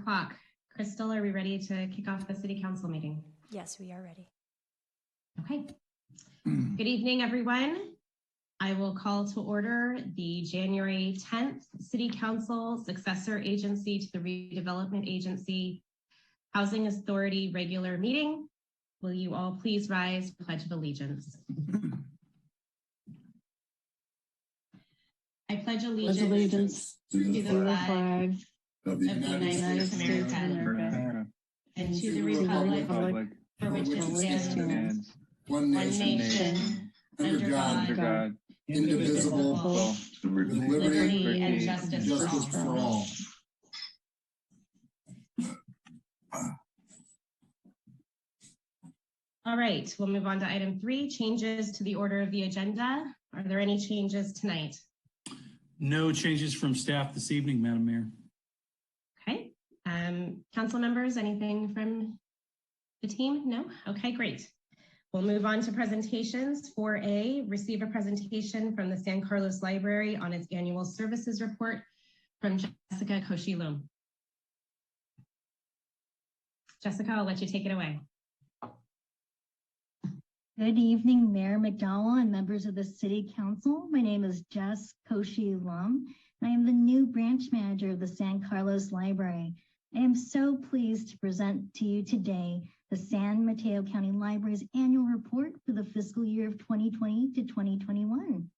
o'clock. Crystal, are we ready to kick off the City Council meeting? Yes, we are ready. Okay. Good evening, everyone. I will call to order the January 10th City Council Successor Agency to the Redevelopment Agency Housing Authority regular meeting. Will you all please rise for Pledge of Allegiance? I pledge allegiance to the flag of the United States of America and to the republic for which it stands, one nation, under God, indivisible, with liberty and justice for all. All right, we'll move on to item 3, changes to the order of the agenda. Are there any changes tonight? No changes from staff this evening, Madam Mayor. Okay. Council members, anything from the team? No? Okay, great. We'll move on to presentations. 4A, receive a presentation from the San Carlos Library on its annual services report from Jessica Koshi-Loom. Jessica, I'll let you take it away. Good evening, Mayor McDowell and members of the City Council. My name is Jess Koshi-Loom, and I am the new branch manager of the San Carlos Library. I am so pleased to present to you today the San Mateo County Library's annual report for the fiscal year of 2020 to 2021.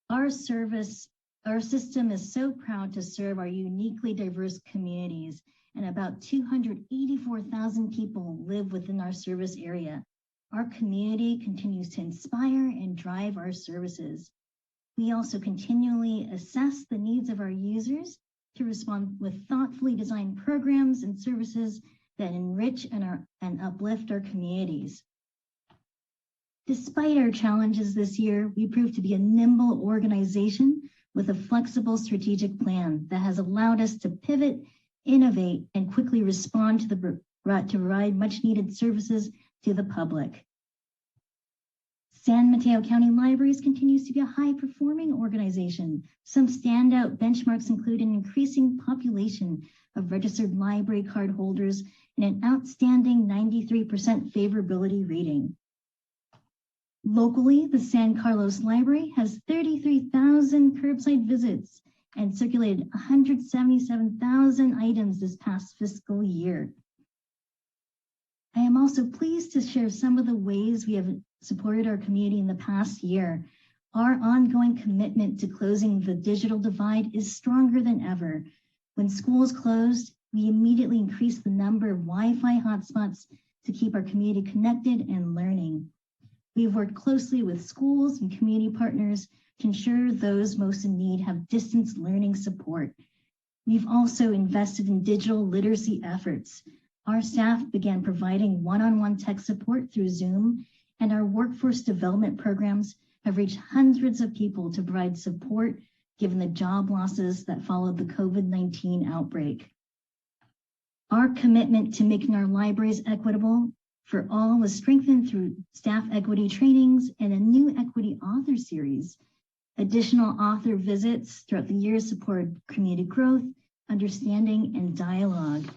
Our system is so proud to serve our uniquely diverse communities, and about 284,000 people live within our service area. Our community continues to inspire and drive our services. We also continually assess the needs of our users to respond with thoughtfully designed programs and services that enrich and uplift our communities. Despite our challenges this year, we proved to be a nimble organization with a flexible strategic plan that has allowed us to pivot, innovate, and quickly respond to provide much needed services to the public. San Mateo County Libraries continues to be a high-performing organization. Some standout benchmarks include an increasing population of registered library card holders and an outstanding 93% favorability rating. Locally, the San Carlos Library has 33,000 curbside visits and circulated 177,000 items this past fiscal year. I am also pleased to share some of the ways we have supported our community in the past year. Our ongoing commitment to closing the digital divide is stronger than ever. When schools closed, we immediately increased the number of Wi-Fi hotspots to keep our community connected and learning. We've worked closely with schools and community partners to ensure those most in need have distance learning support. We've also invested in digital literacy efforts. Our staff began providing one-on-one tech support through Zoom, and our workforce development programs have reached hundreds of people to provide support given the job losses that followed the COVID-19 outbreak. Our commitment to making our libraries equitable for all was strengthened through staff equity trainings and a new equity author series. Additional author visits throughout the year supported community growth, understanding, and dialogue.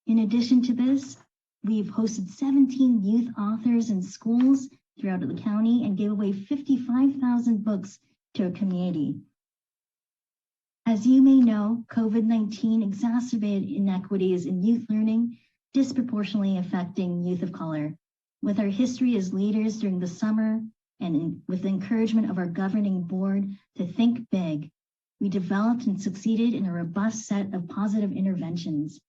In addition to this, we've hosted 17 youth authors in schools throughout the county and gave away 55,000 books to our community. As you may know, COVID-19 exacerbated inequities in youth learning, disproportionately affecting youth of color. With our history as leaders during the summer and with the encouragement of our governing board to think big, we developed and succeeded in a robust set of positive interventions.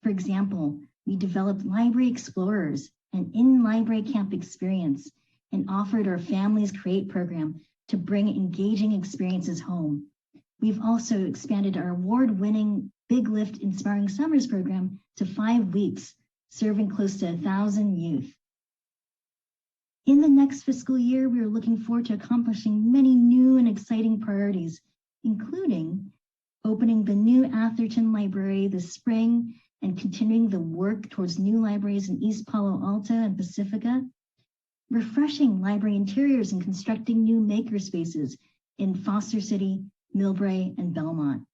For example, we developed Library Explorers, an in-library camp experience, and offered our Families Create program to bring engaging experiences home. We've also expanded our award-winning Big Lift Inspiring Summers program to 5 weeks, serving close to 1,000 youth. In the next fiscal year, we are looking forward to accomplishing many new and exciting priorities, including opening the new Atherton Library this spring and continuing the work towards new libraries in East Palo Alto and Pacifica, refreshing library interiors and constructing new maker spaces in Foster City, Millbrae, and Belmont.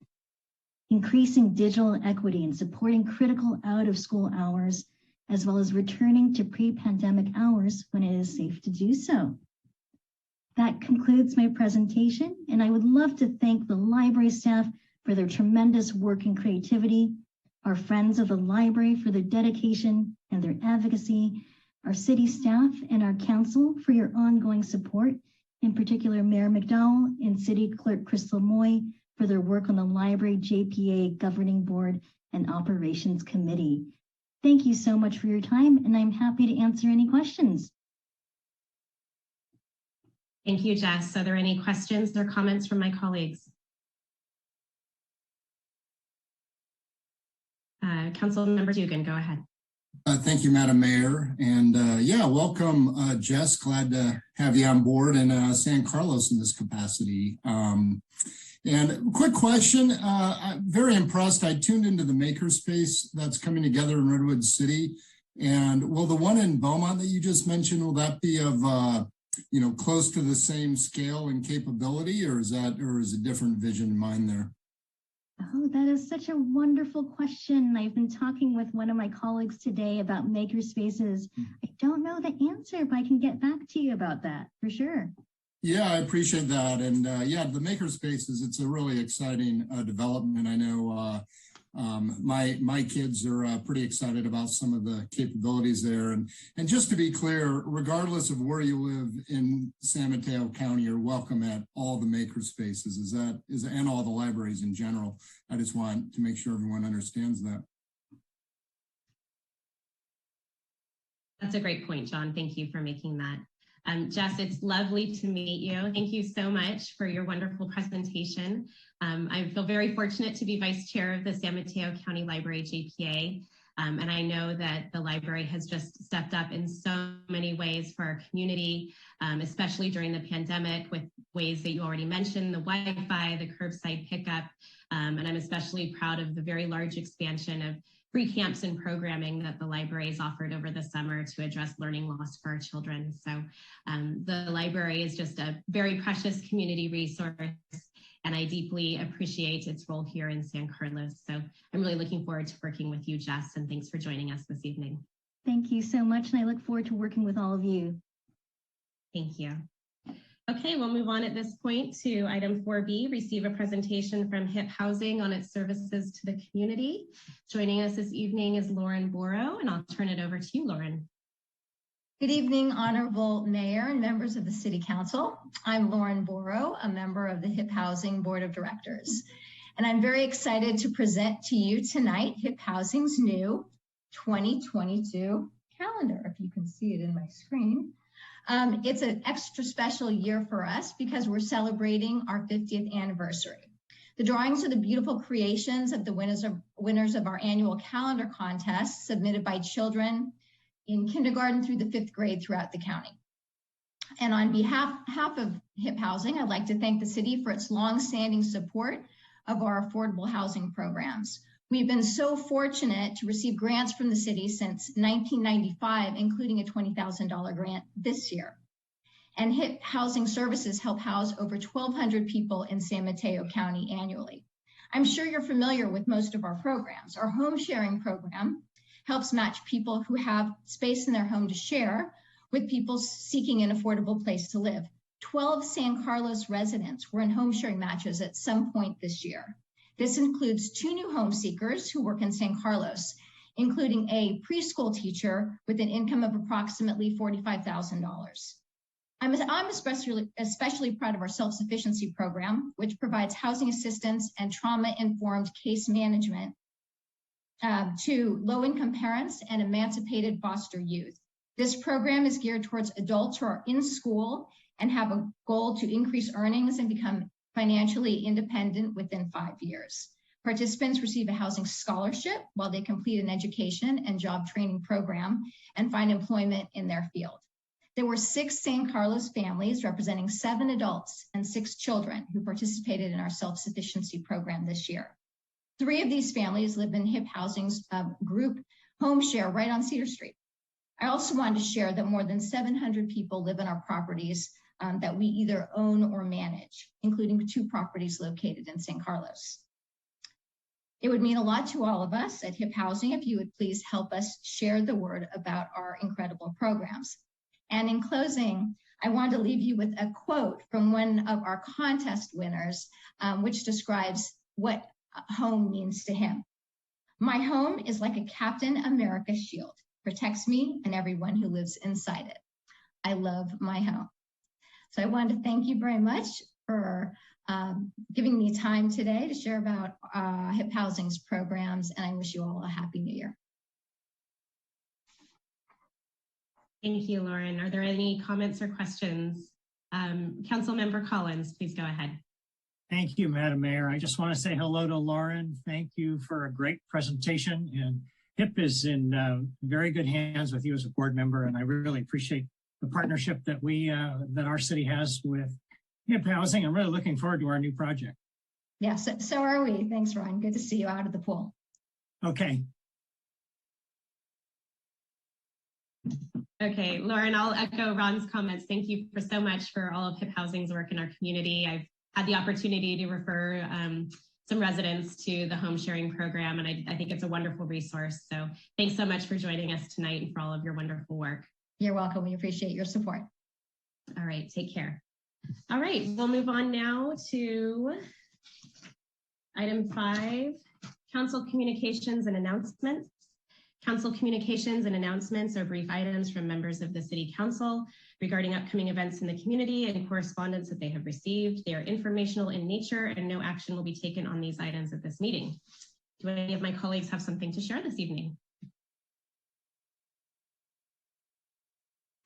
Increasing digital equity and supporting critical out-of-school hours, as well as returning to pre-pandemic hours when it is safe to do so. That concludes my presentation, and I would love to thank the library staff for their tremendous work and creativity, our friends of the library for their dedication and their advocacy, our city staff and our council for your ongoing support, in particular Mayor McDowell and City Clerk Crystal Moy for their work on the Library JPA Governing Board and Operations Committee. Thank you so much for your time, and I'm happy to answer any questions. Thank you, Jess. Are there any questions or comments from my colleagues? Councilmember Dugan, go ahead. Thank you, Madam Mayor. And yeah, welcome, Jess. Glad to have you on board in San Carlos in this capacity. And quick question, I'm very impressed. I tuned into the makerspace that's coming together in Redwood City. And will the one in Beaumont that you just mentioned, will that be of, close to the same scale and capability, or is a different vision in mind there? Oh, that is such a wonderful question. I've been talking with one of my colleagues today about makerspaces. I don't know the answer, but I can get back to you about that for sure. Yeah, I appreciate that. And yeah, the makerspaces, it's a really exciting development. I know my kids are pretty excited about some of the capabilities there. And just to be clear, regardless of where you live in San Mateo County, you're welcome at all the makerspaces. And all the libraries in general. I just want to make sure everyone understands that. That's a great point, John. Thank you for making that. Jess, it's lovely to meet you. Thank you so much for your wonderful presentation. I feel very fortunate to be Vice Chair of the San Mateo County Library JPA. And I know that the library has just stepped up in so many ways for our community, especially during the pandemic with ways that you already mentioned, the Wi-Fi, the curbside pickup. And I'm especially proud of the very large expansion of free camps and programming that the library has offered over the summer to address learning loss for our children. So the library is just a very precious community resource, and I deeply appreciate its role here in San Carlos. So I'm really looking forward to working with you, Jess, and thanks for joining us this evening. Thank you so much, and I look forward to working with all of you. Thank you. Okay, we'll move on at this point to item 4B, receive a presentation from HIP Housing on its services to the community. Joining us this evening is Lauren Borrow, and I'll turn it over to you, Lauren. Good evening, Honorable Mayor and members of the City Council. I'm Lauren Borrow, a member of the HIP Housing Board of Directors. And I'm very excited to present to you tonight HIP Housing's new 2022 calendar, if you can see it in my screen. It's an extra special year for us because we're celebrating our 50th anniversary. The drawings are the beautiful creations of the winners of our annual calendar contest submitted by children in kindergarten through the 5th grade throughout the county. And on behalf of HIP Housing, I'd like to thank the city for its long-standing support of our affordable housing programs. We've been so fortunate to receive grants from the city since 1995, including a $20,000 grant this year. And HIP Housing Services help house over 1,200 people in San Mateo County annually. I'm sure you're familiar with most of our programs. Our home sharing program helps match people who have space in their home to share with people seeking an affordable place to live. 12 San Carlos residents were in home sharing matches at some point this year. This includes 2 new home seekers who work in San Carlos, including a preschool teacher with an income of approximately $45,000. I'm especially proud of our self-sufficiency program, which provides housing assistance and trauma-informed case management to low-income parents and emancipated foster youth. This program is geared towards adults who are in school and have a goal to increase earnings and become financially independent within 5 years. Participants receive a housing scholarship while they complete an education and job training program and find employment in their field. There were 6 San Carlos families representing 7 adults and 6 children who participated in our self-sufficiency program this year. 3 of these families live in HIP Housing's group home share right on Cedar Street. I also wanted to share that more than 700 people live in our properties that we either own or manage, including 2 properties located in San Carlos. It would mean a lot to all of us at HIP Housing if you would please help us share the word about our incredible programs. And in closing, I wanted to leave you with a quote from one of our contest winners, which describes what home means to him. "My home is like a Captain America shield, protects me and everyone who lives inside it. I love my home." So I wanted to thank you very much for giving me time today to share about HIP Housing's programs, and I wish you all a happy new year. Thank you, Lauren. Are there any comments or questions? Councilmember Collins, please go ahead. Thank you, Madam Mayor. I just want to say hello to Lauren. Thank you for a great presentation. And HIP is in very good hands with you as a board member, and I really appreciate the partnership that that our city has with HIP Housing. I'm really looking forward to our new project. Yes, so are we. Thanks, Ron. Good to see you out of the pool. Okay. Okay, Lauren, I'll echo Ron's comments. Thank you so much for all of HIP Housing's work in our community. I've had the opportunity to refer some residents to the home sharing program, and I think it's a wonderful resource. So thanks so much for joining us tonight and for all of your wonderful work. You're welcome. We appreciate your support. All right, take care. All right, we'll move on now to item 5, council communications and announcements. Council communications and announcements are brief items from members of the City Council regarding upcoming events in the community and correspondence that they have received. They are informational in nature and no action will be taken on these items at this meeting. Do any of my colleagues have something to share this evening?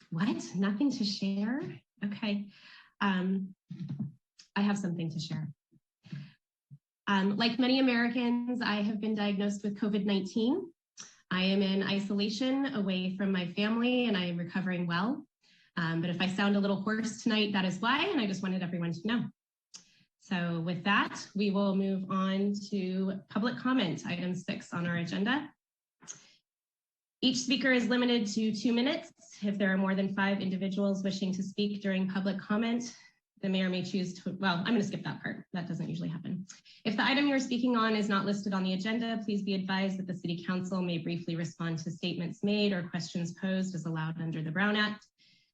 What? Nothing to share? Okay. I have something to share. Like many Americans, I have been diagnosed with COVID-19. I am in isolation away from my family and I am recovering well. But if I sound a little hoarse tonight, that is why, and I just wanted everyone to know. So with that, we will move on to public comment, item 6 on our agenda. Each speaker is limited to 2 minutes. If there are more than 5 individuals wishing to speak during public comment, the mayor may choose to, well, I'm going to skip that part. That doesn't usually happen. If the item you're speaking on is not listed on the agenda, please be advised that the City Council may briefly respond to statements made or questions posed as allowed under the Brown Act.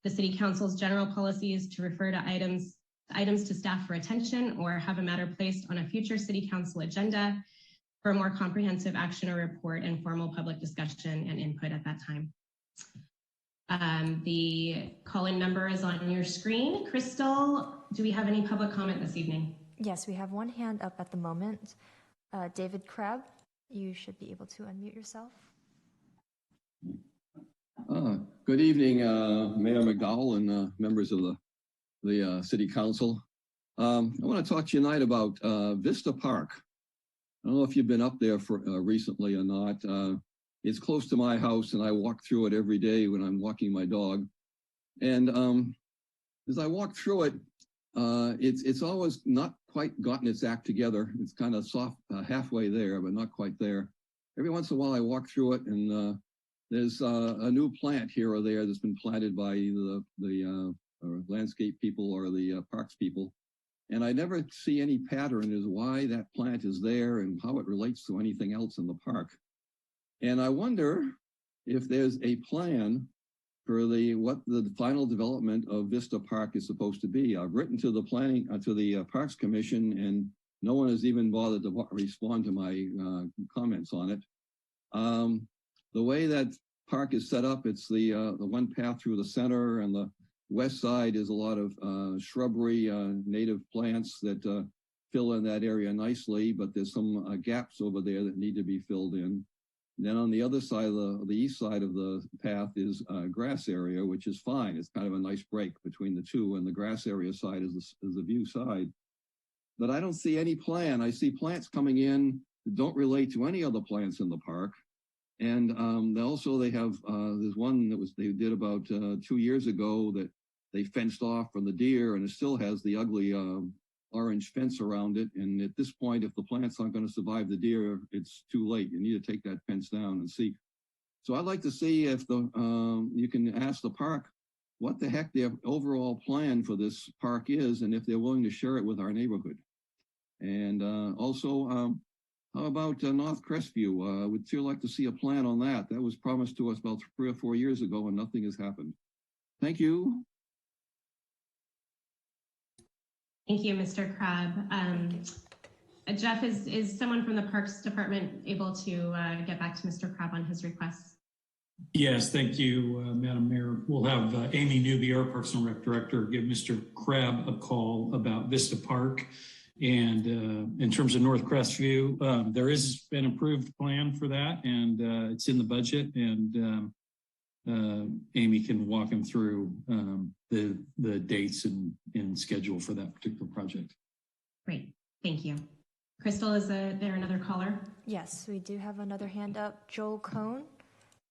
The City Council's general policy is to refer to items to staff for attention or have a matter placed on a future City Council agenda for a more comprehensive action or report and formal public discussion and input at that time. The call-in number is on your screen. Crystal, do we have any public comment this evening? Yes, we have one hand up at the moment. David Crabb, you should be able to unmute yourself. Good evening, Mayor McDowell and members of the City Council. I want to talk to you tonight about Vista Park. I don't know if you've been up there for recently or not. It's close to my house and I walk through it every day when I'm walking my dog. And as I walk through it, it's always not quite gotten its act together. It's kind of soft, halfway there, but not quite there. Every once in a while I walk through it and there's a new plant here or there that's been planted by the landscape people or the parks people. And I never see any pattern as why that plant is there and how it relates to anything else in the park. And I wonder if there's a plan for what the final development of Vista Park is supposed to be. I've written to the Parks Commission, and no one has even bothered to respond to my comments on it. The way that park is set up, it's the one path through the center, and the west side is a lot of shrubbery, native plants that fill in that area nicely, but there's some gaps over there that need to be filled in. And then on the other side of the east side of the path is a grass area, which is fine. It's kind of a nice break between the two, and the grass area side is the view side. But I don't see any plan. I see plants coming in that don't relate to any other plants in the park. And also they have, there's one that they did about 2 years ago that they fenced off from the deer, and it still has the ugly orange fence around it. And at this point, if the plants aren't going to survive the deer, it's too late. You need to take that fence down and see. So I'd like to see if you can ask the park what the heck their overall plan for this park is and if they're willing to share it with our neighborhood. And also, how about North Crestview? Would still like to see a plan on that. That was promised to us about 3 or 4 years ago and nothing has happened. Thank you. Thank you, Mr. Crabb. Jeff, is someone from the Parks Department able to get back to Mr. Crabb on his requests? Yes, thank you, Madam Mayor. We'll have Amy Newby, our Parks and Rec Director, give Mr. Crabb a call about Vista Park. And in terms of North Crestview, there is an approved plan for that, and it's in the budget. And Amy can walk him through the dates and schedule for that particular project. Great, thank you. Crystal, is there another caller? Yes, we do have another hand up. Joel Cohn,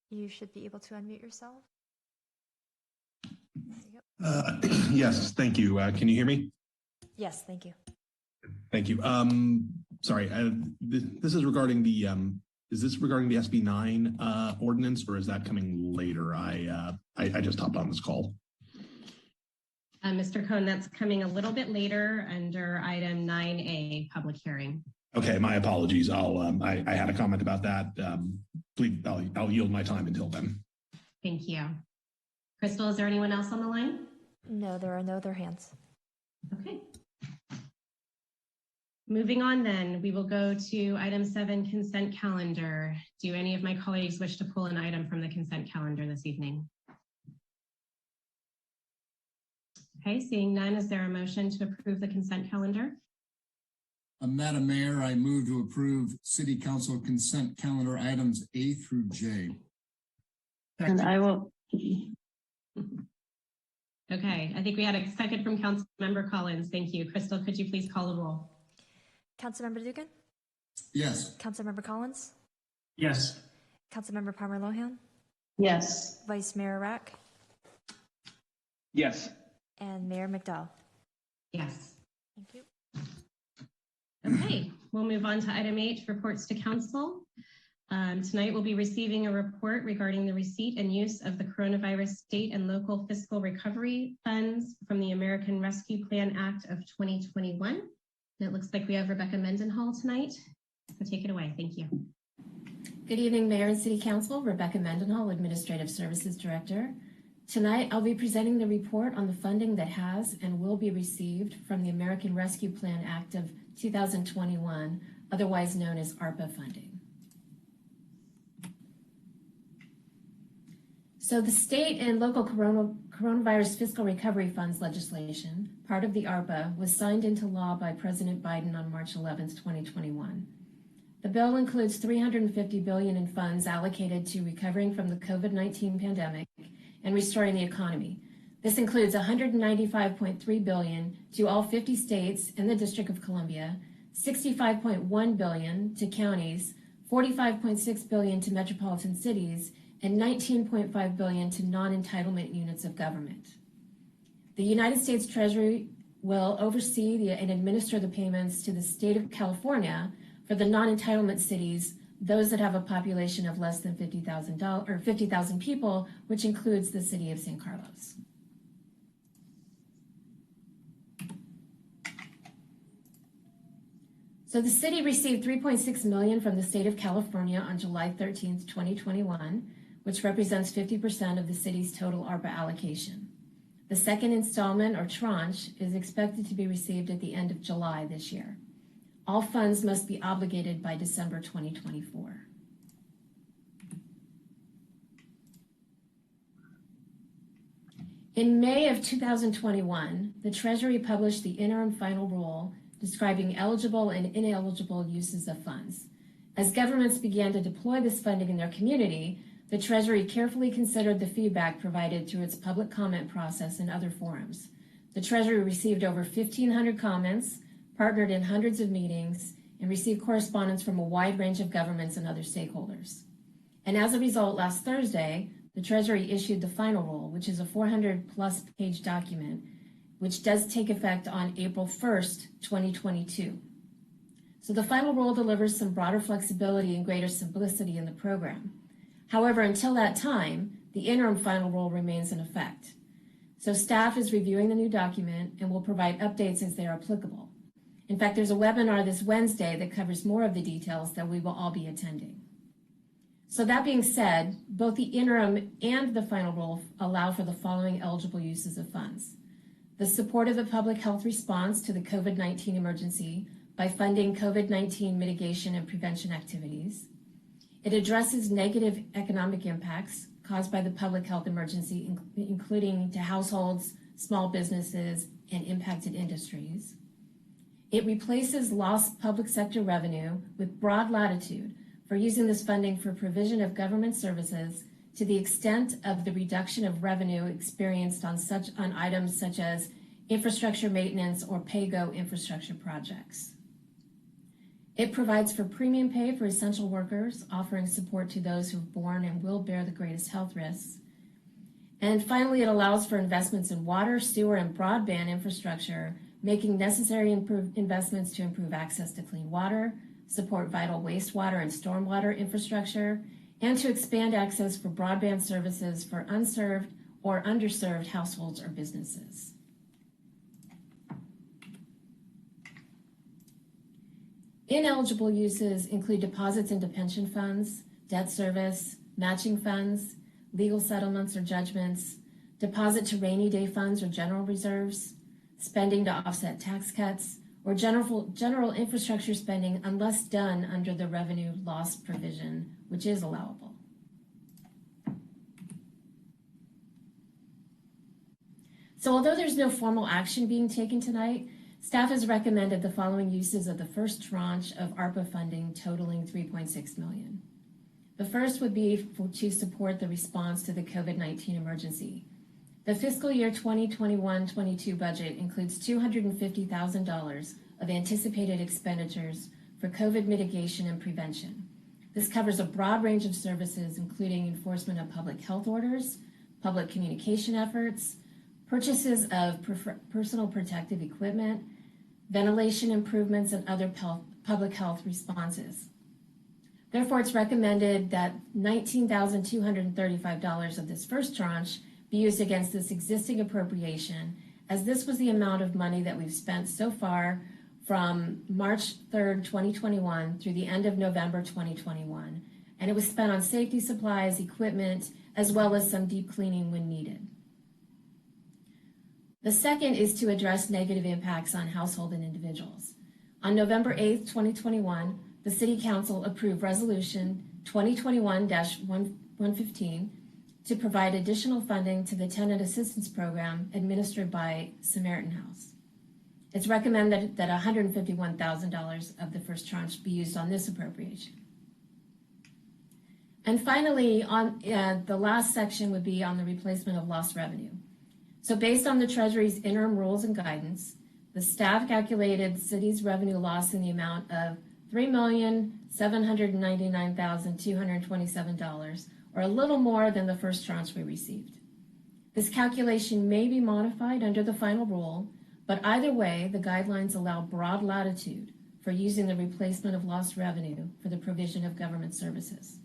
you should be able to unmute yourself. Yes, thank you. Can you hear me? Yes, thank you. Thank you. Sorry, this is regarding the, is this regarding the SB 9 ordinance, or is that coming later? I just hopped on this call. Mr. Cohn, that's coming a little bit later under item 9A, public hearing. Okay, my apologies. I had a comment about that. Please, I'll yield my time until then. Thank you. Crystal, is there anyone else on the line? No, there are no other hands. Okay. Moving on then, we will go to item 7, consent calendar. Do any of my colleagues wish to pull an item from the consent calendar this evening? Okay, seeing none, is there a motion to approve the consent calendar? Madam Mayor, I move to approve City Council consent calendar items A through J. And I will. Okay, I think we had a second from Councilmember Collins. Thank you. Crystal, could you please call the roll? Councilmember Dugan? Yes. Councilmember Collins? Yes. Councilmember Palmer Lohan? Yes. Vice Mayor Rack? Yes. And Mayor McDowell? Yes. Thank you. Okay, we'll move on to item 8, reports to council. Tonight we'll be receiving a report regarding the receipt and use of the coronavirus state and local fiscal recovery funds from the American Rescue Plan Act of 2021. And it looks like we have Rebecca Mendenhall tonight. So take it away, thank you. Good evening, Mayor and City Council. Rebecca Mendenhall, Administrative Services Director. Tonight, I'll be presenting the report on the funding that has and will be received from the American Rescue Plan Act of 2021, otherwise known as ARPA funding. So the state and local coronavirus fiscal recovery funds legislation, part of the ARPA, was signed into law by President Biden on March 11, 2021. The bill includes $350 billion in funds allocated to recovering from the COVID-19 pandemic and restoring the economy. This includes $195.3 billion to all 50 states and the District of Columbia, $65.1 billion to counties, $45.6 billion to metropolitan cities, and $19.5 billion to non-entitlement units of government. The United States Treasury will oversee and administer the payments to the state of California for the non-entitlement cities, those that have a population of less than 50,000 people, which includes the city of San Carlos. So the city received $3.6 million from the state of California on July 13th, 2021, which represents 50% of the city's total ARPA allocation. The second installment or tranche is expected to be received at the end of July this year. All funds must be obligated by December 2024. In May of 2021, the Treasury published the interim final rule describing eligible and ineligible uses of funds. As governments began to deploy this funding in their community, the Treasury carefully considered the feedback provided through its public comment process and other forums. The Treasury received over 1,500 comments, partnered in hundreds of meetings, and received correspondence from a wide range of governments and other stakeholders. And as a result, last Thursday, the Treasury issued the final rule, which is a 400-plus page document, which does take effect on April 1st, 2022. So the final rule delivers some broader flexibility and greater simplicity in the program. However, until that time, the interim final rule remains in effect. So staff is reviewing the new document and will provide updates as they are applicable. In fact, there's a webinar this Wednesday that covers more of the details that we will all be attending. So that being said, both the interim and the final rule allow for the following eligible uses of funds. The support of the public health response to the COVID-19 emergency by funding COVID-19 mitigation and prevention activities. It addresses negative economic impacts caused by the public health emergency, including to households, small businesses, and impacted industries. It replaces lost public sector revenue with broad latitude for using this funding for provision of government services to the extent of the reduction of revenue experienced on items such as infrastructure maintenance or pay-go infrastructure projects. It provides for premium pay for essential workers, offering support to those who've borne and will bear the greatest health risks. And finally, it allows for investments in water, sewer, and broadband infrastructure, making necessary investments to improve access to clean water, support vital wastewater and stormwater infrastructure, and to expand access for broadband services for unserved or underserved households or businesses. Ineligible uses include deposits into pension funds, debt service, matching funds, legal settlements or judgments, deposit to rainy day funds or general reserves, spending to offset tax cuts, or general infrastructure spending unless done under the revenue loss provision, which is allowable. So although there's no formal action being taken tonight, staff has recommended the following uses of the first tranche of ARPA funding totaling $3.6 million. The first would be to support the response to the COVID-19 emergency. The fiscal year 2021-22 budget includes $250,000 of anticipated expenditures for COVID mitigation and prevention. This covers a broad range of services, including enforcement of public health orders, public communication efforts, purchases of personal protective equipment, ventilation improvements, and other public health responses. Therefore, it's recommended that $19,235 of this first tranche be used against this existing appropriation, as this was the amount of money that we've spent so far from March 3rd, 2021 through the end of November 2021. And it was spent on safety supplies, equipment, as well as some deep cleaning when needed. The second is to address negative impacts on household and individuals. On November 8th, 2021, the City Council approved Resolution 2021-115 to provide additional funding to the Tenant Assistance Program administered by Samaritan House. It's recommended that $151,000 of the first tranche be used on this appropriation. And finally, on the last section would be on the replacement of lost revenue. So based on the Treasury's interim rules and guidance, the staff calculated the city's revenue loss in the amount of $3,799,227, or a little more than the first tranche we received. This calculation may be modified under the final rule, but either way, the guidelines allow broad latitude for using the replacement of lost revenue for the provision of government services.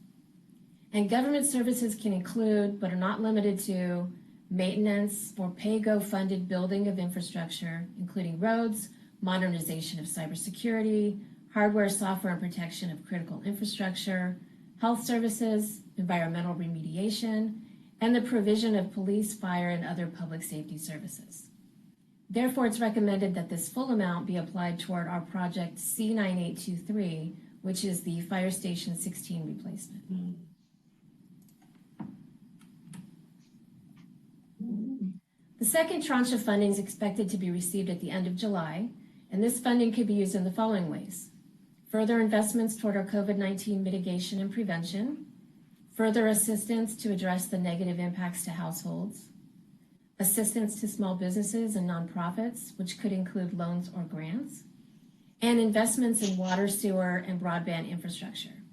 And government services can include, but are not limited to, maintenance or pay-go funded building of infrastructure, including roads, modernization of cybersecurity, hardware, software, and protection of critical infrastructure, health services, environmental remediation, and the provision of police, fire, and other public safety services. Therefore, it's recommended that this full amount be applied toward our project C9823, which is the Fire Station 16 replacement. The second tranche of funding is expected to be received at the end of July, and this funding could be used in the following ways: further investments toward our COVID-19 mitigation and prevention, further assistance to address the negative impacts to households, assistance to small businesses and nonprofits, which could include loans or grants, and investments in water, sewer, and broadband infrastructure.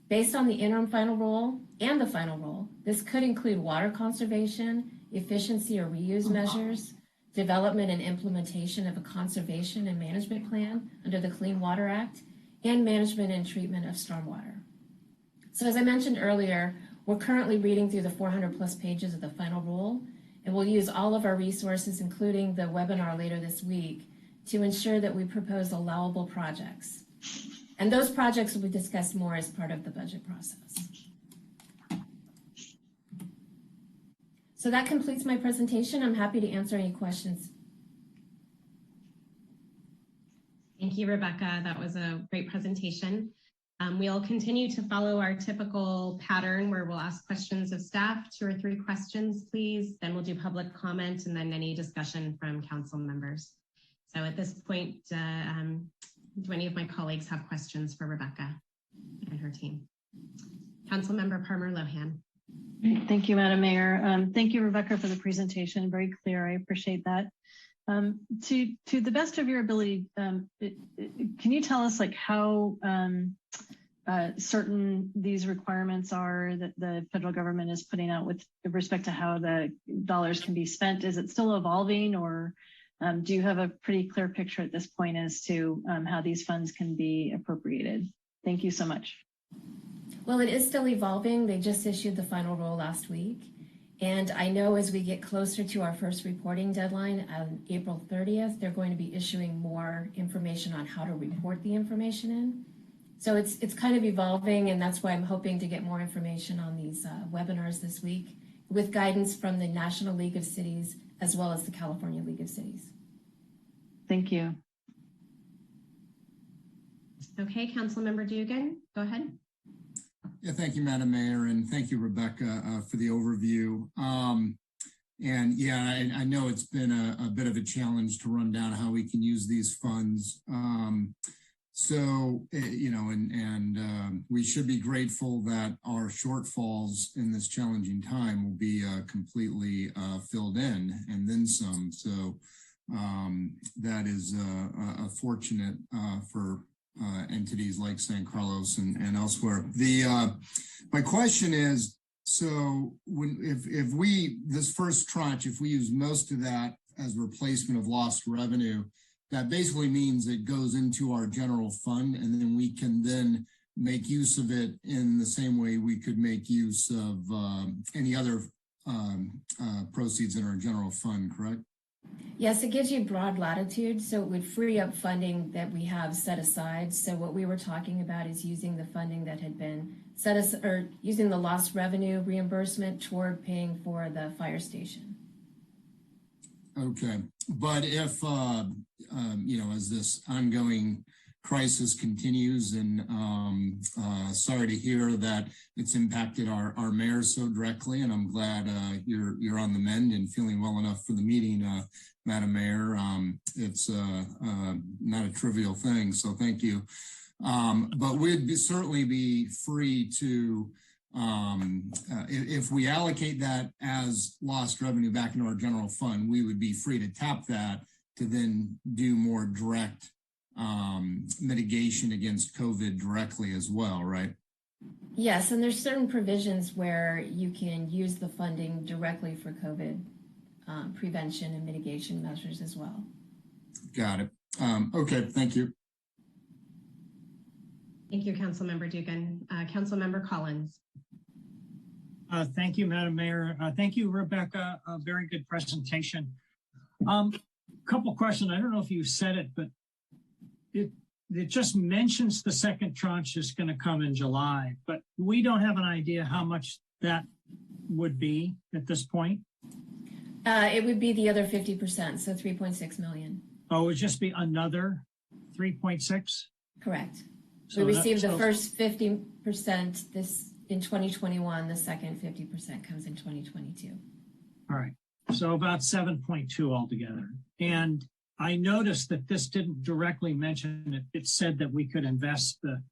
Based on the interim final rule and the final rule, this could include water conservation, efficiency or reuse measures, development and implementation of a conservation and management plan under the Clean Water Act, and management and treatment of stormwater. So as I mentioned earlier, we're currently reading through the 400+ pages of the final rule, And we'll use all of our resources, including the webinar later this week, to ensure that we propose allowable projects. And those projects will be discussed more as part of the budget process. So that completes my presentation. I'm happy to answer any questions. Thank you, Rebecca. That was a great presentation. We'll continue to follow our typical pattern where we'll ask questions of staff, 2 or 3 questions, please. Then we'll do public comment and then any discussion from council members. So at this point, do any of my colleagues have questions for Rebecca and her team? Councilmember Palmer Lohan. Thank you, Madam Mayor. Thank you, Rebecca, for the presentation. Very clear. I appreciate that. To the best of your ability, can you tell us like how certain these requirements are that the federal government is putting out with respect to how the dollars can be spent? Is it still evolving, or do you have a pretty clear picture at this point as to how these funds can be appropriated? Thank you so much. Well, it is still evolving. They just issued the final rule last week. And I know as we get closer to our first reporting deadline on April 30th, they're going to be issuing more information on how to report the information in. So it's kind of evolving, and that's why I'm hoping to get more information on these webinars this week with guidance from the National League of Cities as well as the California League of Cities. Thank you. Okay, Councilmember Dugan, go ahead. Yeah, thank you, Madam Mayor, and thank you, Rebecca, for the overview. And yeah, I know it's been a bit of a challenge to run down how we can use these funds. So, you know, and we should be grateful that our shortfalls in this challenging time will be completely filled in and then some. So that is fortunate for entities like San Carlos and elsewhere. My question is, so if we, this first tranche, if we use most of that as replacement of lost revenue, that basically means it goes into our general fund, and then we can then make use of it in the same way we could make use of any other proceeds in our general fund, correct? Yes, it gives you broad latitude, so it would free up funding that we have set aside. So what we were talking about is using the funding that had been set aside, or using the lost revenue reimbursement toward paying for the fire station. Okay, but if, you know, as this ongoing crisis continues, and sorry to hear that it's impacted our mayor so directly, and I'm glad you're on the mend and feeling well enough for the meeting, Madam Mayor. It's not a trivial thing, so thank you. But we'd certainly be free to, if we allocate that as lost revenue back into our general fund, we would be free to tap that to then do more direct mitigation against COVID directly as well, right? Yes, and there's certain provisions where you can use the funding directly for COVID prevention and mitigation measures as well. Got it. Okay, thank you. Thank you, Councilmember Dugan. Councilmember Collins. Thank you, Madam Mayor. Thank you, Rebecca. A very good presentation. Couple questions. I don't know if you said it, but it just mentions the second tranche is going to come in July, but we don't have an idea how much that would be at this point. It would be the other 50%, so 3.6 million. Oh, it would just be another 3.6? Correct. So we received the first 50% this in 2021. The second 50% comes in 2022. All right. So about 7.2 altogether. And I noticed that this didn't directly mention it. It said that we could invest the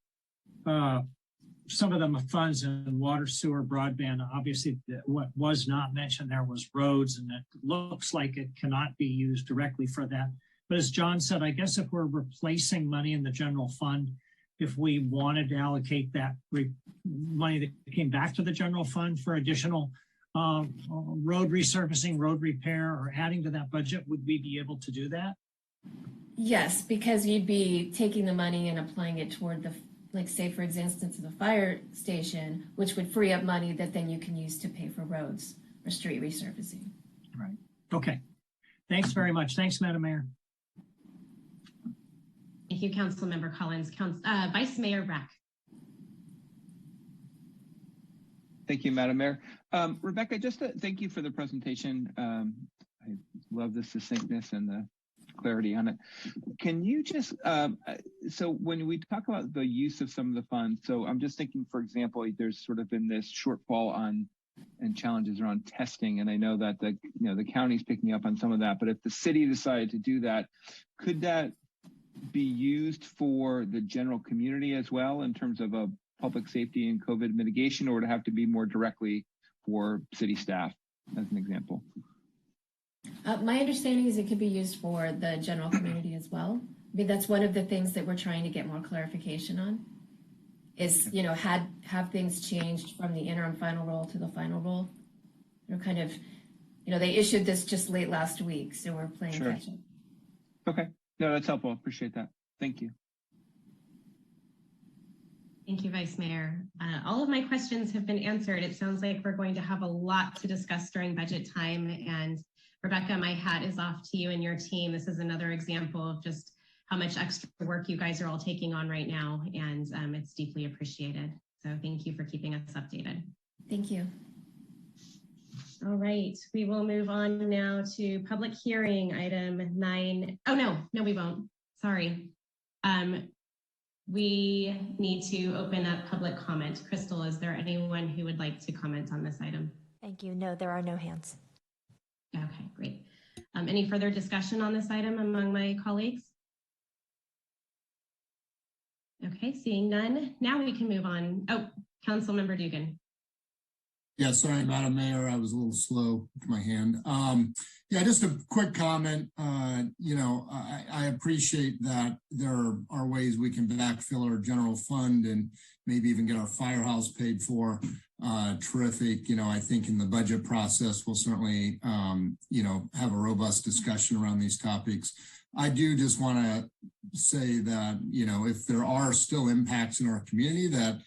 some of the funds in water, sewer, broadband. Obviously, what was not mentioned there was roads, and it looks like it cannot be used directly for that. But as John said, I guess if we're replacing money in the general fund, if we wanted to allocate that money that came back to the general fund for additional road resurfacing, road repair, or adding to that budget, would we be able to do that? Yes, because you'd be taking the money and applying it toward the, like say for instance, the fire station, which would free up money that then you can use to pay for roads or street resurfacing. Right. Okay. Thanks very much. Thanks, Madam Mayor. Thank you, Councilmember Collins. Vice Mayor Rack. Thank you, Madam Mayor. Rebecca, just thank you for the presentation. I love the succinctness and the clarity on it. Can you just, so when we talk about the use of some of the funds, so I'm just thinking, for example, there's sort of been this shortfall on and challenges around testing. And I know that the county's picking up on some of that, but if the city decided to do that, could that be used for the general community as well in terms of a public safety and COVID mitigation, or would it have to be more directly for city staff as an example? My understanding is it could be used for the general community as well. I mean, that's one of the things that we're trying to get more clarification on is, have things changed from the interim final rule to the final rule? They issued this just late last week, so we're playing catch up. Okay. No, that's helpful. Appreciate that. Thank you. Thank you, Vice Mayor. All of my questions have been answered. It sounds like we're going to have a lot to discuss during budget time. And Rebecca, my hat is off to you and your team. This is another example of just how much extra work you guys are all taking on right now. And it's deeply appreciated. So thank you for keeping us updated. Thank you. All right, we will move on now to public hearing item 9. Oh, no, we won't. Sorry. We need to open up public comment. Crystal, is there anyone who would like to comment on this item? Thank you. No, there are no hands. Okay, great. Any further discussion on this item among my colleagues? Okay, seeing none. Now we can move on. Oh, Councilmember Dugan. Yeah, sorry, Madam Mayor, I was a little slow with my hand. Yeah, just a quick comment. I appreciate that there are ways we can backfill our general fund and maybe even get our firehouse paid for. Terrific. I think in the budget process, we'll certainly, have a robust discussion around these topics. I do just want to say that, if there are still impacts in our community that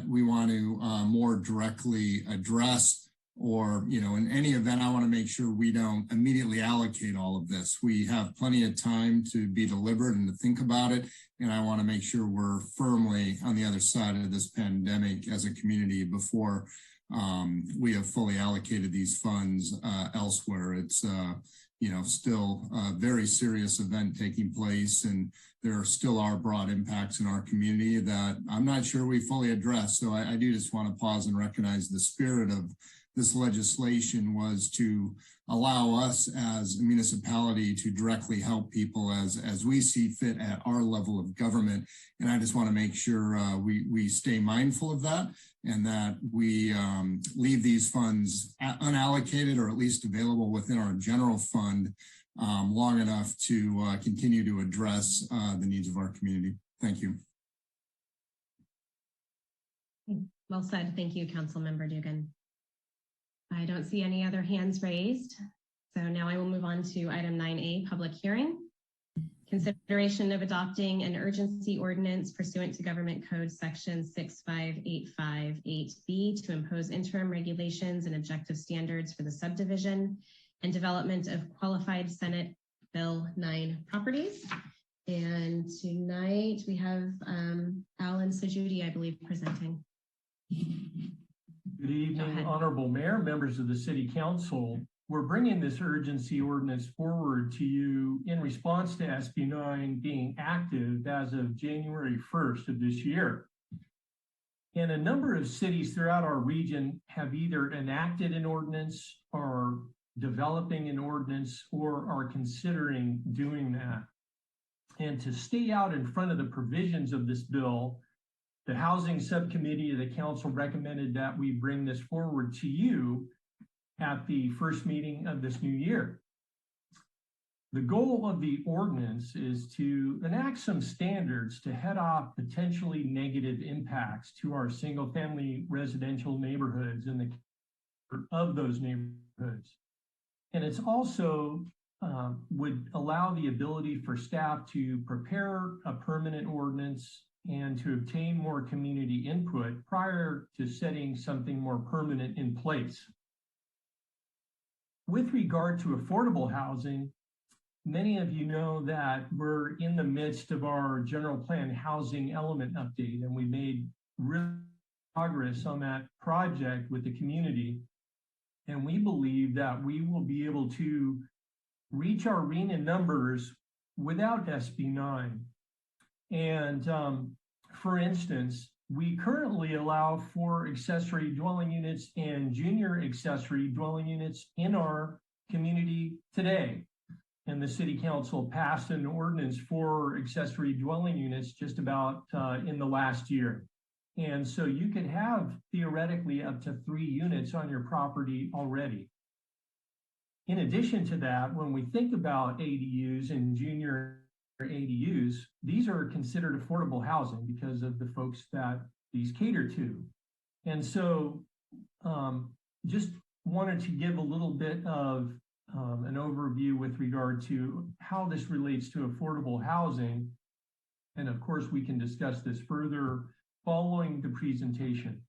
we want to more directly address, or, in any event, I want to make sure we don't immediately allocate all of this. We have plenty of time to be deliberate and to think about it. And I want to make sure we're firmly on the other side of this pandemic as a community before we have fully allocated these funds elsewhere. It's, still a very serious event taking place, and there still are broad impacts in our community that I'm not sure we fully address. So I do just want to pause and recognize the spirit of this legislation was to allow us as a municipality to directly help people as we see fit at our level of government. And I just want to make sure we stay mindful of that, and that we leave these funds unallocated or at least available within our general fund long enough to continue to address the needs of our community. Thank you. Well said. Thank you, Councilmember Dugan. I don't see any other hands raised. So now I will move on to item 9A, public hearing. Consideration of adopting an urgency ordinance pursuant to Government Code Section 65858B to impose interim regulations and objective standards for the subdivision and development of qualified Senate Bill 9 properties. And tonight we have Alan Sajudi, I believe, presenting. Good evening, Honorable Mayor, members of the City Council. We're bringing this urgency ordinance forward to you in response to SB 9 being active as of January 1st of this year. And a number of cities throughout our region have either enacted an ordinance, are developing an ordinance, or are considering doing that. And to stay out in front of the provisions of this bill, the Housing Subcommittee of the Council recommended that we bring this forward to you at the first meeting of this new year. The goal of the ordinance is to enact some standards to head off potentially negative impacts to our single-family residential neighborhoods and of those neighborhoods. And it's also would allow the ability for staff to prepare a permanent ordinance and to obtain more community input prior to setting something more permanent in place. with regard to affordable housing, many of you know that we're in the midst of our general plan housing element update, and we made real progress on that project with the community. And we believe that we will be able to reach our RHNA numbers without SB9. And for instance, we currently allow for accessory dwelling units and junior accessory dwelling units in our community today. And the City Council passed an ordinance for accessory dwelling units just about in the last year. And so you could have theoretically up to 3 units on your property already. In addition to that, when we think about ADUs and junior ADUs, these are considered affordable housing because of the folks that these cater to. And so just wanted to give a little bit of an overview with regard to how this relates to affordable housing. And of course, we can discuss this further following the presentation.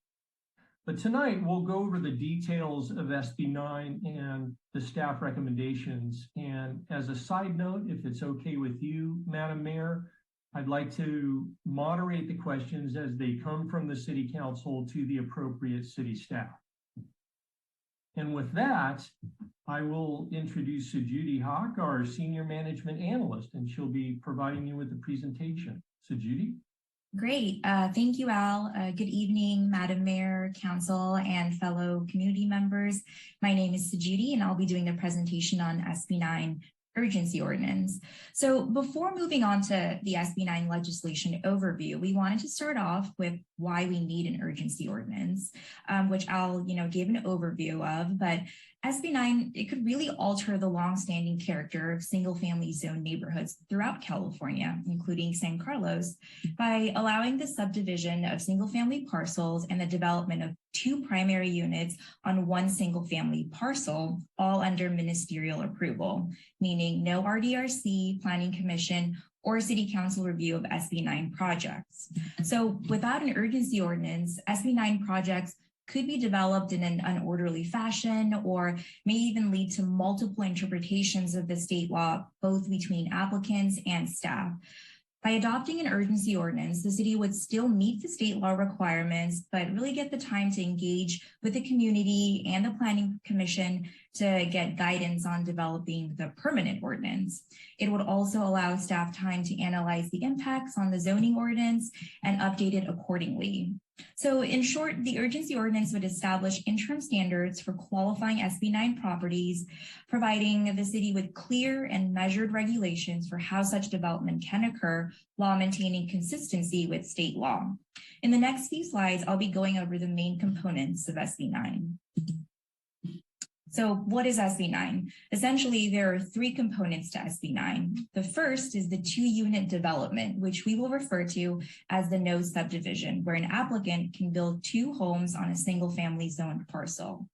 But tonight, we'll go over the details of SB9 and the staff recommendations. And as a side note, if it's okay with you, Madam Mayor, I'd like to moderate the questions as they come from the City Council to the appropriate city staff. And with that, I will introduce Judy Hawk, our Senior Management Analyst, and she'll be providing you with the presentation. So Judy? Great. Thank you, Al. Good evening, Madam Mayor, Council, and fellow community members. My name is Judy, and I'll be doing the presentation on SB9 urgency ordinance. So before moving on to the SB9 legislation overview, we wanted to start off with why we need an urgency ordinance, which I'll give an overview of. But SB9, it could really alter the longstanding character of single-family zone neighborhoods throughout California, including San Carlos, by allowing the subdivision of single-family parcels and the development of 2 primary units on 1 single-family parcel, all under ministerial approval, meaning no RDRC, Planning Commission, or City Council review of SB9 projects. So without an urgency ordinance, SB9 projects could be developed in an unorderly fashion or may even lead to multiple interpretations of the state law, both between applicants and staff. By adopting an urgency ordinance, the city would still meet the state law requirements, but really get the time to engage with the community and the Planning Commission to get guidance on developing the permanent ordinance. It would also allow staff time to analyze the impacts on the zoning ordinance and update it accordingly. So in short, the urgency ordinance would establish interim standards for qualifying SB9 properties, providing the city with clear and measured regulations for how such development can occur while maintaining consistency with state law. In the next few slides, I'll be going over the main components of SB9. So what is SB9? Essentially, there are 3 components to SB9. The first is the 2-unit development, which we will refer to as the no subdivision, where an applicant can build 2 homes on a single-family zoned parcel.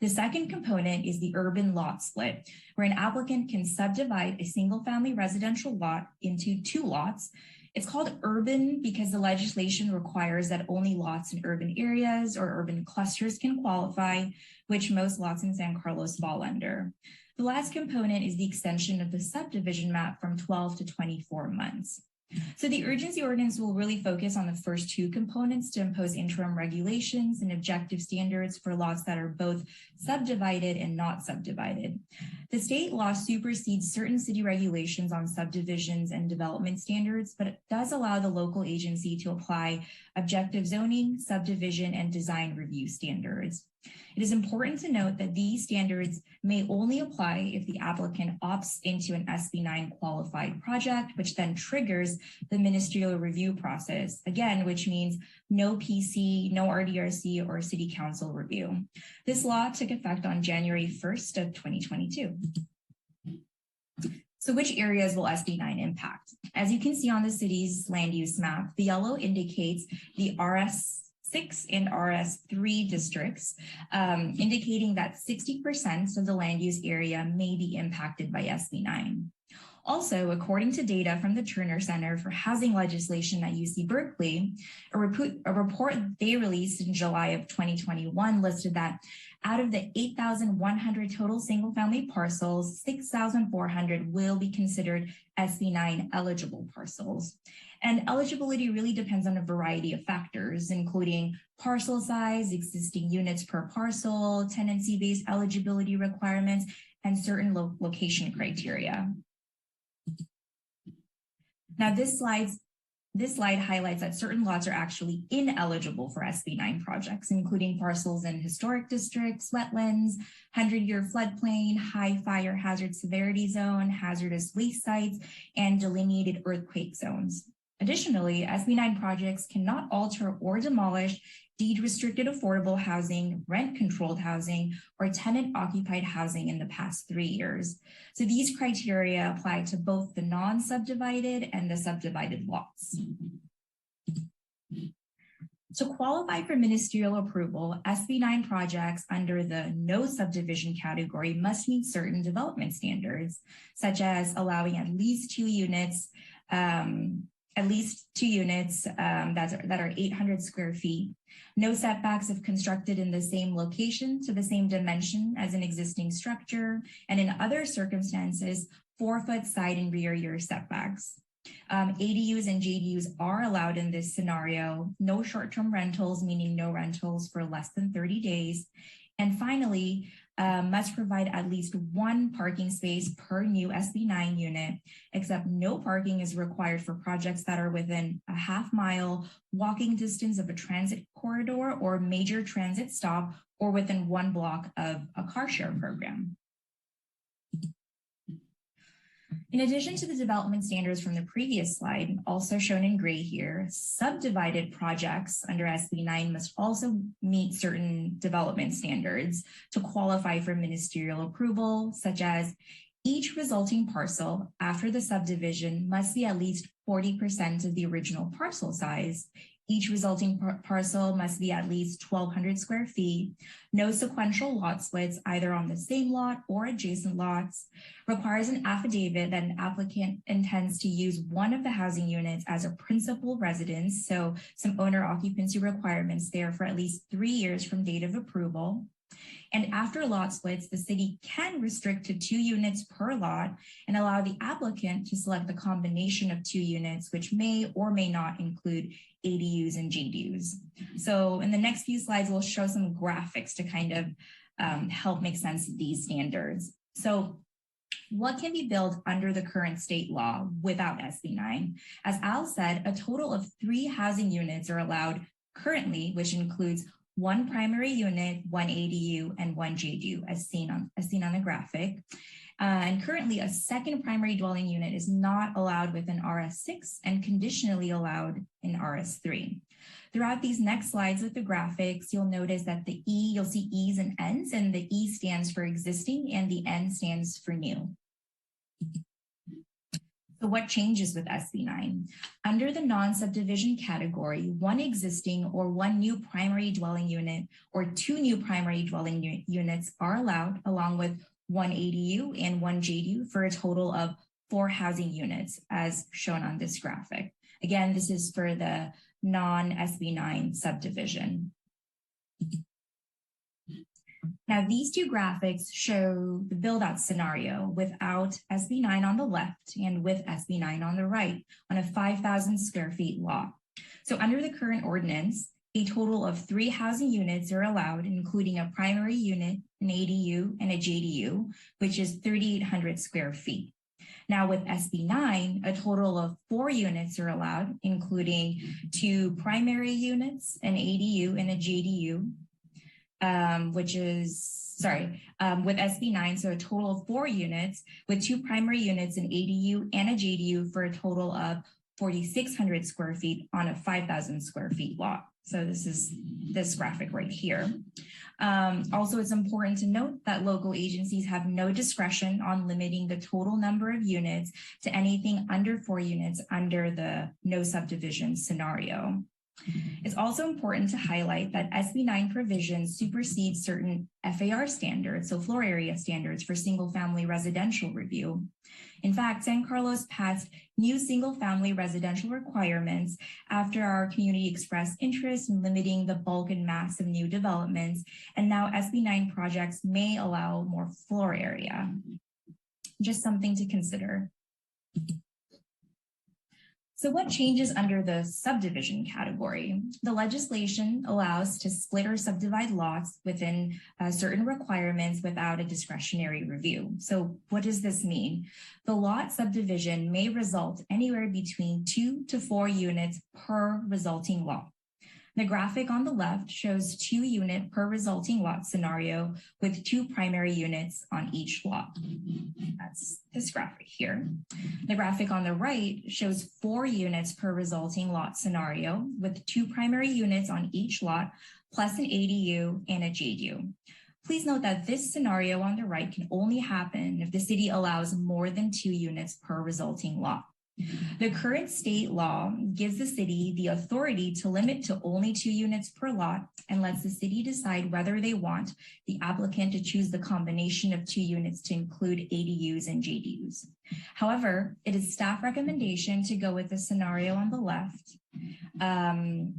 The second component is the urban lot split, where an applicant can subdivide a single-family residential lot into 2 lots. It's called urban because the legislation requires that only lots in urban areas or urban clusters can qualify, which most lots in San Carlos fall under. The last component is the extension of the subdivision map from 12 to 24 months. So the urgency ordinance will really focus on the first 2 components to impose interim regulations and objective standards for lots that are both subdivided and not subdivided. The state law supersedes certain city regulations on subdivisions and development standards, but it does allow the local agency to apply objective zoning, subdivision, and design review standards. It is important to note that these standards may only apply if the applicant opts into an SB9 qualified project, which then triggers the ministerial review process, again, which means no PC, no RDRC, or City Council review. This law took effect on January 1st of 2022. So which areas will SB9 impact? As you can see on the city's land use map, the yellow indicates the RS6 and RS3 districts, indicating that 60% of the land use area may be impacted by SB9. Also, according to data from the Turner Center for Housing Legislation at UC Berkeley, a report they released in July of 2021 listed that Out of the 8,100 total single-family parcels, 6,400 will be considered SB9 eligible parcels. And eligibility really depends on a variety of factors, including parcel size, existing units per parcel, tenancy-based eligibility requirements, and certain location criteria. Now, this slide highlights that certain lots are actually ineligible for SB9 projects, including parcels in historic districts, wetlands, 100-year floodplain, high fire hazard severity zone, hazardous waste sites, and delineated earthquake zones. Additionally, SB9 projects cannot alter or demolish deed-restricted affordable housing, rent-controlled housing, or tenant-occupied housing in the past 3 years. So these criteria apply to both the non-subdivided and the subdivided lots. To qualify for ministerial approval, SB9 projects under the no subdivision category must meet certain development standards, such as allowing at least two units that are 800 square feet, no setbacks if constructed in the same location to the same dimension as an existing structure, and in other circumstances, 4-foot side and rear yard setbacks. ADUs and JDUs are allowed in this scenario, no short-term rentals, meaning no rentals for less than 30 days. And finally, must provide at least one parking space per new SB9 unit, except no parking is required for projects that are within a half-mile walking distance of a transit corridor or major transit stop, or within 1 block of a car share program. In addition to the development standards from the previous slide, also shown in gray here, subdivided projects under SB9 must also meet certain development standards to qualify for ministerial approval, such as each resulting parcel after the subdivision must be at least 40% of the original parcel size. Each resulting parcel must be at least 1,200 square feet, no sequential lot splits either on the same lot or adjacent lots, requires an affidavit that an applicant intends to use one of the housing units as a principal residence, so some owner occupancy requirements there for at least 3 years from date of approval. And after lot splits, the city can restrict to 2 units per lot and allow the applicant to select the combination of 2 units, which may or may not include ADUs and JDUs. So in the next few slides, we'll show some graphics to kind of help make sense of these standards. So what can be built under the current state law without SB9? As Al said, a total of 3 housing units are allowed currently, which includes 1 primary unit, 1 ADU, and 1 JDU, as seen on the graphic. And currently, a second primary dwelling unit is not allowed within RS6 and conditionally allowed in RS3. Throughout these next slides with the graphics, you'll notice that you'll see E's and N's, and the E stands for existing and the N stands for new. So what changes with SB9? Under the non-subdivision category, 1 existing or 1 new primary dwelling unit or 2 new primary dwelling units are allowed, along with 1 ADU and 1 JDU for a total of 4 housing units, as shown on this graphic. Again, this is for the non-SB9 subdivision. Now, these 2 graphics show the build-out scenario without SB9 on the left and with SB9 on the right on a 5,000 square feet lot. So under the current ordinance, a total of 3 housing units are allowed, including a primary unit, an ADU, and a JDU, which is 3,800 square feet. Now with SB9, a total of 4 units are allowed, including 2 primary units, an ADU, and a JDU, with SB9, so a total of 4 units with 2 primary units, an ADU and a JDU for a total of 4,600 square feet on a 5,000 square feet lot. So this is this graphic right here. Also, it's important to note that local agencies have no discretion on limiting the total number of units to anything under 4 units under the no subdivision scenario. It's also important to highlight that SB 9 provisions supersede certain FAR standards, so floor area standards for single-family residential review. In fact, San Carlos passed new single-family residential requirements after our community expressed interest in limiting the bulk and mass of new developments, and now SB 9 projects may allow more floor area. Just something to consider. So what changes under the subdivision category? The legislation allows to split or subdivide lots within certain requirements without a discretionary review. So what does this mean? The lot subdivision may result anywhere between 2 to 4 units per resulting lot. The graphic on the left shows 2 unit per resulting lot scenario with 2 primary units on each lot. That's this graphic here. The graphic on the right shows 4 units per resulting lot scenario with 2 primary units on each lot, plus an ADU and a JDU. Please note that this scenario on the right can only happen if the city allows more than 2 units per resulting lot. The current state law gives the city the authority to limit to only 2 units per lot and lets the city decide whether they want the applicant to choose the combination of 2 units to include ADUs and JDUs. However, it is staff recommendation to go with the scenario on the left and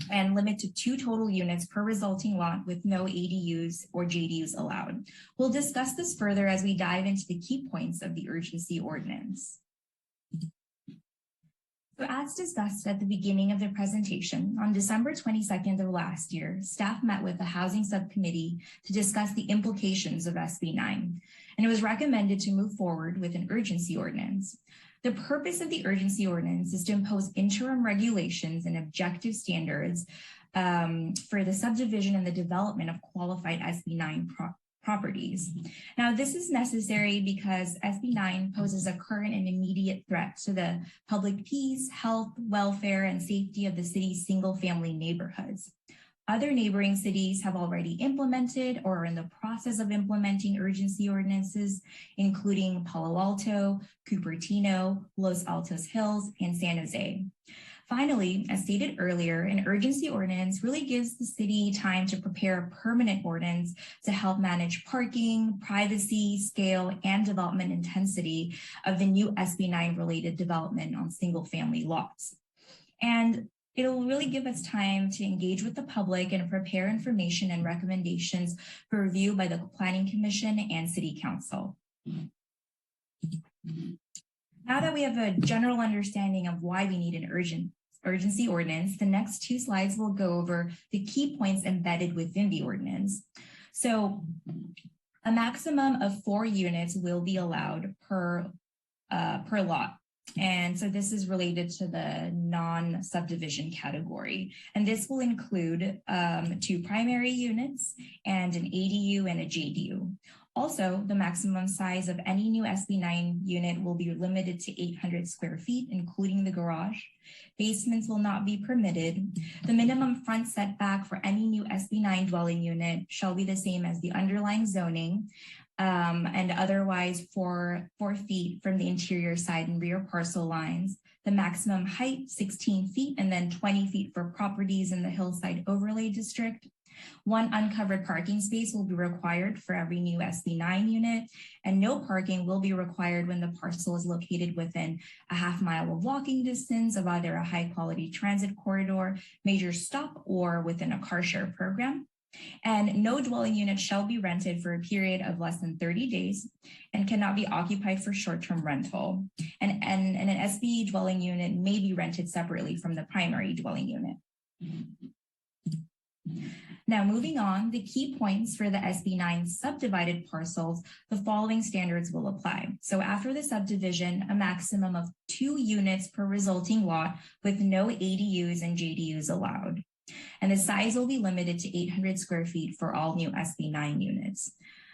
limit to 2 total units per resulting lot with no ADUs or JDUs allowed. We'll discuss this further as we dive into the key points of the urgency ordinance. So as discussed at the beginning of the presentation, on December 22nd of last year, staff met with the Housing Subcommittee to discuss the implications of SB 9, and it was recommended to move forward with an urgency ordinance. The purpose of the urgency ordinance is to impose interim regulations and objective standards for the subdivision and the development of qualified SB 9 properties. Now, this is necessary because SB 9 poses a current and immediate threat to the public peace, health, welfare, and safety of the city's single-family neighborhoods. Other neighboring cities have already implemented or are in the process of implementing urgency ordinances, including Palo Alto, Cupertino, Los Altos Hills, and San Jose. Finally, as stated earlier, an urgency ordinance really gives the city time to prepare a permanent ordinance to help manage parking, privacy, scale, and development intensity of the new SB 9 related development on single family lots. And it'll really give us time to engage with the public and prepare information and recommendations for review by the Planning Commission and City Council. Now that we have a general understanding of why we need an urgency ordinance, the next 2 slides will go over the key points embedded within the ordinance. So a maximum of 4 units will be allowed per lot. And so this is related to the non-subdivision category. And this will include 2 primary units and an ADU and a JDU. Also, the maximum size of any new SB 9 unit will be limited to 800 square feet, including the garage. Basements will not be permitted. The minimum front setback for any new SB 9 dwelling unit shall be the same as the underlying zoning, and otherwise 4 feet from the interior side and rear parcel lines. The maximum height, 16 feet, and then 20 feet for properties in the Hillside Overlay District. 1 uncovered parking space will be required for every new SB 9 unit, and no parking will be required when the parcel is located within a half mile of walking distance of either a high quality transit corridor, major stop, or within a car share program. And no dwelling unit shall be rented for a period of less than 30 days and cannot be occupied for short-term rental. And an SB dwelling unit may be rented separately from the primary dwelling unit. Now, moving on, the key points for the SB 9 subdivided parcels, the following standards will apply. So after the subdivision, a maximum of 2 units per resulting lot with no ADUs and JDUs allowed. And the size will be limited to 800 square feet for all new SB 9 units.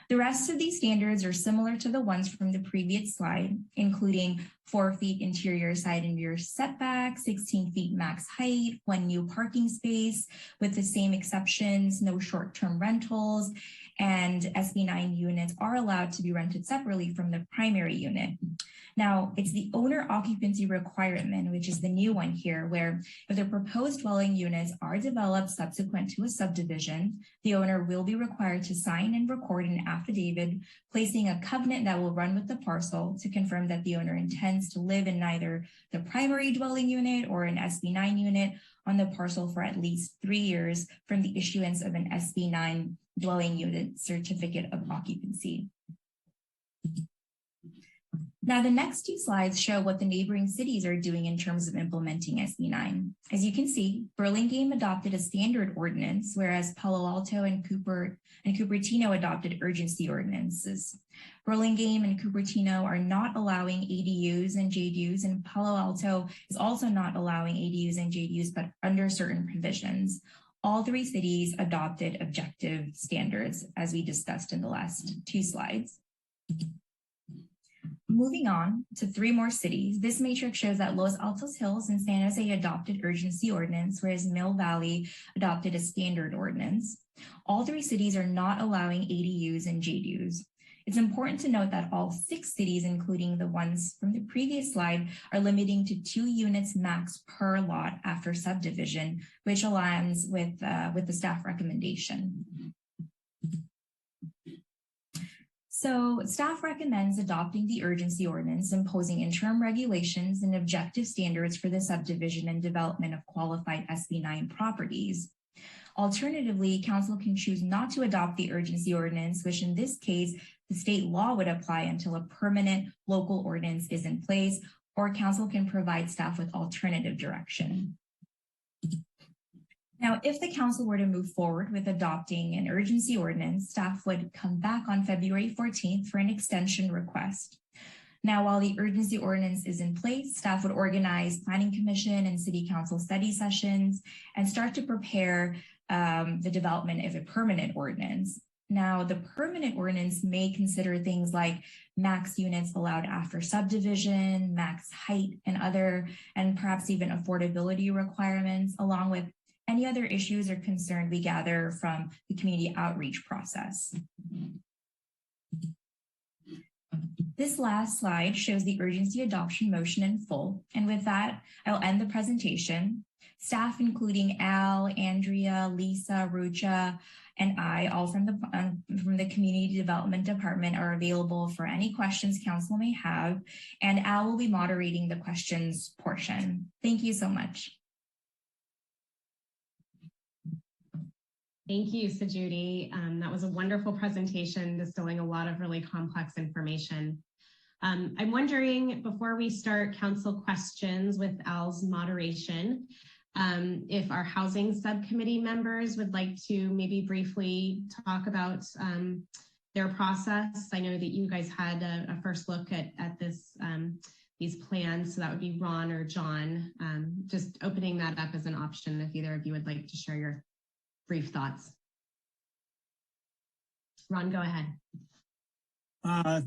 The rest of these standards are similar to the ones from the previous slide, including 4 feet interior side and rear setback, 16 feet max height, 1 new parking space with the same exceptions, no short-term rentals, and SB9 units are allowed to be rented separately from the primary unit. Now, it's the owner occupancy requirement, which is the new one here, where if the proposed dwelling units are developed subsequent to a subdivision, the owner will be required to sign and record an affidavit placing a covenant that will run with the parcel to confirm that the owner intends to live in either the primary dwelling unit or an SB9 unit on the parcel for at least 3 years from the issuance of an SB9 dwelling unit certificate of occupancy. Now, the next 2 slides show what the neighboring cities are doing in terms of implementing SB9. As you can see, Burlingame adopted a standard ordinance, whereas Palo Alto and Cupertino adopted urgency ordinances. Burlingame and Cupertino are not allowing ADUs and JDUs, and Palo Alto is also not allowing ADUs and JDUs, but under certain provisions. All 3 cities adopted objective standards, as we discussed in the last 2 slides. Moving on to 3 more cities, this matrix shows that Los Altos Hills and San Jose adopted urgency ordinance, whereas Mill Valley adopted a standard ordinance. All 3 cities are not allowing ADUs and JDUs. It's important to note that all 6 cities, including the ones from the previous slide, are limiting to 2 units max per lot after subdivision, which aligns with the staff recommendation. So staff recommends adopting the urgency ordinance, imposing interim regulations and objective standards for the subdivision and development of qualified SB9 properties. Alternatively, council can choose not to adopt the urgency ordinance, which in this case, the state law would apply until a permanent local ordinance is in place, or council can provide staff with alternative direction. Now, if the council were to move forward with adopting an urgency ordinance, staff would come back on February 14th for an extension request. Now, while the urgency ordinance is in place, staff would organize planning commission and city council study sessions and start to prepare the development of a permanent ordinance. Now, the permanent ordinance may consider things like max units allowed after subdivision, max height, and perhaps even affordability requirements, along with any other issues or concern we gather from the community outreach process. This last slide shows the urgency adoption motion in full. And with that, I'll end the presentation. Staff, including Al, Andrea, Lisa, Rucha, and I, all from the Community Development Department, are available for any questions council may have. And Al will be moderating the questions portion. Thank you so much. Thank you, Sajudy. That was a wonderful presentation, distilling a lot of really complex information. I'm wondering, before we start council questions with Al's moderation, if our housing subcommittee members would like to maybe briefly talk about their process. I know that you guys had a first look at this, these plans, so that would be Ron or John. Just opening that up as an option if either of you would like to share your brief thoughts. Ron, go ahead.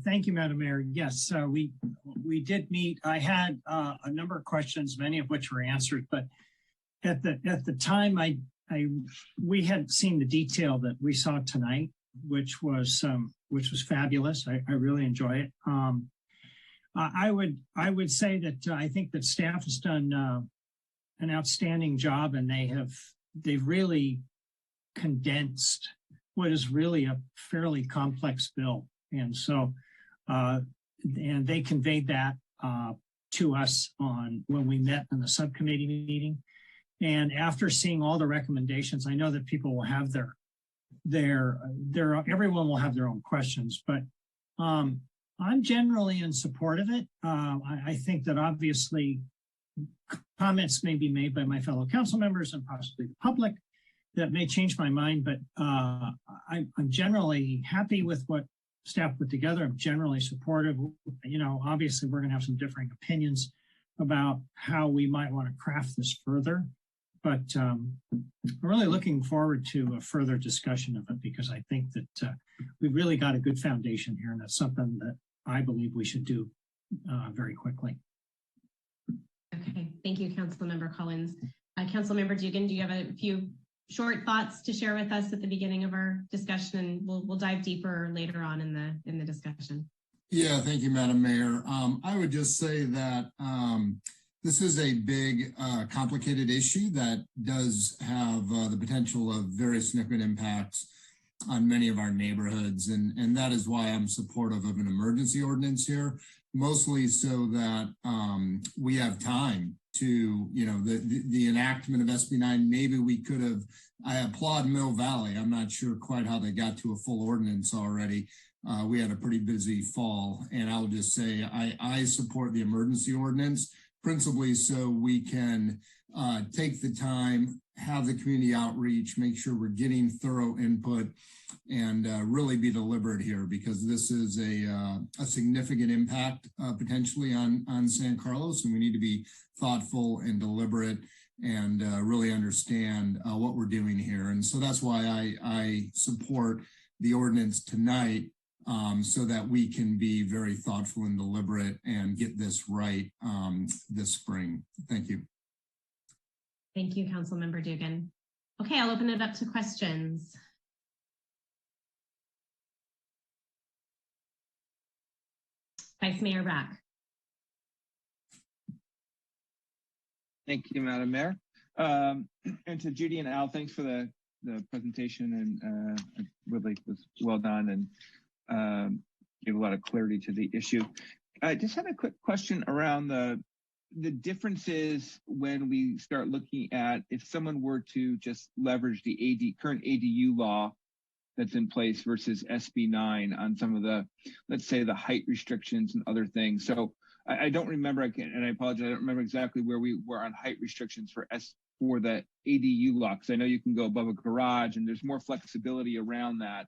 Thank you, Madam Mayor. Yes, we did meet. I had a number of questions, many of which were answered, but at the time we had seen the detail that we saw tonight, which was fabulous. I really enjoy it. I would say that I think that staff has done an outstanding job, and they've really condensed what is really a fairly complex bill. And so, and they conveyed that to us when we met in the subcommittee meeting. And after seeing all the recommendations, I know that people will have everyone will have their own questions, but I'm generally in support of it. I think that obviously comments may be made by my fellow council members and possibly the public that may change my mind, but I'm generally happy with what staff put together. I'm generally supportive. Obviously we're going to have some differing opinions about how we might want to craft this further, but I'm really looking forward to a further discussion of it, because I think that we've really got a good foundation here, and that's something that I believe we should do very quickly. Okay, thank you, Councilmember Collins. Councilmember Dugan, do you have a few short thoughts to share with us at the beginning of our discussion, and we'll dive deeper later on in the discussion. Yeah, thank you, Madam Mayor. I would just say that this is a big, complicated issue that does have the potential of very significant impacts on many of our neighborhoods. And that is why I'm supportive of an emergency ordinance here, mostly so that we have time to, the enactment of SB 9. Maybe we could have, I applaud Mill Valley. I'm not sure quite how they got to a full ordinance already. We had a pretty busy fall, and I'll just say I support the emergency ordinance principally so we can take the time, have the community outreach, make sure we're getting thorough input, and really be deliberate here, because this is a significant impact potentially on San Carlos, and we need to be thoughtful and deliberate and really understand what we're doing here. And so that's why I support the ordinance tonight, so that we can be very thoughtful and deliberate and get this right this spring. Thank you. Thank you, Councilmember Dugan. Okay, I'll open it up to questions. Vice Mayor Rack. Thank you, Madam Mayor. And to Judy and Al, thanks for the presentation, and it really was well done and gave a lot of clarity to the issue. I just had a quick question around the differences when we start looking at if someone were to just leverage the current ADU law that's in place versus SB 9 on some of the, let's say, the height restrictions and other things. So I don't remember, and I apologize, I don't remember exactly where we were on height restrictions for the ADU law, because I know you can go above a garage and there's more flexibility around that.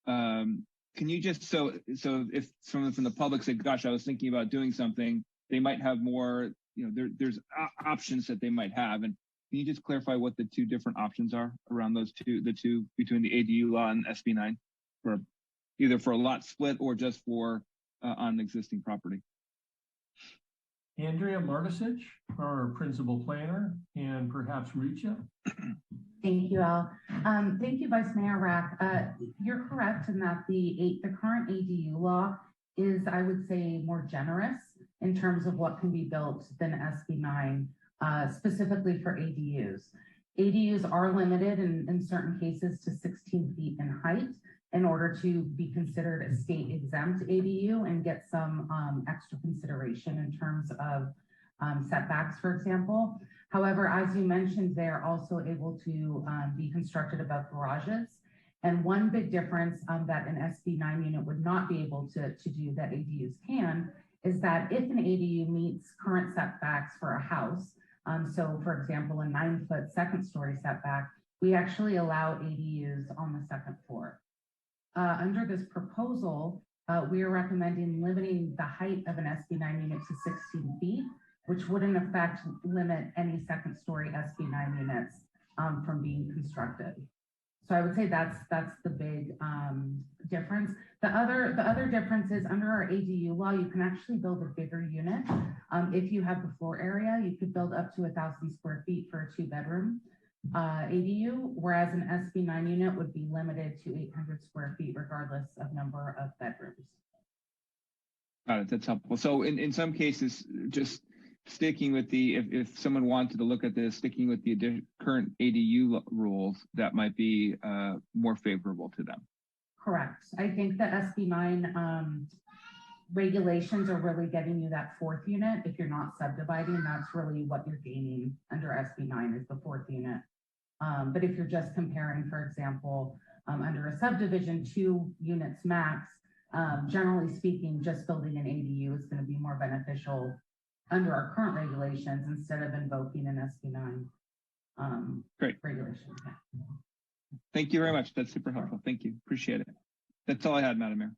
Can you just, so if someone from the public said, gosh, I was thinking about doing something, they might have more, there's options that they might have. And can you just clarify what the two different options are around the two between the ADU law and SB 9, for either for a lot split or just for on existing property? Andrea Martisich, our principal planner, and perhaps Richa. Thank you, Al. Thank you, Vice Mayor Rack. You're correct in that the current ADU law is, I would say, more generous in terms of what can be built than SB 9, specifically for ADUs. ADUs are limited in certain cases to 16 feet in height in order to be considered a state exempt ADU and get some extra consideration in terms of setbacks, for example. However, as you mentioned, they're also able to be constructed above garages. And one big difference that an SB 9 unit would not be able to do that ADUs can is that if an ADU meets current setbacks for a house, so for example, a 9-foot second story setback, we actually allow ADUs on the second floor. Under this proposal, we are recommending limiting the height of an SB 9 unit to 16 feet, which would in effect limit any second story SB 9 units from being constructed. So I would say that's the big difference. The other difference is under our ADU law, you can actually build a bigger unit. If you have the floor area, you could build up to 1,000 square feet for a 2-bedroom ADU, whereas an SB 9 unit would be limited to 800 square feet regardless of number of bedrooms. Got it, that's helpful. So in some cases, just sticking with the, if someone wanted to look at this, sticking with the current ADU rules, that might be more favorable to them. Correct. I think the SB 9 regulations are really getting you that 4th unit. If you're not subdividing, that's really what you're gaining under SB 9 is the 4th unit. But if you're just comparing, for example, under a subdivision, 2 units max, generally speaking, just building an ADU is going to be more beneficial under our current regulations instead of invoking an SB 9 Great. regulation. Thank you very much. That's super helpful. Thank you. Appreciate it. That's all I had, Madam Mayor.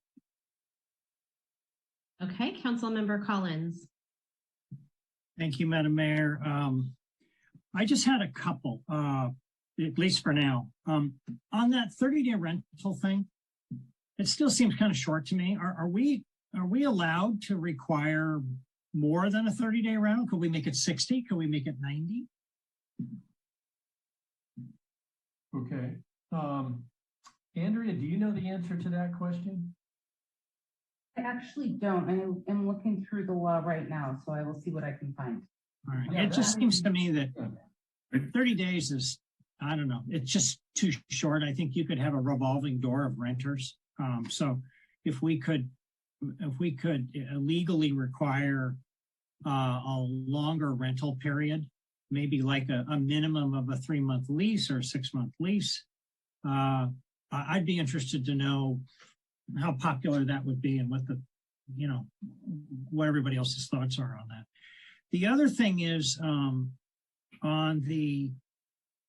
Okay, Councilmember Collins. Thank you, Madam Mayor. I just had a couple, at least for now. On that 30-day rental thing, it still seems kind of short to me. Are we allowed to require more than a 30-day rental? Could we make it 60? Could we make it 90? Okay. Andrea, do you know the answer to that question? I actually don't. I am looking through the law right now, so I will see what I can find. All right. Yeah, It just seems to me that 30 days is, I don't know, it's just too short. I think you could have a revolving door of renters. So if we could legally require a longer rental period, maybe like a minimum of a 3-month lease or a 6-month lease, I'd be interested to know how popular that would be and what the, what everybody else's thoughts are on that. The other thing is on the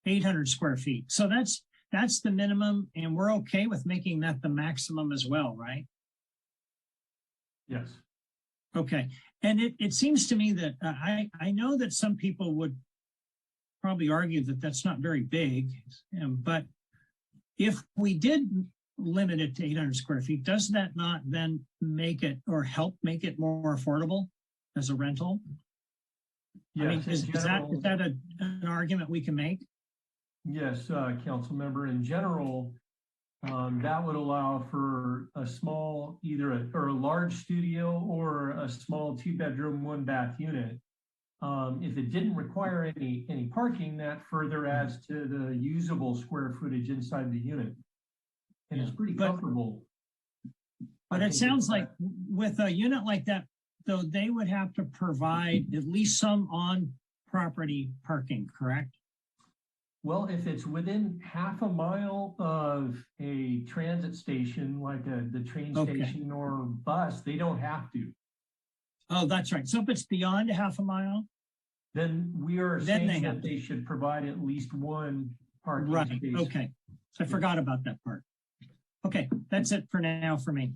800 square feet. So that's the minimum, and we're okay with making that the maximum as well, right? Yes. Okay. And it seems to me that I know that some people would probably argue that that's not very big, but if we did limit it to 800 square feet, does that not then make it or help make it more affordable as a rental? Yes, I mean, is that an argument we can make? Yes, council member. In general, that would allow for a small, either a large studio or a small 2-bedroom, 1-bath unit. If it didn't require any parking, that further adds to the usable square footage inside the unit. And it's pretty comfortable. But it sounds like with a unit like that, though, they would have to provide at least some on-property parking, correct? Well, if it's within half a mile of a transit station, like the train station or bus, they don't have to. Oh, that's right. So if it's beyond half a mile, then we are saying that they should provide at least one parking space. Okay. I forgot about that part. Okay, that's it for now for me.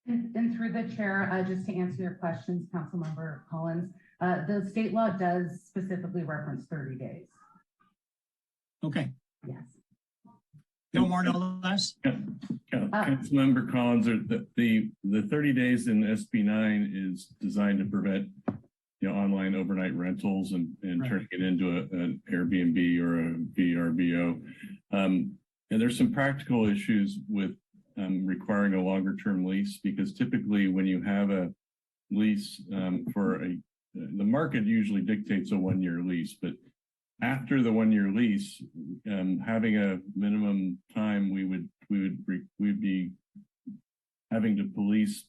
And through the chair, just to answer your questions, Councilmember Collins, the state law does specifically reference 30 days. Okay. Yes. No more, no less. Councilmember Collins, the 30 days in SB 9 is designed to prevent online overnight rentals and turning it into an Airbnb or a VRBO. And there's some practical issues with requiring a longer term lease, because typically when you have a lease the market usually dictates a 1-year lease, but after the 1-year lease, having a minimum time, we'd be having to police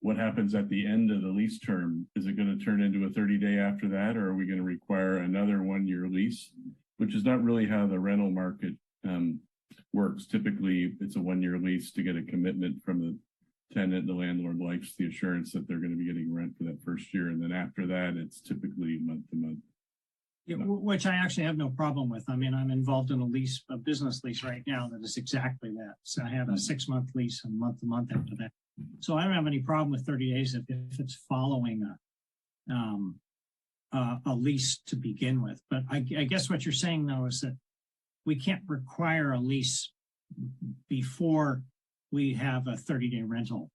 what happens at the end of the lease term. Is it going to turn into a 30-day after that, or are we going to require another 1-year lease, which is not really how the rental market works. Typically, it's a 1-year lease to get a commitment from the tenant. The landlord likes the assurance that they're going to be getting rent for that first year, and then after that, it's typically month to month. Yeah, which I actually have no problem with. I mean, I'm involved in a business lease right now that is exactly that. So I have a 6-month lease and month to month after that. So I don't have any problem with 30 days if it's following a lease to begin with. But I guess what you're saying though is that we can't require a lease before we have a 30-day rental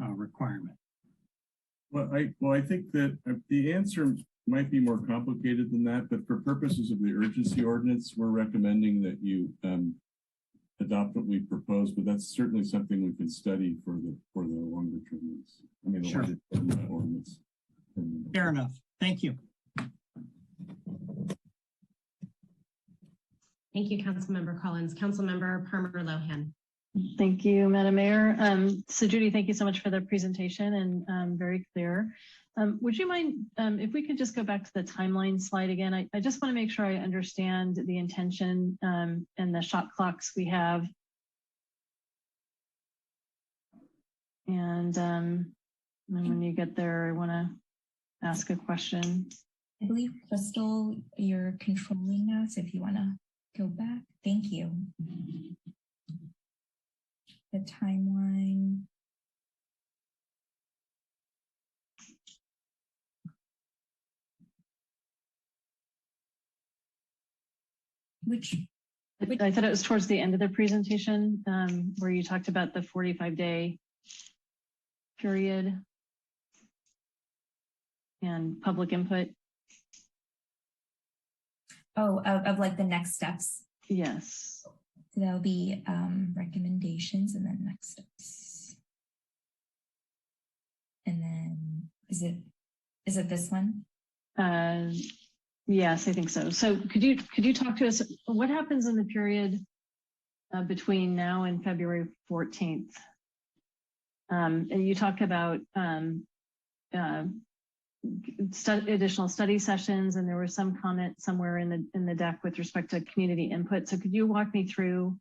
requirement. Well, I think that the answer might be more complicated than that, but for purposes of the urgency ordinance, we're recommending that you adopt what we propose, but that's certainly something we can study for the longer term lease. I mean, the longer term ordinance. Fair enough. Thank you. Thank you, Councilmember Collins. Councilmember Palmer-Lohan. Thank you, Madam Mayor. So Judy, thank you so much for the presentation and very clear. Would you mind if we could just go back to the timeline slide again? I just want to make sure I understand the intention and the shot clocks we have. And when you get there, I want to ask a question. I believe, Crystal, you're controlling now, so if you want to go back. Thank you. The timeline. I thought it was towards the end of the presentation where you talked about the 45-day period. and public input? Oh, of like the next steps. Yes. So there'll be recommendations and then next steps. And then is it this one? Yes, I think so. So could you talk to us, what happens in the period between now and February 14th? And you talk about additional study sessions, and there was some comment somewhere in the deck with respect to community input. So could you walk me through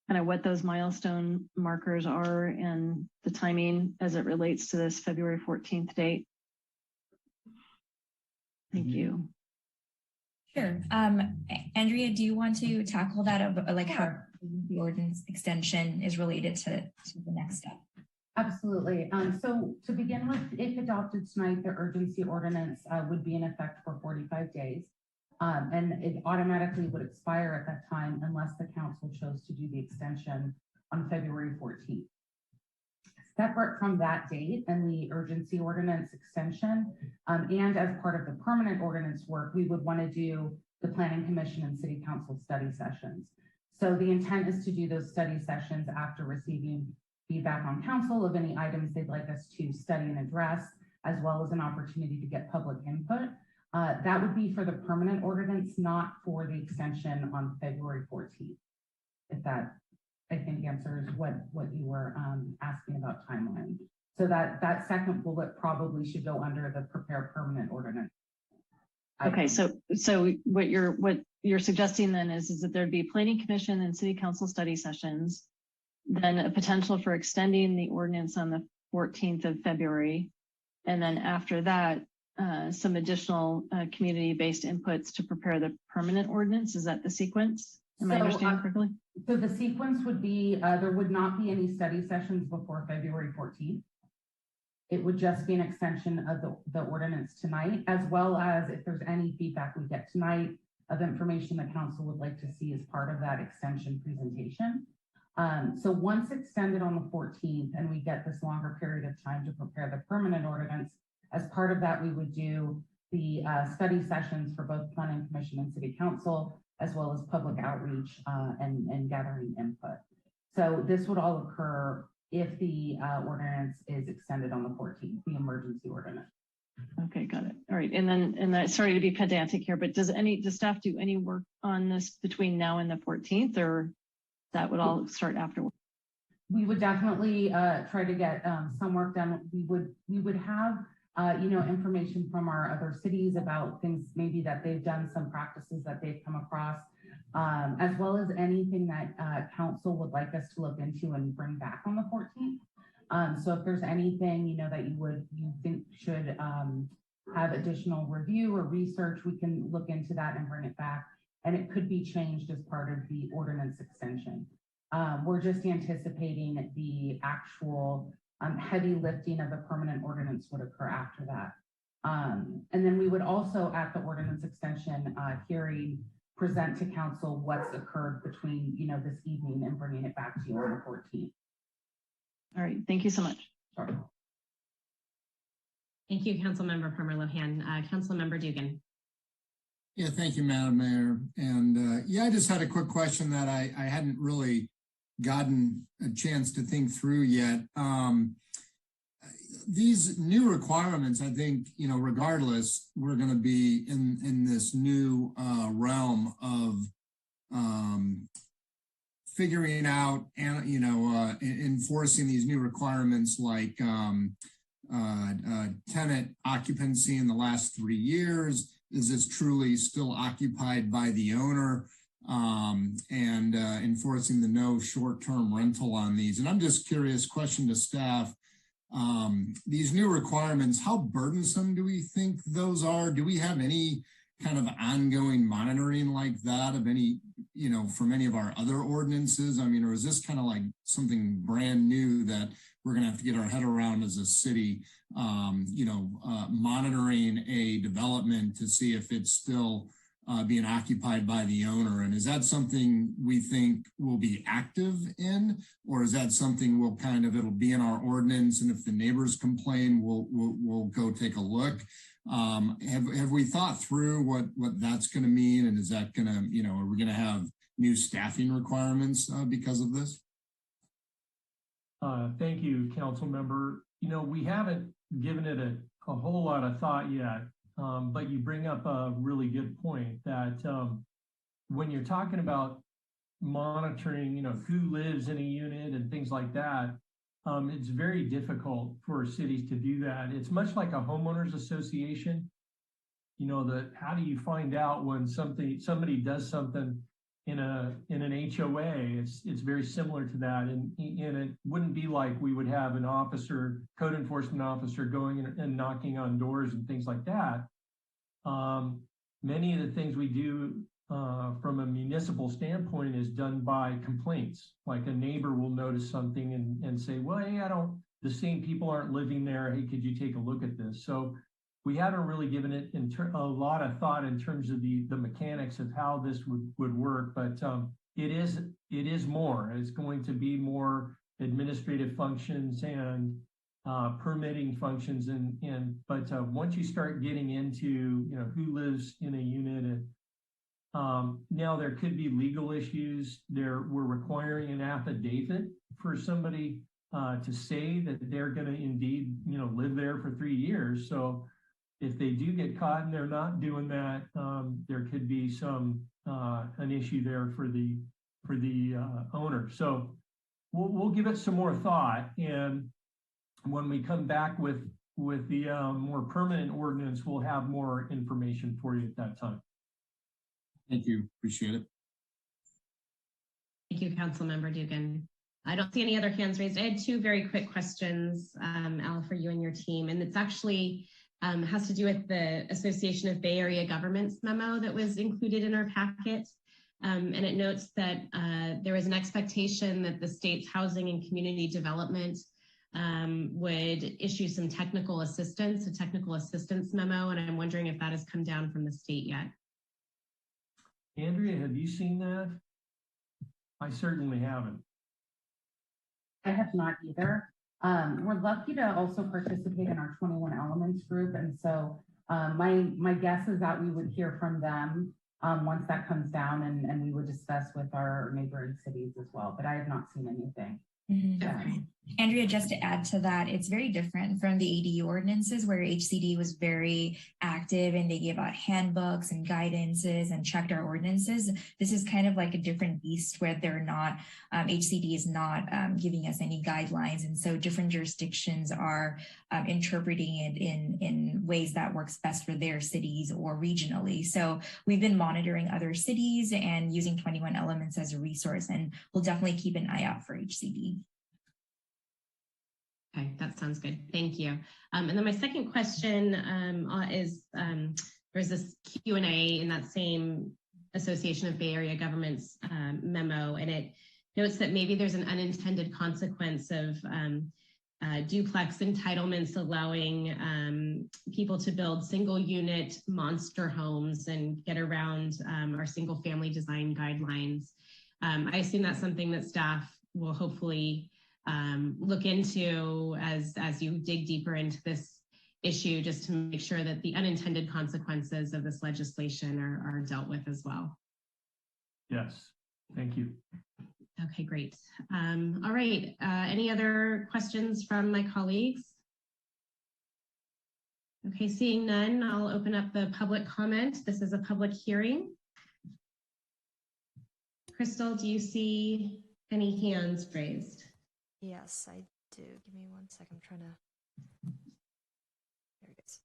kind of what those milestone markers are and the timing as it relates to this February 14th date? Thank you. Sure. Andrea, do you want to tackle that of like how the ordinance extension is related to the next step? Absolutely. So to begin with, if adopted tonight, the urgency ordinance would be in effect for 45 days. And it automatically would expire at that time unless the council chose to do the extension on February 14th. Separate from that date and the urgency ordinance extension, and as part of the permanent ordinance work, we would want to do the Planning Commission and City Council study sessions. So the intent is to do those study sessions after receiving feedback on council of any items they'd like us to study and address, as well as an opportunity to get public input. That would be for the permanent ordinance, not for the extension on February 14th. If that, I think, answers what you were asking about timeline. So that second bullet probably should go under the prepare permanent ordinance. Okay, so what you're suggesting then is that there'd be Planning Commission and City Council study sessions, then a potential for extending the ordinance on the 14th of February, and then after that, some additional community-based inputs to prepare the permanent ordinance. Is that the sequence? Am I understanding correctly? So the sequence would be, there would not be any study sessions before February 14th. It would just be an extension of the ordinance tonight, as well as if there's any feedback we get tonight of information the council would like to see as part of that extension presentation. So once extended on the 14th and we get this longer period of time to prepare the permanent ordinance, as part of that, we would do the study sessions for both Planning Commission and City Council, as well as public outreach and gathering input. So this would all occur if the ordinance is extended on the 14th, the emergency ordinance. Okay, got it. All right, and then sorry to be pedantic here, but does staff do any work on this between now and the 14th, or that would all start afterwards? We would definitely try to get some work done. We would have information from our other cities about things maybe that they've done, some practices that they've come across, as well as anything that council would like us to look into and bring back on the 14th. So if there's anything that you think should have additional review or research, we can look into that and bring it back. And it could be changed as part of the ordinance extension. We're just anticipating the actual heavy lifting of the permanent ordinance would occur after that. And then we would also, at the ordinance extension hearing, present to council what's occurred between this evening and bringing it back to you on the 14th. All right, thank you so much. Sure. Thank you, Councilmember Palmer-Lohan. Councilmember Dugan. Yeah, thank you, Madam Mayor. And I just had a quick question that I hadn't really gotten a chance to think through yet. These new requirements, I think, regardless, we're going to be in this new realm of figuring out and, enforcing these new requirements like tenant occupancy in the last 3 years. Is this truly still occupied by the owner? And enforcing the no short-term rental on these. And I'm just curious, question to staff, these new requirements, how burdensome do we think those are? Do we have any kind of ongoing monitoring like that of any, from any of our other ordinances? I mean, or is this kind of like something brand new that we're going to have to get our head around as a city, monitoring a development to see if it's still being occupied by the owner? And is that something we think will be active in, or is that something it'll be in our ordinance, and if the neighbors complain, we'll go take a look? Have we thought through what that's going to mean, and is that going to, you know, are we going to have new staffing requirements because of this? Thank you, council member. You know, we haven't given it a whole lot of thought yet, but you bring up a really good point that when you're talking about monitoring, you know, who lives in a unit and things like that, it's very difficult for cities to do that. It's much like a homeowners association. You know, how do you find out when somebody does something in an HOA? It's very similar to that, and it wouldn't be like we would have an officer, code enforcement officer, going and knocking on doors and things like that. Many of the things we do from a municipal standpoint is done by complaints. Like a neighbor will notice something and say, well, hey, the same people aren't living there. Hey, could you take a look at this? So we haven't really given it a lot of thought in terms of the mechanics of how this would work, but it is more. It's going to be more administrative functions and permitting functions, but once you start getting into, you know, who lives in a unit, and now there could be legal issues. We're requiring an affidavit for somebody to say that they're going to indeed, you know, live there for 3 years. So if they do get caught and they're not doing that, there could be an issue there for the owner. So we'll give it some more thought, and when we come back with the more permanent ordinance, we'll have more information for you at that time. Thank you. Appreciate it. Thank you, Councilmember Dugan. I don't see any other hands raised. I had two very quick questions, Al, for you and your team, and it's actually has to do with the Association of Bay Area Governments memo that was included in our packet. And it notes that there was an expectation that the state's housing and community development would issue some technical assistance, a technical assistance memo, and I'm wondering if that has come down from the state yet. Andrea, have you seen that? I certainly haven't. I have not either. We're lucky to also participate in our 21 Elements group. And so my guess is that we would hear from them once that comes down, and we would discuss with our neighboring cities as well. But I have not seen anything. Okay. Andrea, just to add to that, it's very different from the ADU ordinances where HCD was very active and they gave out handbooks and guidances and checked our ordinances. This is kind of like a different beast where they're not, HCD is not giving us any guidelines. And so different jurisdictions are interpreting it in ways that works best for their cities or regionally. So we've been monitoring other cities and using 21 Elements as a resource, and we'll definitely keep an eye out for HCD. Okay, that sounds good. Thank you. And then my second question is there's this Q&A in that same Association of Bay Area Governments memo, and it notes that maybe there's an unintended consequence of duplex entitlements allowing people to build single unit monster homes and get around our single family design guidelines. I assume that's something that staff will hopefully look into as you dig deeper into this issue, just to make sure that the unintended consequences of this legislation are dealt with as well. Yes, thank you. Okay, great. All right, any other questions from my colleagues? Okay, seeing none, I'll open up the public comment. This is a public hearing. Crystal, do you see any hands raised? Yes, I do. Give me 1 second. I'm trying to. There it is.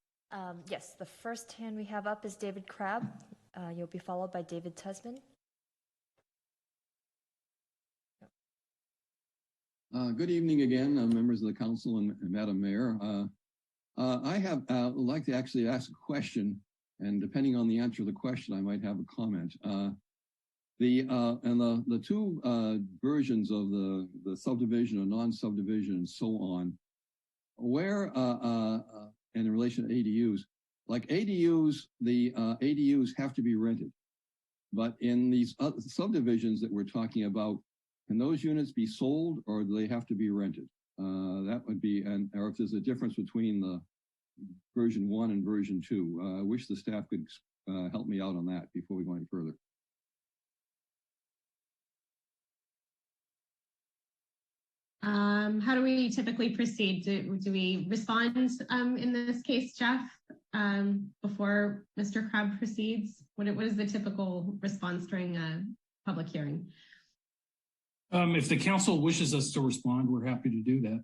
Yes, the first hand we have up is David Crabb. You'll be followed by David Tusman. Good evening again, members of the council and Madam Mayor. I would like to actually ask a question, and depending on the answer to the question, I might have a comment. The two versions of the subdivision or non-subdivision and so on, where in relation to ADUs, like ADUs, the ADUs have to be rented. But in these subdivisions that we're talking about, can those units be sold or do they have to be rented? That would be, or if there's a difference between version 1 and version 2. I wish the staff could help me out on that before we go any further. How do we typically proceed? Do we respond in this case, Jeff, before Mr. Crabb proceeds? What is the typical response during a public hearing? If the council wishes us to respond, we're happy to do that.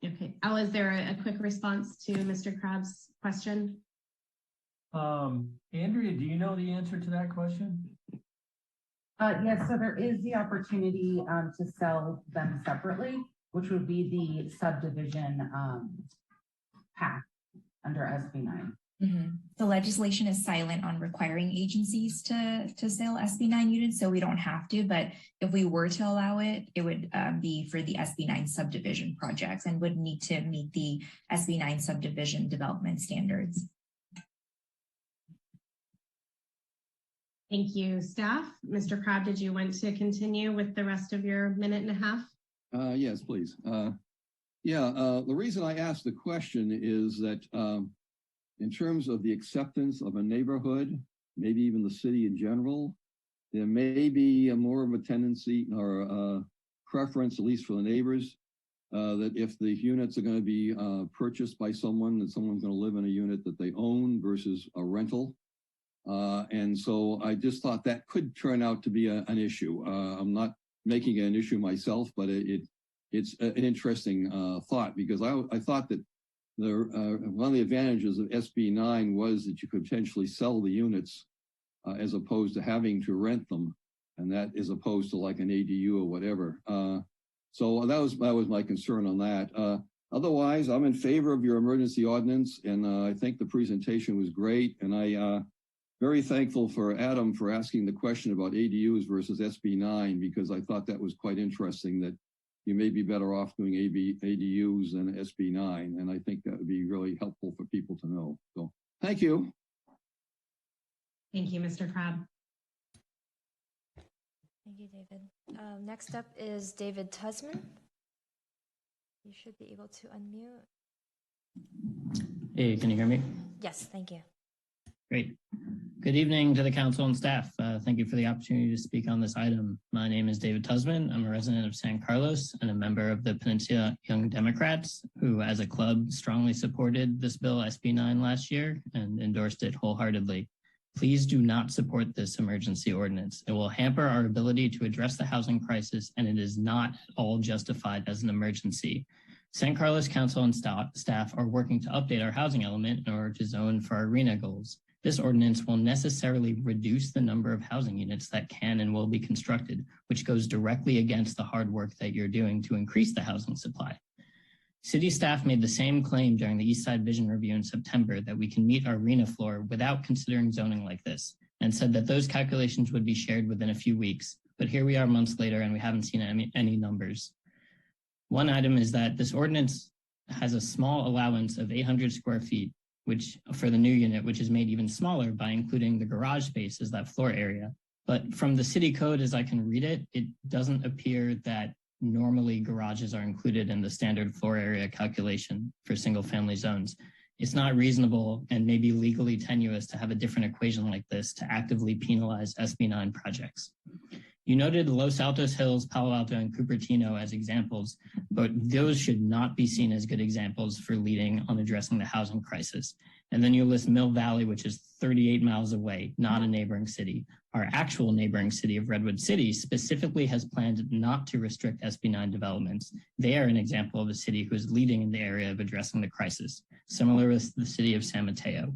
Okay. Al, is there a quick response to Mr. Crabb's question? Andrea, do you know the answer to that question? Yes, so there is the opportunity to sell them separately, which would be the subdivision path under SB 9. Mm-hmm. The legislation is silent on requiring agencies to sell SB 9 units, so we don't have to, but if we were to allow it, it would be for the SB 9 subdivision projects and would need to meet the SB 9 subdivision development standards. Thank you, staff. Mr. Crabb, did you want to continue with the rest of your minute and a half? Yes, please. The reason I asked the question is that in terms of the acceptance of a neighborhood, maybe even the city in general, there may be more of a tendency or a preference, at least for the neighbors, that if the units are going to be purchased by someone, that someone's going to live in a unit that they own versus a rental. And so I just thought that could turn out to be an issue. I'm not making it an issue myself, but it's an interesting thought, because I thought that one of the advantages of SB 9 was that you could potentially sell the units as opposed to having to rent them, and that is opposed to like an ADU or whatever. So that was my concern on that. Otherwise, I'm in favor of your emergency ordinance, and I think the presentation was great, and I very thankful for Adam for asking the question about ADUs versus SB 9, because I thought that was quite interesting, that you may be better off doing ADUs than SB 9. And I think that would be really helpful for people to know. So thank you. Thank you, Mr. Crabb. Thank you, David. Next up is David Tusman. You should be able to unmute. Hey, can you hear me? Yes, thank you. Great. Good evening to the council and staff. Thank you for the opportunity to speak on this item. My name is David Tusman. I'm a resident of San Carlos and a member of the Peninsula Young Democrats, who as a club strongly supported this bill SB 9 last year and endorsed it wholeheartedly. Please do not support this emergency ordinance. It will hamper our ability to address the housing crisis, and it is not at all justified as an emergency. San Carlos Council and staff are working to update our housing element in order to zone for our RHNA goals. This ordinance will necessarily reduce the number of housing units that can and will be constructed, which goes directly against the hard work that you're doing to increase the housing supply. City staff made the same claim during the East Side Vision Review in September that we can meet our RHNA floor without considering zoning like this, and said that those calculations would be shared within a few weeks. But here we are months later and we haven't seen any numbers. One item is that this ordinance has a small allowance of 800 square feet, which for the new unit, which is made even smaller by including the garage space as that floor area. But from the city code, as I can read it, it doesn't appear that normally garages are included in the standard floor area calculation for single family zones. It's not reasonable and maybe legally tenuous to have a different equation like this to actively penalize SB 9 projects. You noted Los Altos Hills, Palo Alto, and Cupertino as examples, but those should not be seen as good examples for leading on addressing the housing crisis. And then you list Mill Valley, which is 38 miles away, not a neighboring city. Our actual neighboring city of Redwood City specifically has planned not to restrict SB 9 developments. They are an example of a city who is leading in the area of addressing the crisis, similar with the city of San Mateo.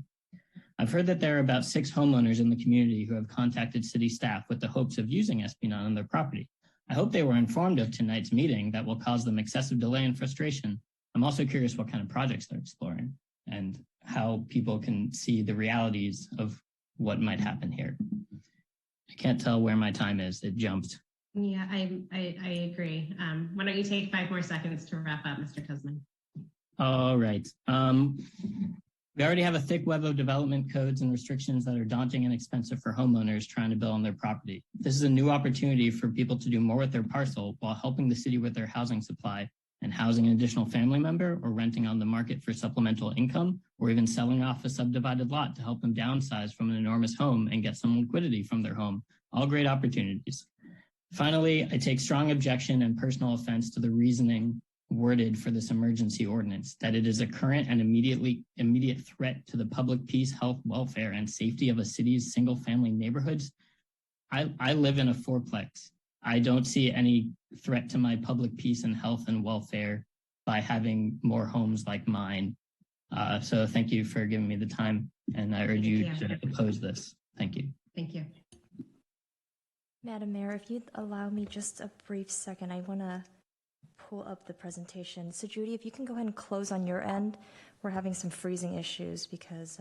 I've heard that there are about 6 homeowners in the community who have contacted city staff with the hopes of using SB 9 on their property. I hope they were informed of tonight's meeting that will cause them excessive delay and frustration. I'm also curious what kind of projects they're exploring and how people can see the realities of what might happen here. I can't tell where my time is. It jumped. Yeah, I agree. Why don't you take 5 more seconds to wrap up, Mr. Tusman? All right. We already have a thick web of development codes and restrictions that are daunting and expensive for homeowners trying to build on their property. This is a new opportunity for people to do more with their parcel while helping the city with their housing supply and housing an additional family member or renting on the market for supplemental income, or even selling off a subdivided lot to help them downsize from an enormous home and get some liquidity from their home. All great opportunities. Finally, I take strong objection and personal offense to the reasoning worded for this emergency ordinance, that it is a current and immediate threat to the public peace, health, welfare, and safety of a city's single-family neighborhoods. I live in a fourplex. I don't see any threat to my public peace and health and welfare by having more homes like mine. So thank you for giving me the time, and I urge you to oppose this. Thank you. Thank you. Madam Mayor, if you'd allow me just a brief second, I want to pull up the presentation. So Judy, if you can go ahead and close on your end. We're having some freezing issues because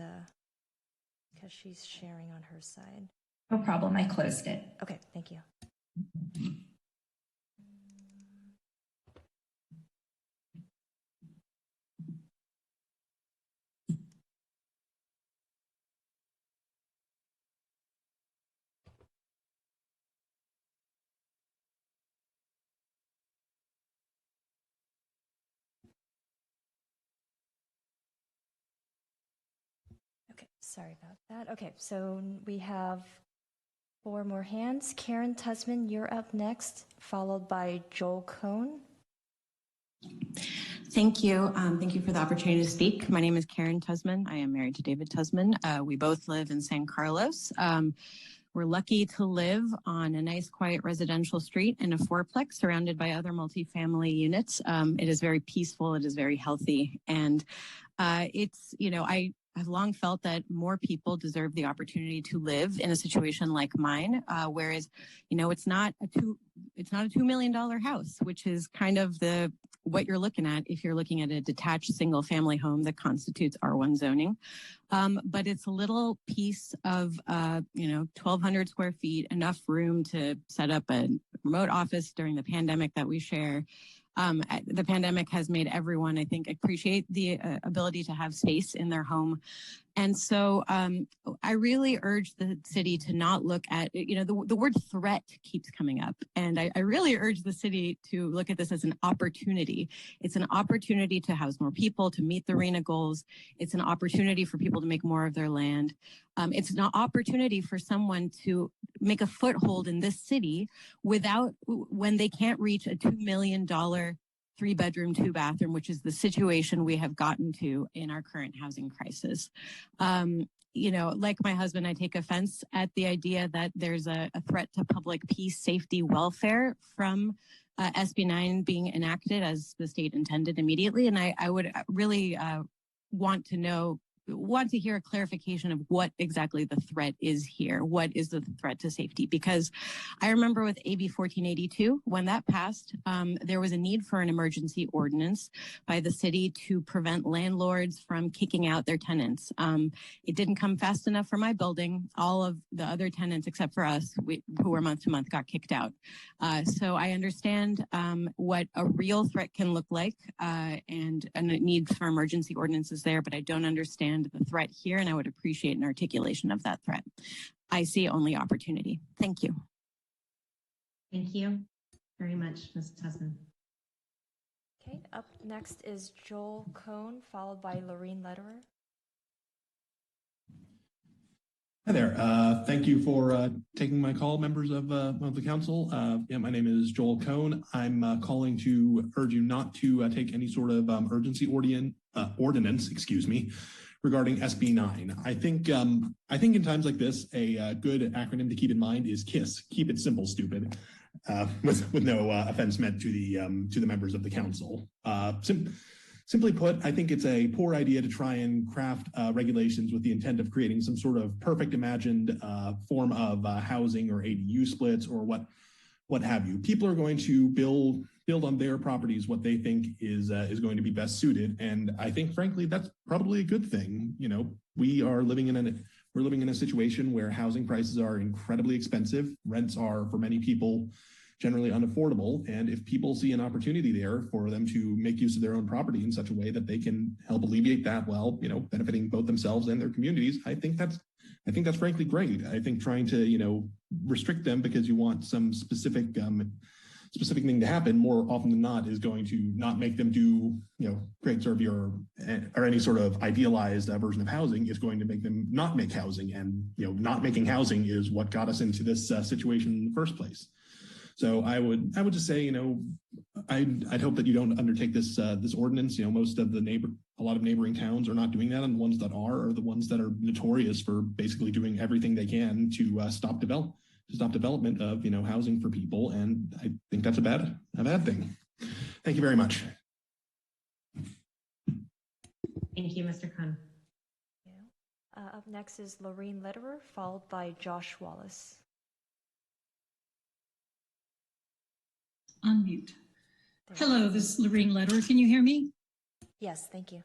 she's sharing on her side. No problem, I closed it. Okay, thank you. Okay, sorry about that. Okay, so we have 4 more hands. Karen Tusman, you're up next, followed by Joel Cohn. Thank you. Thank you for the opportunity to speak. My name is Karen Tusman. I am married to David Tusman. We both live in San Carlos. We're lucky to live on a nice, quiet residential street in a fourplex surrounded by other multifamily units. It is very peaceful. It is very healthy. And I've long felt that more people deserve the opportunity to live in a situation like mine, whereas, it's not a $2 million house, which is kind of what you're looking at if you're looking at a detached single family home that constitutes R1 zoning. But it's a little piece of, 1,200 square feet, enough room to set up a remote office during the pandemic that we share. The pandemic has made everyone, I think, appreciate the ability to have space in their home. And so I really urge the city to not look at, the word threat keeps coming up. And I really urge the city to look at this as an opportunity. It's an opportunity to house more people, to meet the RHNA goals. It's an opportunity for people to make more of their land. It's an opportunity for someone to make a foothold in this city when they can't reach a $2 million 3-bedroom, 2-bathroom, which is the situation we have gotten to in our current housing crisis. Like my husband, I take offense at the idea that there's a threat to public peace, safety, welfare from SB 9 being enacted as the state intended immediately. And I would really want to hear a clarification of what exactly the threat is here. What is the threat to safety? Because I remember with AB 1482, when that passed, there was a need for an emergency ordinance by the city to prevent landlords from kicking out their tenants. It didn't come fast enough for my building. All of the other tenants, except for us, who were month to month, got kicked out. So I understand what a real threat can look like and a need for emergency ordinances there, but I don't understand the threat here, and I would appreciate an articulation of that threat. I see only opportunity. Thank you. Thank you very much, Ms. Tusman. Okay, up next is Joel Cohn, followed by Lorene Lederer. Hi there. Thank you for taking my call, members of the council. My name is Joel Cohn. I'm calling to urge you not to take any sort of urgency ordinance, regarding SB 9. I think in times like this, a good acronym to keep in mind is KISS. Keep it simple, stupid. With no offense meant to the members of the council. Simply put, I think it's a poor idea to try and craft regulations with the intent of creating some sort of perfect imagined form of housing or ADU splits or what have you. People are going to build on their properties what they think is going to be best suited, and I think, frankly, that's probably a good thing. We're living in a situation where housing prices are incredibly expensive. Rents are, for many people, generally unaffordable. And if people see an opportunity there for them to make use of their own property in such a way that they can help alleviate that while, benefiting both themselves and their communities, I think that's frankly great. I think trying to, restrict them because you want some specific specific thing to happen, more often than not, is going to not make them do, create sort of or any sort of idealized version of housing. Is going to make them not make housing, and not making housing is what got us into this situation in the first place. So I would just say, I'd hope that you don't undertake this ordinance. Most of a lot of neighboring towns are not doing that, and the ones that are the ones that are notorious for basically doing everything they can to stop development of housing for people. And I think that's a bad thing. Thank you very much. Thank you, Mr. Khan. Up next is Lorene Lederer, followed by Josh Wallace. Unmute. Hello, this is Lorene Lederer. Can you hear me? Yes, thank you.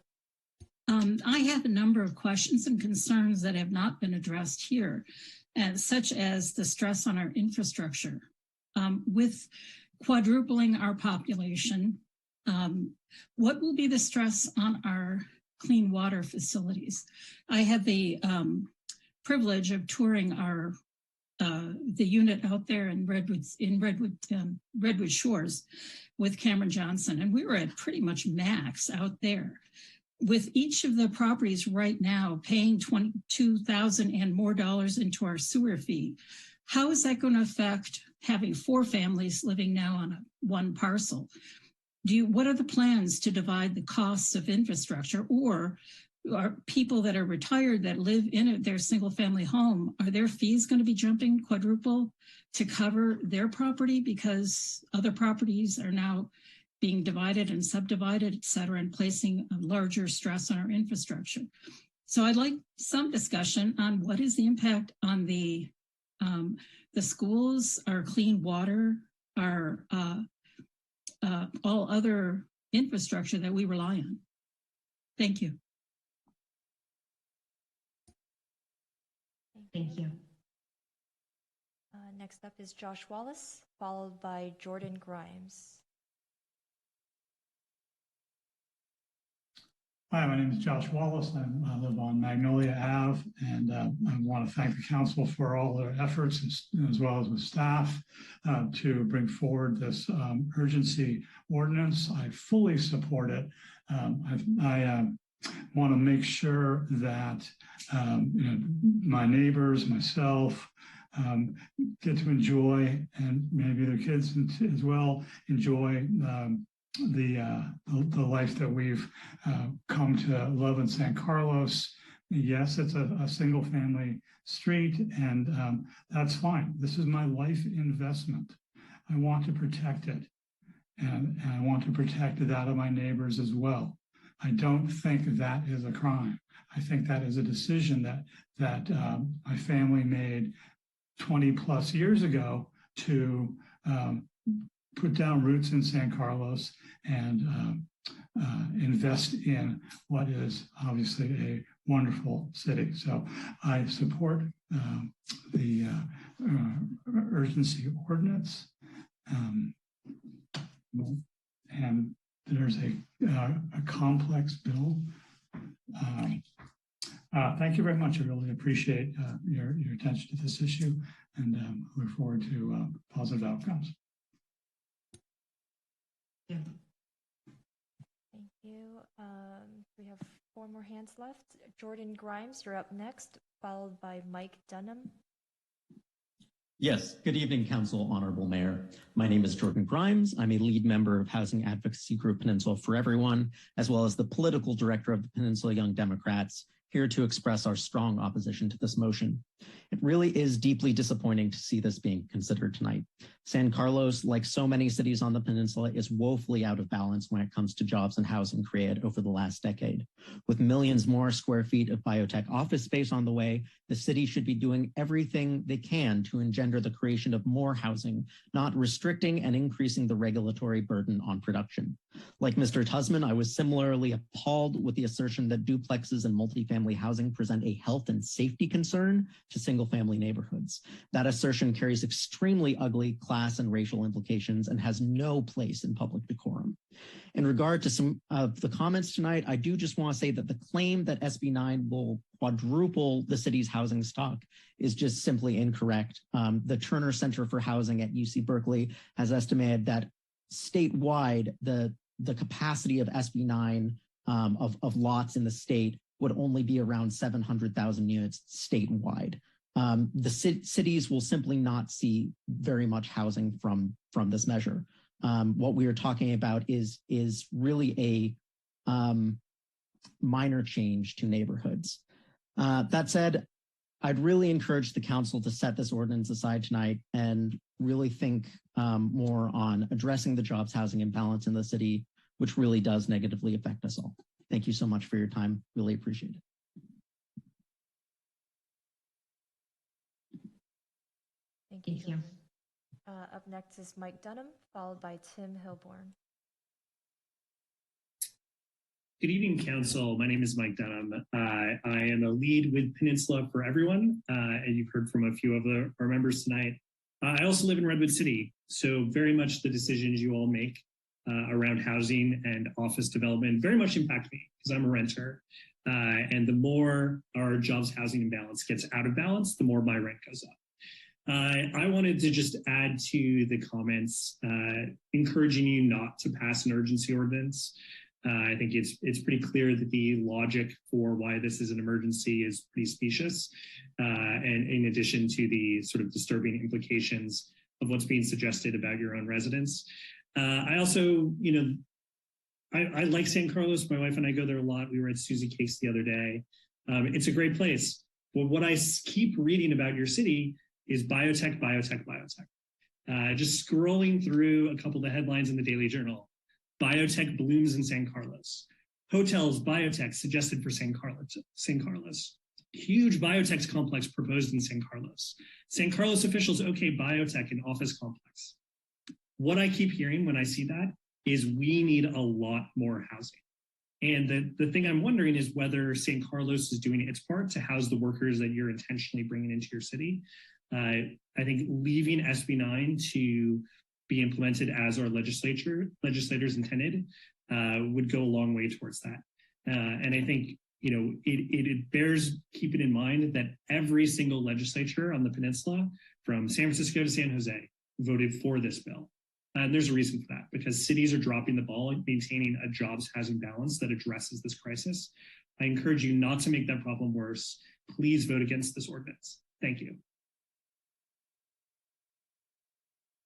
I have a number of questions and concerns that have not been addressed here, such as the stress on our infrastructure. With quadrupling our population, what will be the stress on our clean water facilities? I had the privilege of touring the unit out there in Redwood Shores with Cameron Johnson, and we were at pretty much max out there. With each of the properties right now paying $22,000 and more into our sewer fee, how is that going to affect having 4 families living now on one parcel? What are the plans to divide the costs of infrastructure, or are people that are retired that live in their single family home, are their fees going to be jumping quadruple to cover their property because other properties are now being divided and subdivided, et cetera, and placing a larger stress on our infrastructure? So I'd like some discussion on what is the impact on the schools, our clean water, our all other infrastructure that we rely on. Thank you. Thank you. Next up is Josh Wallace, followed by Jordan Grimes. Hi, my name is Josh Wallace. I live on Magnolia Ave, and I want to thank the council for all their efforts, as well as with staff, to bring forward this urgency ordinance. I fully support it. I want to make sure that my neighbors, myself, get to enjoy, and maybe their kids as well, enjoy the life that we've come to love in San Carlos. Yes, it's a single family street, and that's fine. This is my life investment. I want to protect it, and I want to protect that of my neighbors as well. I don't think that is a crime. I think that is a decision that my family made 20 plus years ago to put down roots in San Carlos and invest in what is obviously a wonderful city. So I support the urgency ordinance, and there's a complex bill. Thank you very much. I really appreciate your attention to this issue, and look forward to positive outcomes. Thank you. We have 4 more hands left. Jordan Grimes, you're up next, followed by Mike Dunham. Yes, good evening, Council, Honorable Mayor. My name is Jordan Grimes. I'm a lead member of Housing Advocacy Group Peninsula for Everyone, as well as the political director of the Peninsula Young Democrats, here to express our strong opposition to this motion. It really is deeply disappointing to see this being considered tonight. San Carlos, like so many cities on the peninsula, is woefully out of balance when it comes to jobs and housing created over the last decade. With millions more square feet of biotech office space on the way, the city should be doing everything they can to engender the creation of more housing, not restricting and increasing the regulatory burden on production. Like Mr. Tusman, I was similarly appalled with the assertion that duplexes and multifamily housing present a health and safety concern to single-family neighborhoods. That assertion carries extremely ugly class and racial implications and has no place in public decorum. In regard to some of the comments tonight, I do just want to say that the claim that SB 9 will quadruple the city's housing stock is just simply incorrect. The Turner Center for Housing at UC Berkeley has estimated that statewide, the capacity of SB 9 of lots in the state would only be around 700,000 units statewide. The cities will simply not see very much housing from this measure. What we are talking about is really a minor change to neighborhoods. That said, I'd really encourage the council to set this ordinance aside tonight and really think more on addressing the jobs housing imbalance in the city, which really does negatively affect us all. Thank you so much for your time. Really appreciate it. Thank you. Up next is Mike Dunham, followed by Tim Hilborn. Good evening, Council. My name is Mike Dunham. I am a lead with Peninsula for Everyone, and you've heard from a few of our members tonight. I also live in Redwood City, so very much the decisions you all make around housing and office development very much impact me because I'm a renter. And the more our jobs housing imbalance gets out of balance, the more my rent goes up. I wanted to just add to the comments, encouraging you not to pass an urgency ordinance. I think it's pretty clear that the logic for why this is an emergency is pretty specious. And in addition to the sort of disturbing implications of what's being suggested about your own residents. I also, I like San Carlos. My wife and I go there a lot. We were at Susie Case the other day. It's a great place. But what I keep reading about your city is biotech, biotech, biotech. Just scrolling through a couple of the headlines in the Daily Journal. Biotech blooms in San Carlos. Hotels, biotech suggested for San Carlos. Huge biotech complex proposed in San Carlos. San Carlos officials okay biotech and office complex. What I keep hearing when I see that is we need a lot more housing. And the thing I'm wondering is whether San Carlos is doing its part to house the workers that you're intentionally bringing into your city. I think leaving SB 9 to be implemented as our legislators intended would go a long way towards that. And I think, it bears keeping in mind that every single legislature on the peninsula, from San Francisco to San Jose, voted for this bill. And there's a reason for that, because cities are dropping the ball in maintaining a jobs housing balance that addresses this crisis. I encourage you not to make that problem worse. Please vote against this ordinance. Thank you.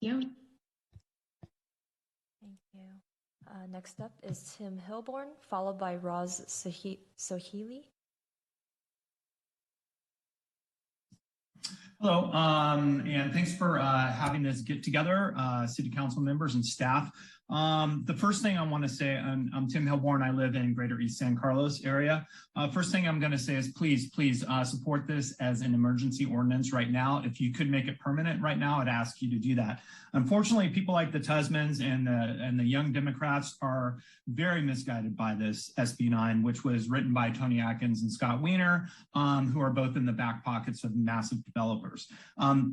Thank you. Next up is Tim Hilborn, followed by Roz Sohili. Hello, and thanks for having this get together, City Council members and staff. The first thing I want to say, I'm Tim Hilborn. I live in Greater East San Carlos area. First thing I'm going to say is please support this as an emergency ordinance right now. If you could make it permanent right now, I'd ask you to do that. Unfortunately, people like the Tusmans and the Young Democrats are very misguided by this SB 9, which was written by Tony Atkins and Scott Wiener, who are both in the back pockets of massive developers.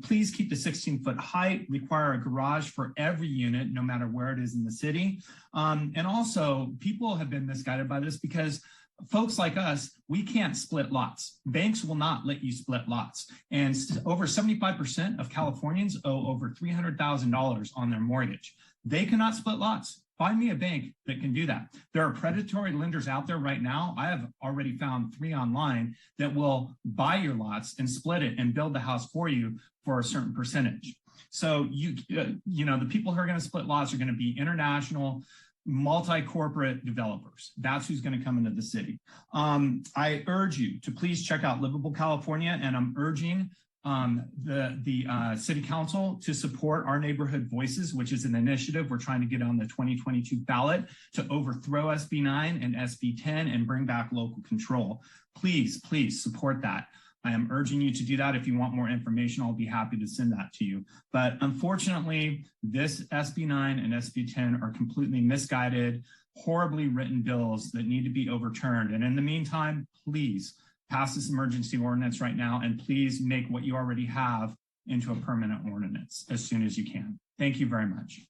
Please keep the 16-foot height, require a garage for every unit, no matter where it is in the city. And also, people have been misguided by this because folks like us, we can't split lots. Banks will not let you split lots. And over 75% of Californians owe over $300,000 on their mortgage. They cannot split lots. Find me a bank that can do that. There are predatory lenders out there right now. I have already found 3 online that will buy your lots and split it and build the house for you for a certain percentage. So the people who are going to split lots are going to be international, multi-corporate developers. That's who's going to come into the city. I urge you to please check out Livable California, and I'm urging the City Council to support Our Neighborhood Voices, which is an initiative we're trying to get on the 2022 ballot to overthrow SB 9 and SB 10 and bring back local control. Please support that. I am urging you to do that. If you want more information, I'll be happy to send that to you. But unfortunately, this SB 9 and SB 10 are completely misguided, horribly written bills that need to be overturned. And in the meantime, please pass this emergency ordinance right now, and please make what you already have into a permanent ordinance as soon as you can. Thank you very much.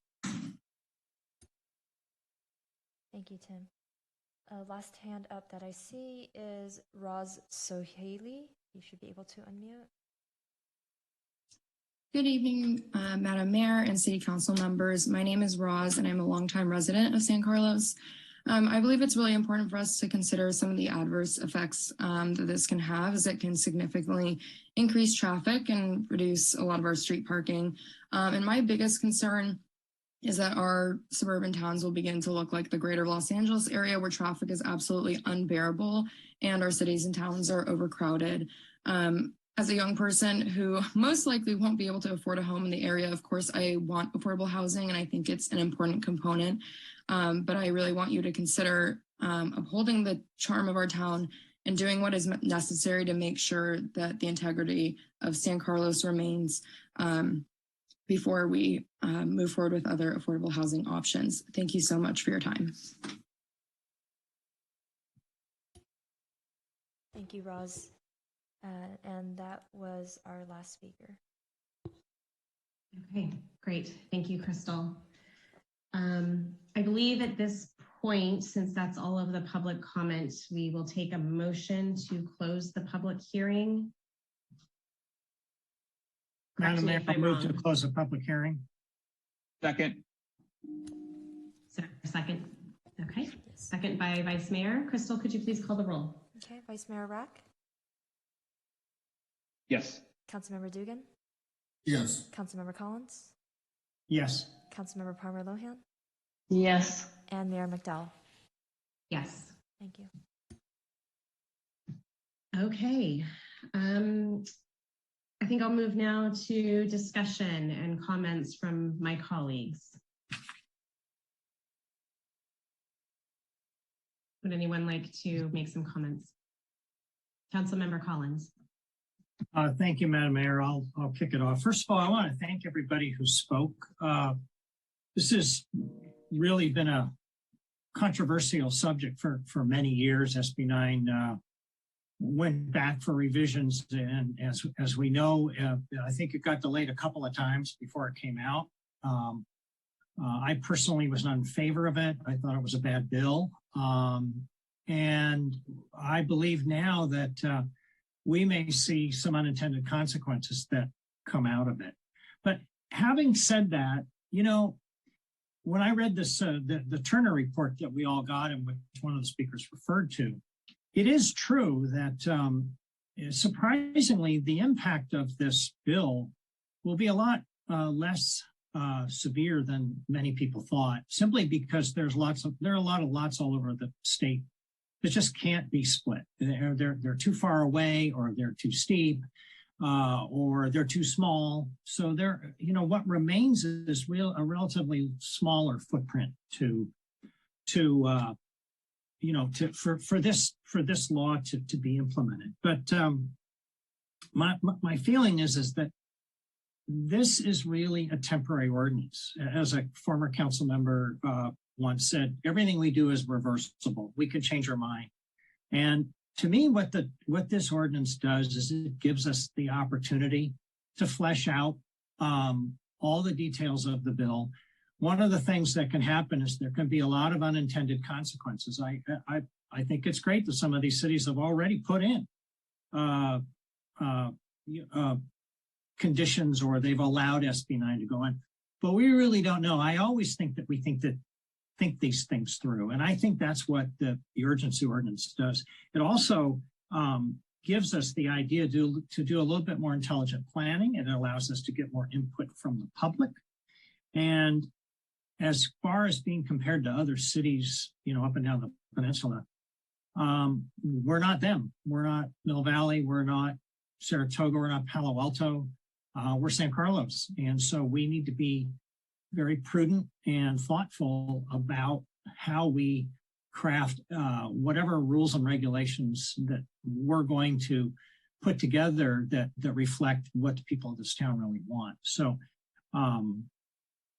Thank you, Tim. Last hand up that I see is Roz Sohaili. You should be able to unmute. Good evening, Madam Mayor and City Council members. My name is Roz, and I'm a longtime resident of San Carlos. I believe it's really important for us to consider some of the adverse effects that this can have, as it can significantly increase traffic and reduce a lot of our street parking. And my biggest concern is that our suburban towns will begin to look like the greater Los Angeles area, where traffic is absolutely unbearable and our cities and towns are overcrowded. As a young person who most likely won't be able to afford a home in the area, of course, I want affordable housing, and I think it's an important component. But I really want you to consider upholding the charm of our town and doing what is necessary to make sure that the integrity of San Carlos remains before we move forward with other affordable housing options. Thank you so much for your time. Thank you, Roz. And that was our last speaker. Okay, great. Thank you, Crystal. I believe at this point, since that's all of the public comment, we will take a motion to close the public hearing. Madam Mayor, I move to close the public hearing. Second. Second. Okay. Second by Vice Mayor. Crystal, could you please call the roll? Okay, Vice Mayor Rack? Yes. Councilmember Dugan? Yes. Councilmember Collins? Yes. Councilmember Palmer Lohan? Yes. And Mayor McDowell? Yes. Thank you. Okay. I think I'll move now to discussion and comments from my colleagues. Would anyone like to make some comments? Councilmember Collins. Thank you, Madam Mayor. I'll kick it off. First of all, I want to thank everybody who spoke. This has really been a controversial subject for many years. SB 9 went back for revisions, and as we know, I think it got delayed a couple of times before it came out. I personally was not in favor of it. I thought it was a bad bill. And I believe now that we may see some unintended consequences that come out of it. But having said that, you know, when I read this, the Turner report that we all got and which one of the speakers referred to, it is true that surprisingly, the impact of this bill will be a lot less severe than many people thought, simply because there are a lot of lots all over the state that just can't be split. They're too far away, or they're too steep, or they're too small. So what remains is a relatively smaller footprint for this law to be implemented. But my feeling is that this is really a temporary ordinance. As a former council member once said, everything we do is reversible. We could change our mind. And to me, what this ordinance does is it gives us the opportunity to flesh out all the details of the bill. One of the things that can happen is there can be a lot of unintended consequences. I think it's great that some of these cities have already put in conditions, or they've allowed SB 9 to go in, but we really don't know. I always think that we think these things through, and I think that's what the urgency ordinance does. It also gives us the idea to do a little bit more intelligent planning. It allows us to get more input from the public. And as far as being compared to other cities, up and down the peninsula, we're not them. We're not Mill Valley. We're not Saratoga. We're not Palo Alto. We're San Carlos. And so we need to be very prudent and thoughtful about how we craft whatever rules and regulations that we're going to put together that reflect what the people of this town really want. So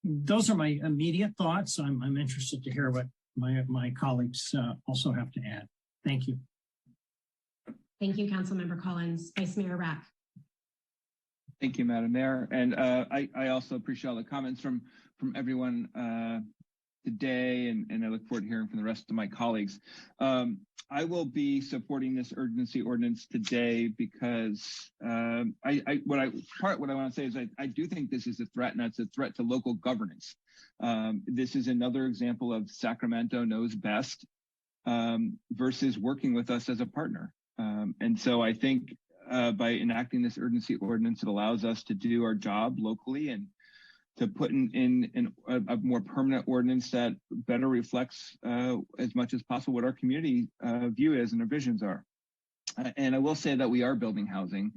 those are my immediate thoughts. I'm interested to hear what my colleagues also have to add. Thank you. Thank you, Councilmember Collins. Vice Mayor Rack. Thank you, Madam Mayor. And I also appreciate all the comments from everyone today, and I look forward to hearing from the rest of my colleagues. I will be supporting this urgency ordinance today because what I want to say is I do think this is a threat, and it's a threat to local governance. This is another example of Sacramento knows best versus working with us as a partner. And so I think by enacting this urgency ordinance, it allows us to do our job locally and to put in a more permanent ordinance that better reflects as much as possible what our community view is and our visions are. And I will say that we are building housing.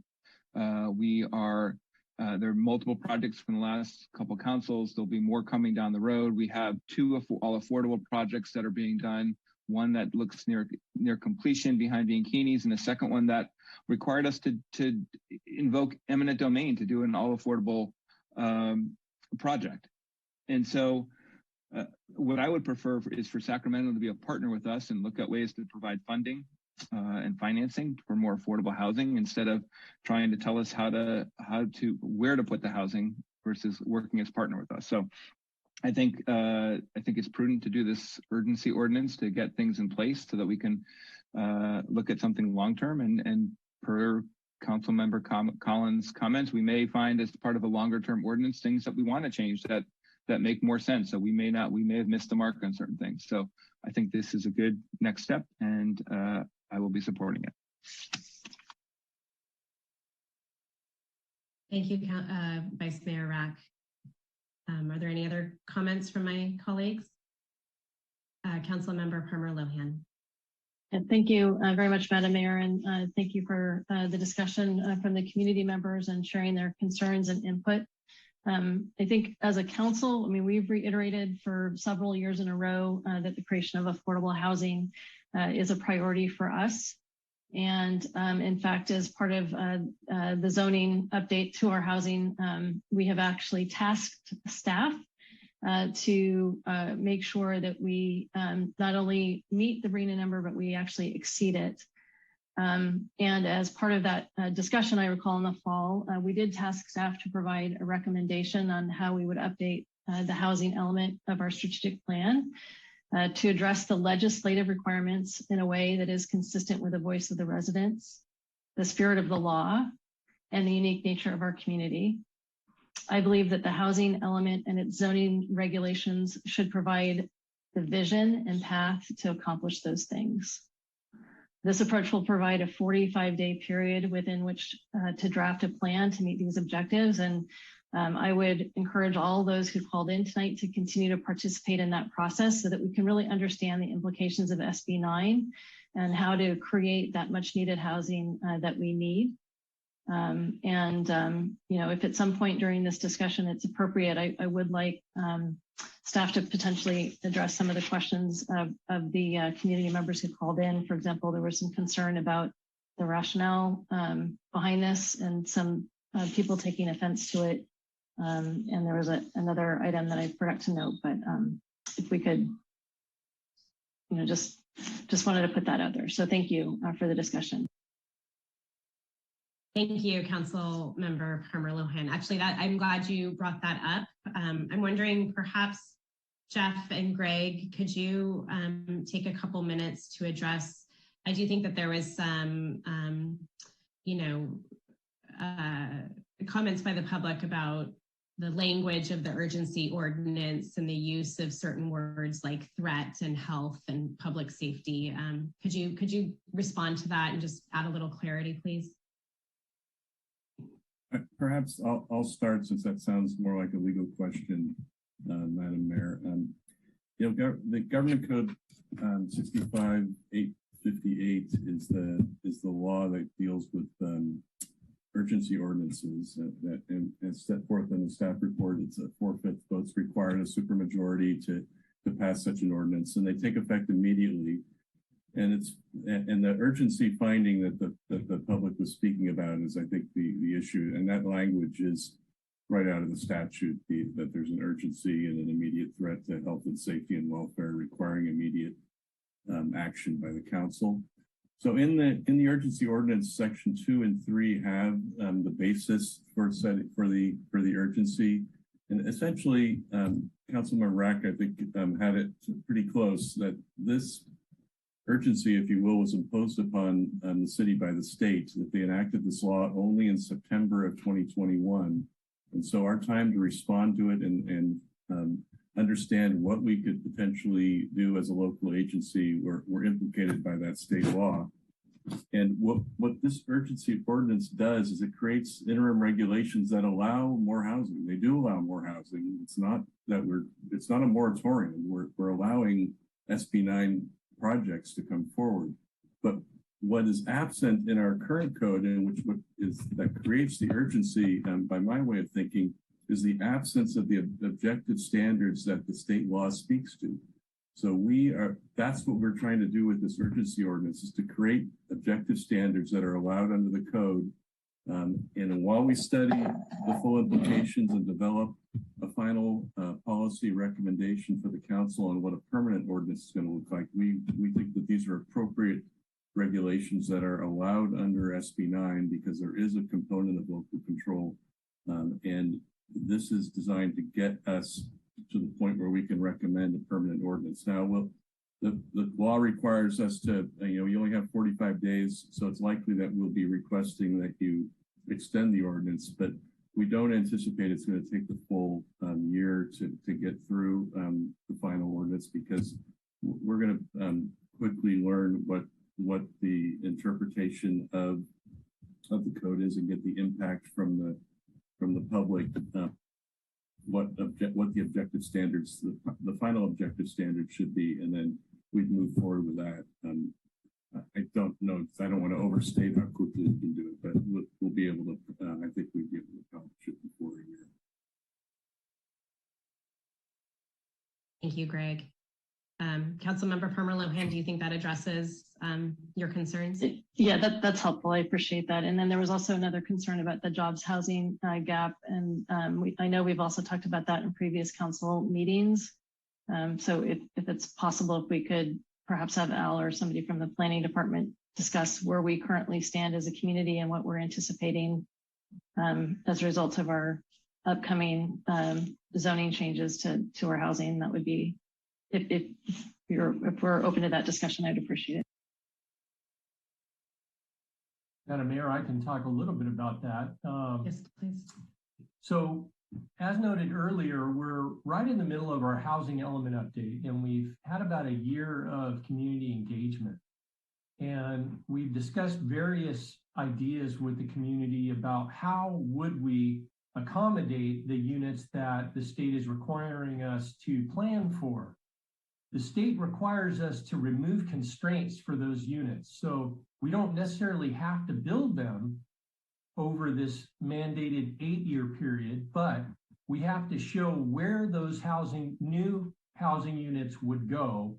There are multiple projects from the last couple councils. There'll be more coming down the road. We have two all affordable projects that are being done. One that looks near completion behind Bianchini's, and a second one that required us to invoke eminent domain to do an all affordable project. And so what I would prefer is for Sacramento to be a partner with us and look at ways to provide funding and financing for more affordable housing, instead of trying to tell us where to put the housing versus working as partner with us. So I think it's prudent to do this urgency ordinance to get things in place so that we can look at something long term, and per Councilmember Collins' comments, we may find as part of a longer term ordinance things that we want to change that make more sense. So we may have missed the mark on certain things. So I think this is a good next step, and I will be supporting it. Thank you, Vice Mayor Rack. Are there any other comments from my colleagues? Councilmember Palmer Lohan. Thank you very much, Madam Mayor, and thank you for the discussion from the community members and sharing their concerns and input. I think as a council, we've reiterated for several years in a row that the creation of affordable housing is a priority for us. And in fact, as part of the zoning update to our housing, we have actually tasked staff to make sure that we not only meet the RHNA number, but we actually exceed it. And as part of that discussion, I recall in the fall, we did task staff to provide a recommendation on how we would update the housing element of our strategic plan to address the legislative requirements in a way that is consistent with the voice of the residents, the spirit of the law, and the unique nature of our community. I believe that the housing element and its zoning regulations should provide the vision and path to accomplish those things. This approach will provide a 45-day period within which to draft a plan to meet these objectives. And I would encourage all those who called in tonight to continue to participate in that process so that we can really understand the implications of SB 9 and how to create that much needed housing that we need. If at some point during this discussion it's appropriate, I would like staff to potentially address some of the questions of the community members who called in. For example, there was some concern about the rationale behind this and some people taking offense to it. And there was another item that I forgot to note, but if we could, just wanted to put that out there. So thank you for the discussion. Thank you, Council Member Palmer Lohan. Actually, I'm glad you brought that up. I'm wondering, perhaps Jeff and Greg, could you take a couple minutes to address? I do think that there was some, comments by the public about the language of the urgency ordinance and the use of certain words like threat and health and public safety. Could you respond to that and just add a little clarity, please? Perhaps I'll start, since that sounds more like a legal question, Madam Mayor. The Government Code 65858 is the law that deals with urgency ordinances that is set forth in the staff report. It's a 4/5 votes required, a supermajority to pass such an ordinance, and they take effect immediately. and the urgency finding that the public was speaking about is, I think, the issue, and that language is right out of the statute, that there's an urgency and an immediate threat to health and safety and welfare requiring immediate action by the council. So in the urgency ordinance, section 2 and 3 have the basis for the urgency, and essentially, Councilmember Rack, I think, had it pretty close that this urgency, if you will, was imposed upon the city by the state, that they enacted this law only in September of 2021. And so our time to respond to it and understand what we could potentially do as a local agency were implicated by that state law. And what this urgency ordinance does is it creates interim regulations that allow more housing. They do allow more housing. It's not a moratorium. We're allowing SB 9 projects to come forward. But what is absent in our current code, and that creates the urgency, by my way of thinking, is the absence of the objective standards that the state law speaks to. So that's what we're trying to do with this urgency ordinance, is to create objective standards that are allowed under the code. And while we study the full implications and develop a final policy recommendation for the council on what a permanent ordinance is going to look like, we think that these are appropriate regulations that are allowed under SB 9 because there is a component of local control. And this is designed to get us to the point where we can recommend a permanent ordinance. Now, the law requires us to, you only have 45 days, so it's likely that we'll be requesting that you extend the ordinance, but we don't anticipate it's going to take the full year to get through the final ordinance, because we're going to quickly learn what the interpretation of the code is and get the impact from the public, what the objective standards, the final objective standards should be, and then we'd move forward with that. I don't know, I don't want to overstate how quickly we can do it, but we'll be able to, I think we'll be able to accomplish it before a year. Thank you, Greg. Councilmember Palmer Lohan, do you think that addresses your concerns? Yeah, that's helpful. I appreciate that. And then there was also another concern about the jobs housing gap. And I know we've also talked about that in previous council meetings. So if it's possible, if we could perhaps have Al or somebody from the planning department discuss where we currently stand as a community and what we're anticipating as a result of our upcoming zoning changes to our housing, that would be, if we're open to that discussion, I'd appreciate it. Madam Mayor, I can talk a little bit about that. Yes, please. So, as noted earlier, we're right in the middle of our housing element update, and we've had about a year of community engagement. And we've discussed various ideas with the community about how would we accommodate the units that the state is requiring us to plan for. The state requires us to remove constraints for those units. So we don't necessarily have to build them over this mandated 8-year period, but we have to show where those new housing units would go,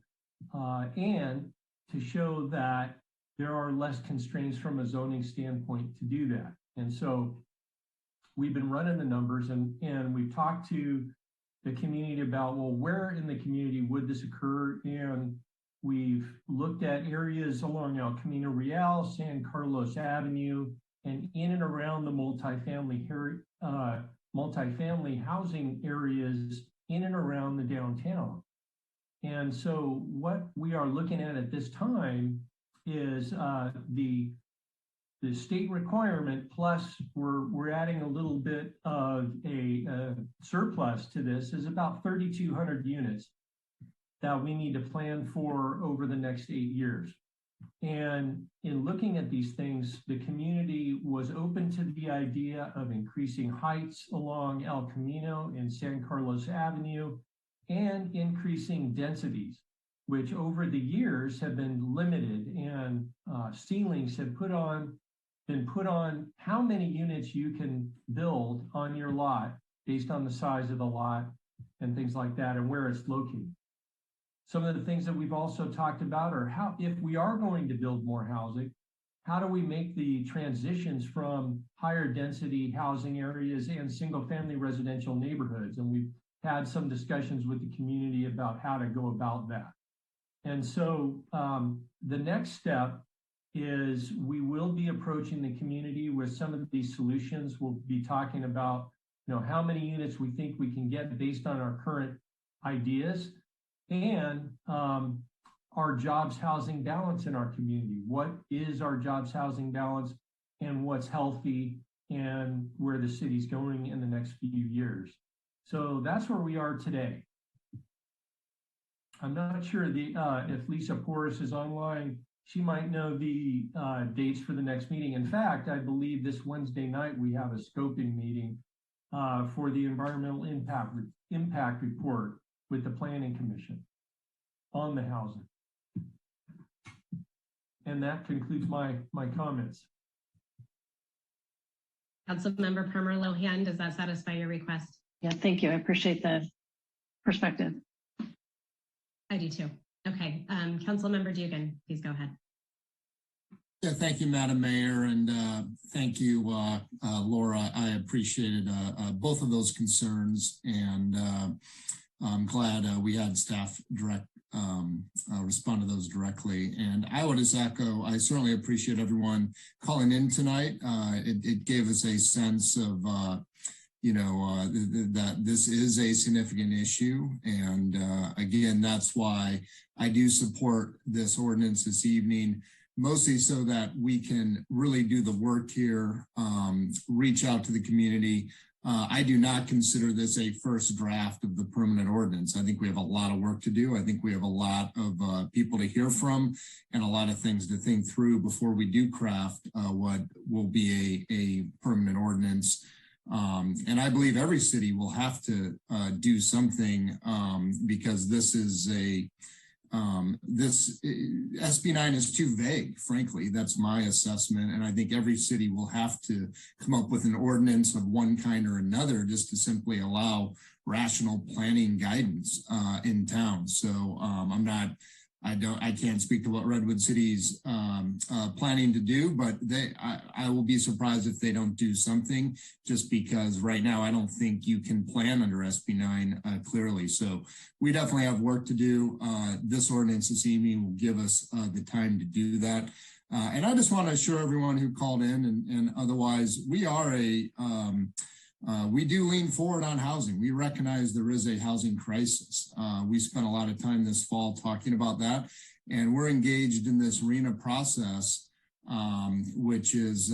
and to show that there are less constraints from a zoning standpoint to do that. And so we've been running the numbers, and we've talked to the community about, well, where in the community would this occur? And we've looked at areas along El Camino Real, San Carlos Avenue, and in and around the multifamily housing areas in and around the downtown. And so what we are looking at this time is the state requirement, plus we're adding a little bit of a surplus to this, is about 3,200 units that we need to plan for over the next 8 years. And in looking at these things, the community was open to the idea of increasing heights along El Camino and San Carlos Avenue and increasing densities, which over the years have been limited, and ceilings have been put on how many units you can build on your lot based on the size of the lot and things like that and where it's located. Some of the things that we've also talked about are how, if we are going to build more housing, how do we make the transitions from higher density housing areas and single family residential neighborhoods? And we've had some discussions with the community about how to go about that. And so the next step is we will be approaching the community with some of these solutions. We'll be talking about, how many units we think we can get based on our current ideas and our jobs housing balance in our community. What is our jobs housing balance and what's healthy and where the city's going in the next few years. So that's where we are today. I'm not sure if Lisa Porras is online. She might know the dates for the next meeting. In fact, I believe this Wednesday night we have a scoping meeting for the environmental impact report with the Planning Commission on the housing. And that concludes my comments. Councilmember Palmer Lohan, does that satisfy your request? Yeah, thank you. I appreciate the perspective. I do too. Okay, Councilmember Dugan, please go ahead. Yeah, thank you, Madam Mayor, and thank you, Laura. I appreciated both of those concerns, and I'm glad we had staff respond to those directly. And I would just echo, I certainly appreciate everyone calling in tonight. It gave us a sense of that this is a significant issue. And again, that's why I do support this ordinance this evening, mostly so that we can really do the work here, reach out to the community. I do not consider this a first draft of the permanent ordinance. I think we have a lot of work to do. I think we have a lot of people to hear from and a lot of things to think through before we do craft what will be a permanent ordinance. And I believe every city will have to do something because this is SB 9 is too vague, frankly. That's my assessment. And I think every city will have to come up with an ordinance of one kind or another just to simply allow rational planning guidance in town. So I can't speak to what Redwood City's planning to do, but I will be surprised if they don't do something, just because right now I don't think you can plan under SB 9 clearly. So we definitely have work to do. This ordinance this evening will give us the time to do that. And I just want to assure everyone who called in and otherwise, we are we do lean forward on housing. We recognize there is a housing crisis. We spent a lot of time this fall talking about that, and we're engaged in this RHNA process, which is,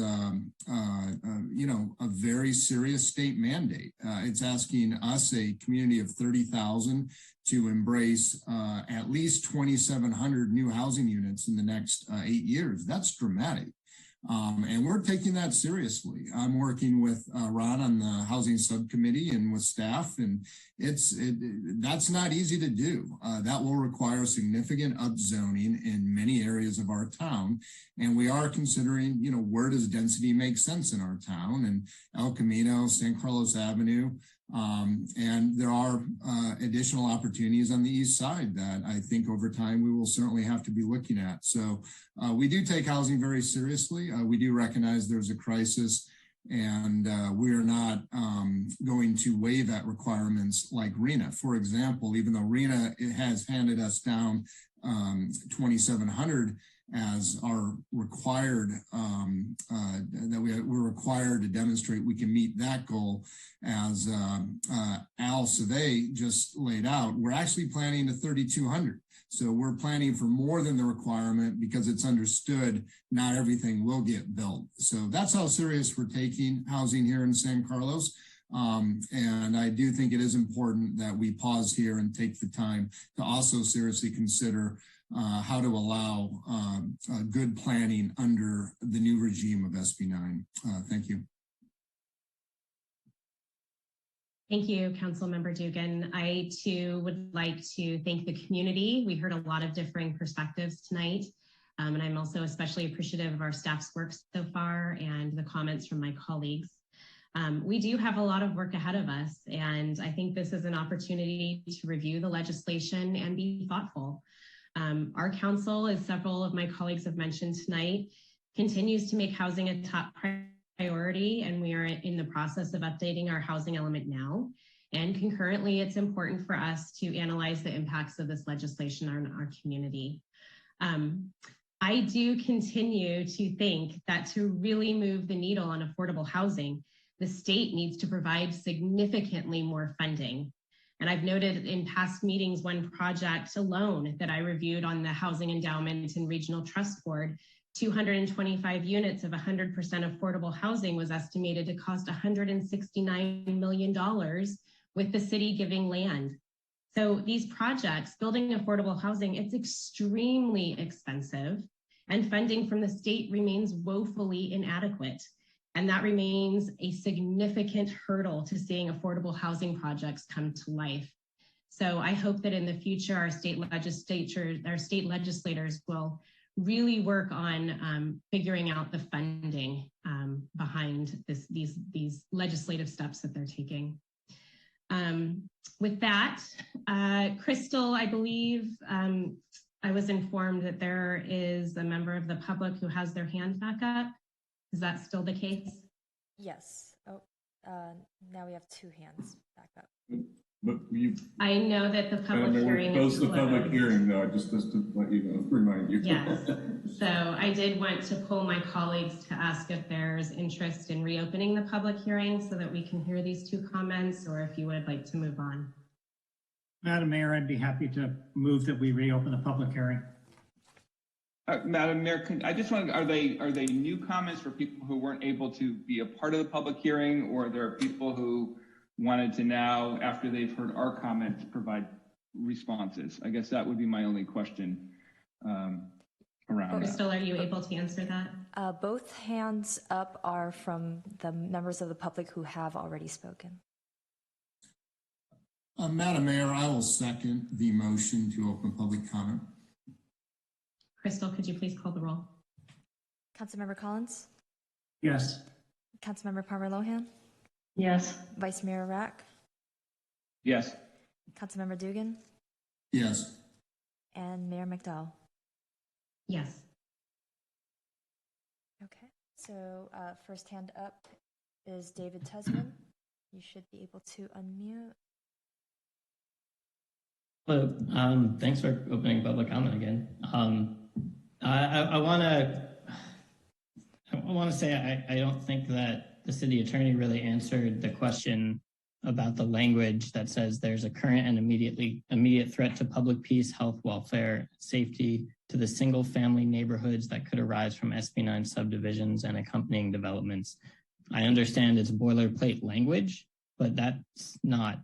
a very serious state mandate. It's asking us, a community of 30,000, to embrace at least 2,700 new housing units in the next 8 years. That's dramatic. And we're taking that seriously. I'm working with Ron on the housing subcommittee and with staff, and that's not easy to do. That will require significant upzoning in many areas of our town. And we are considering, where does density make sense in our town? And El Camino, San Carlos Avenue, and there are additional opportunities on the east side that I think over time we will certainly have to be looking at. So we do take housing very seriously. We do recognize there's a crisis, and we are not going to waive at requirements like RHNA. For example, even though RHNA has handed us down 2,700 as our required, that we're required to demonstrate we can meet that goal, as Al Savay just laid out, we're actually planning to 3,200. So we're planning for more than the requirement because it's understood not everything will get built. So that's how serious we're taking housing here in San Carlos. And I do think it is important that we pause here and take the time to also seriously consider how to allow good planning under the new regime of SB 9. Thank you. Thank you, Councilmember Dugan. I too would like to thank the community. We heard a lot of differing perspectives tonight. And I'm also especially appreciative of our staff's work so far and the comments from my colleagues. We do have a lot of work ahead of us, and I think this is an opportunity to review the legislation and be thoughtful. Our council, as several of my colleagues have mentioned tonight, continues to make housing a top priority, and we are in the process of updating our housing element now. And concurrently, it's important for us to analyze the impacts of this legislation on our community. I do continue to think that to really move the needle on affordable housing, the state needs to provide significantly more funding. And I've noted in past meetings, one project alone that I reviewed on the Housing Endowment and Regional Trust Board, 225 units of 100% affordable housing was estimated to cost $169 million with the city giving land. So these projects, building affordable housing, it's extremely expensive, and funding from the state remains woefully inadequate. And that remains a significant hurdle to seeing affordable housing projects come to life. So I hope that in the future, our state legislators will really work on figuring out the funding behind these legislative steps that they're taking. With that, Crystal, I believe I was informed that there is a member of the public who has their hand back up. Is that still the case? Yes. Oh, now we have two hands back up. But I know that the public hearing is closed. The public hearing, though, just to let you know, remind you. Yes. So I did want to pull my colleagues to ask if there's interest in reopening the public hearing so that we can hear these two comments, or if you would like to move on. Madam Mayor, I'd be happy to move that we reopen the public hearing. Madam Mayor, I just want to, are they new comments for people who weren't able to be a part of the public hearing, or there are people who wanted to now, after they've heard our comments, provide responses? I guess that would be my only question around Crystal, are you able to answer that? Both hands up are from the members of the public who have already spoken. Madam Mayor, I will second the motion to open public comment. Crystal, could you please call the roll? Councilmember Collins? Yes. Councilmember Palmer-Lohan? Yes. Vice Mayor Rack? Yes. Councilmember Dugan? Yes. And Mayor McDowell? Yes. Okay, so first hand up is David Tusman. You should be able to unmute. Hello, thanks for opening public comment again. I want to say I don't think that the city attorney really answered the question about the language that says there's a current and immediate threat to public peace, health, welfare, safety to the single family neighborhoods that could arise from SB 9 subdivisions and accompanying developments. I understand it's boilerplate language, but that's not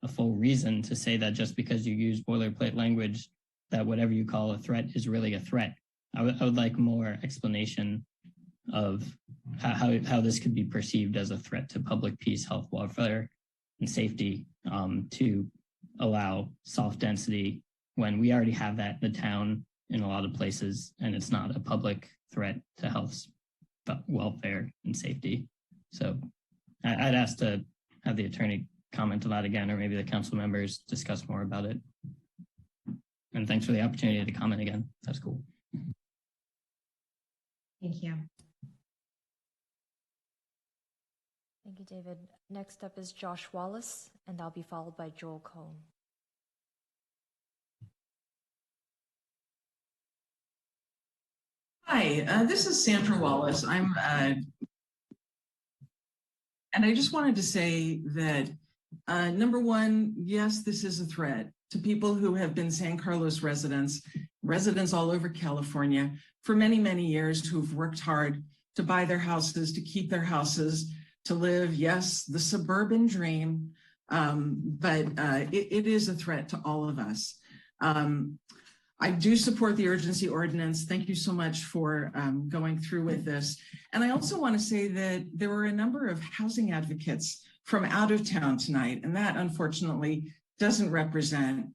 a full reason to say that just because you use boilerplate language, that whatever you call a threat is really a threat. I would like more explanation of how this could be perceived as a threat to public peace, health, welfare, and safety to allow soft density when we already have that in the town in a lot of places, and it's not a public threat to health, welfare, and safety. So I'd ask to have the attorney comment on that again, or maybe the council members discuss more about it. And thanks for the opportunity to comment again. That's cool. Thank you. Thank you, David. Next up is Josh Wallace, and I'll be followed by Joel Cohn. Hi, this is Sandra Wallace. And I just wanted to say that number one, yes, this is a threat to people who have been San Carlos residents all over California for many, many years, who've worked hard to buy their houses, to keep their houses, to live, yes, the suburban dream, but it is a threat to all of us. I do support the urgency ordinance. Thank you so much for going through with this. And I also want to say that there were a number of housing advocates from out of town tonight, and that unfortunately doesn't represent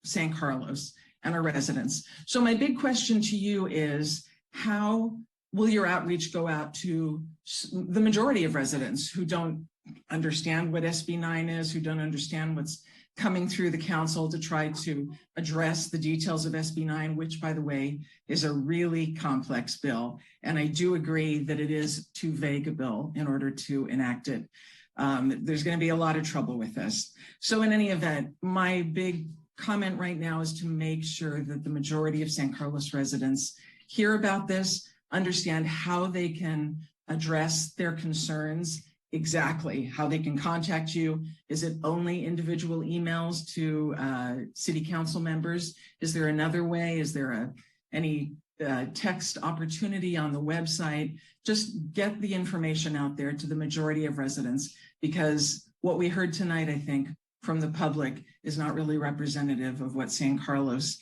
San Carlos and our residents. So my big question to you is, how will your outreach go out to the majority of residents who don't understand what SB 9 is, who don't understand what's coming through the council to try to address the details of SB 9, which, by the way, is a really complex bill. And I do agree that it is too vague a bill in order to enact it. There's going to be a lot of trouble with this. So in any event, my big comment right now is to make sure that the majority of San Carlos residents hear about this, understand how they can address their concerns, exactly how they can contact you. Is it only individual emails to city council members? Is there another way? Is there any text opportunity on the website? Just get the information out there to the majority of residents, because what we heard tonight, I think, from the public is not really representative of what San Carlos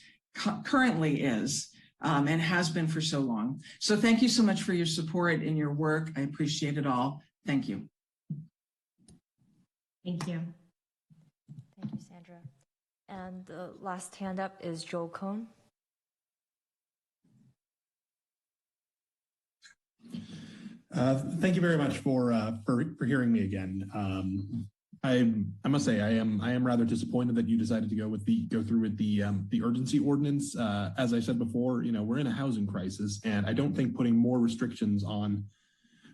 currently is and has been for so long. So thank you so much for your support and your work. I appreciate it all. Thank you. Thank you. Thank you, Sandra. And the last hand up is Joel Cohn. Thank you very much for hearing me again. I must say I am rather disappointed that you decided to go through with the urgency ordinance. As I said before, we're in a housing crisis, and I don't think putting more restrictions on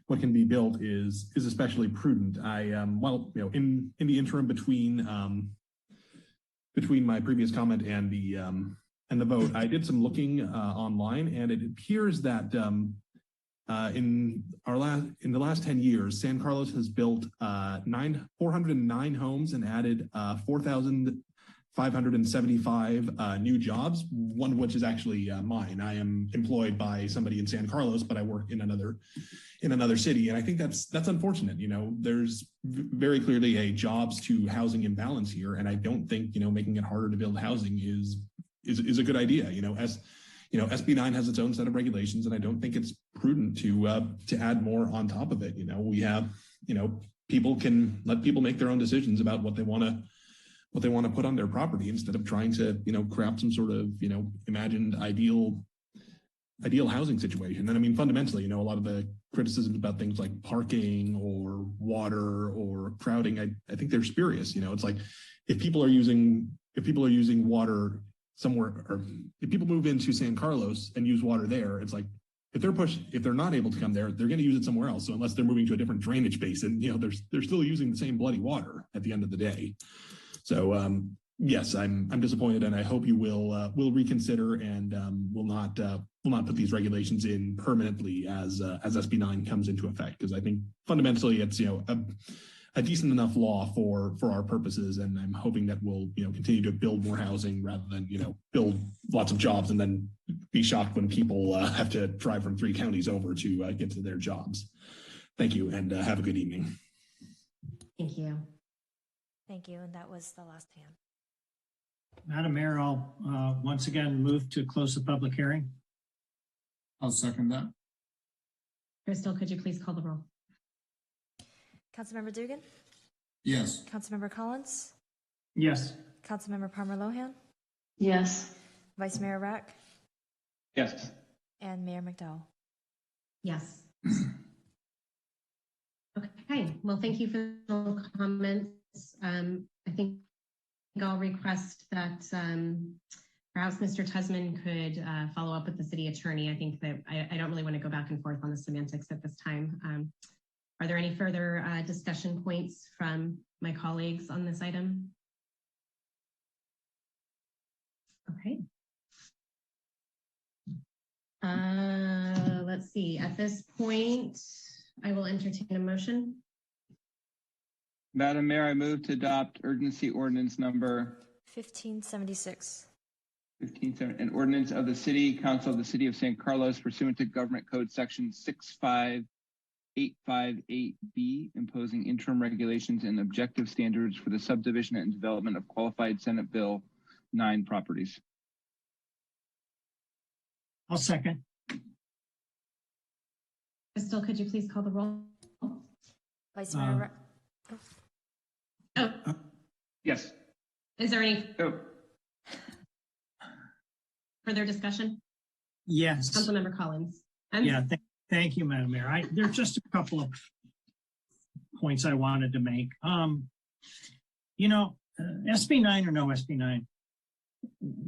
what can be built is especially prudent. In the interim between my previous comment and the vote, I did some looking online, and it appears that in the last 10 years, San Carlos has built 409 homes and added 4,575 new jobs, one of which is actually mine. I am employed by somebody in San Carlos, but I work in another city. And I think that's unfortunate. There's very clearly a jobs to housing imbalance here. And I don't think, making it harder to build housing is a good idea. SB 9 has its own set of regulations, and I don't think it's prudent to add more on top of it. We have, people can let people make their own decisions about what they want to put on their property, instead of trying to, craft some sort of, imagined ideal housing situation. And I mean, fundamentally, a lot of the criticisms about things like parking or water or crowding, I think they're spurious. It's like, if people are using water somewhere, or if people move into San Carlos and use water there, it's like, if they're not able to come there, they're going to use it somewhere else. So unless they're moving to a different drainage basin, they're still using the same bloody water at the end of the day. So yes, I'm disappointed, and I hope you will reconsider and will not put these regulations in permanently as SB 9 comes into effect, because I think fundamentally it's a decent enough law for our purposes, and I'm hoping that we'll continue to build more housing rather than build lots of jobs and then be shocked when people have to drive from 3 counties over to get to their jobs. Thank you, and have a good evening. Thank you. Thank you, and that was the last hand. Madam Mayor, I'll once again move to close the public hearing. I'll second that. Crystal, could you please call the roll? Councilmember Dugan? Yes. Councilmember Collins? Yes. Councilmember Palmer Lohan? Yes. Vice Mayor Rack? Yes. And Mayor McDowell? Yes. Okay, well, thank you for the comments. I think I'll request that perhaps Mr. Tusman could follow up with the city attorney. I think that I don't really want to go back and forth on the semantics at this time. Are there any further discussion points from my colleagues on this item? Okay. Let's see. At this point, I will entertain a motion. Madam Mayor, I move to adopt urgency ordinance number 1576. 1570, an ordinance of the City Council of the City of San Carlos pursuant to Government Code Section 65858B, imposing interim regulations and objective standards for the subdivision and development of qualified Senate Bill 9 properties. I'll second. Crystal, could you please call the roll? Vice Mayor Yes. Is there any further discussion? Yes. Councilmember Collins. Yeah, Thank you, Madam Mayor. There's just a couple of points I wanted to make. SB 9 or no SB 9,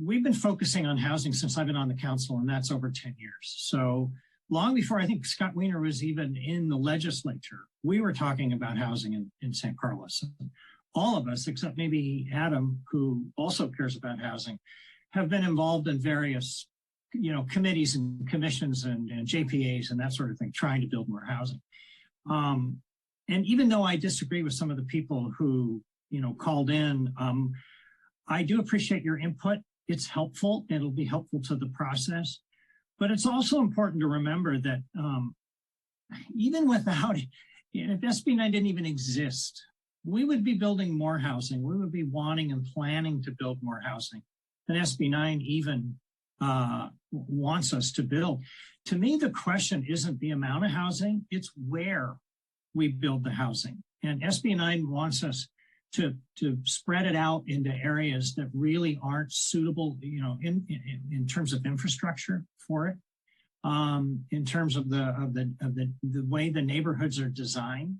we've been focusing on housing since I've been on the council, and that's over 10 years. So long before I think Scott Wiener was even in the legislature, we were talking about housing in San Carlos. All of us, except maybe Adam, who also cares about housing, have been involved in various, committees and commissions and JPAs and that sort of thing, trying to build more housing. And even though I disagree with some of the people who, called in, I do appreciate your input. It's helpful. It'll be helpful to the process. But it's also important to remember that even without, if SB 9 didn't even exist, we would be building more housing. We would be wanting and planning to build more housing than SB 9 even wants us to build. To me, the question isn't the amount of housing, it's where we build the housing. And SB 9 wants us to spread it out into areas that really aren't suitable, in terms of infrastructure for it, in terms of the way the neighborhoods are designed.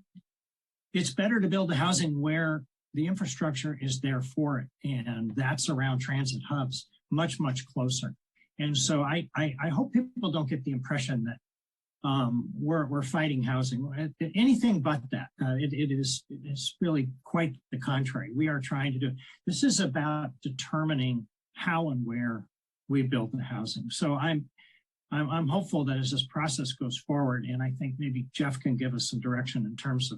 It's better to build the housing where the infrastructure is there for it, and that's around transit hubs, much, much closer. And so I hope people don't get the impression that we're fighting housing. Anything but that. It's really quite the contrary. We are trying to do. This is about determining how and where we build the housing. So I'm hopeful that as this process goes forward, and I think maybe Jeff can give us some direction in terms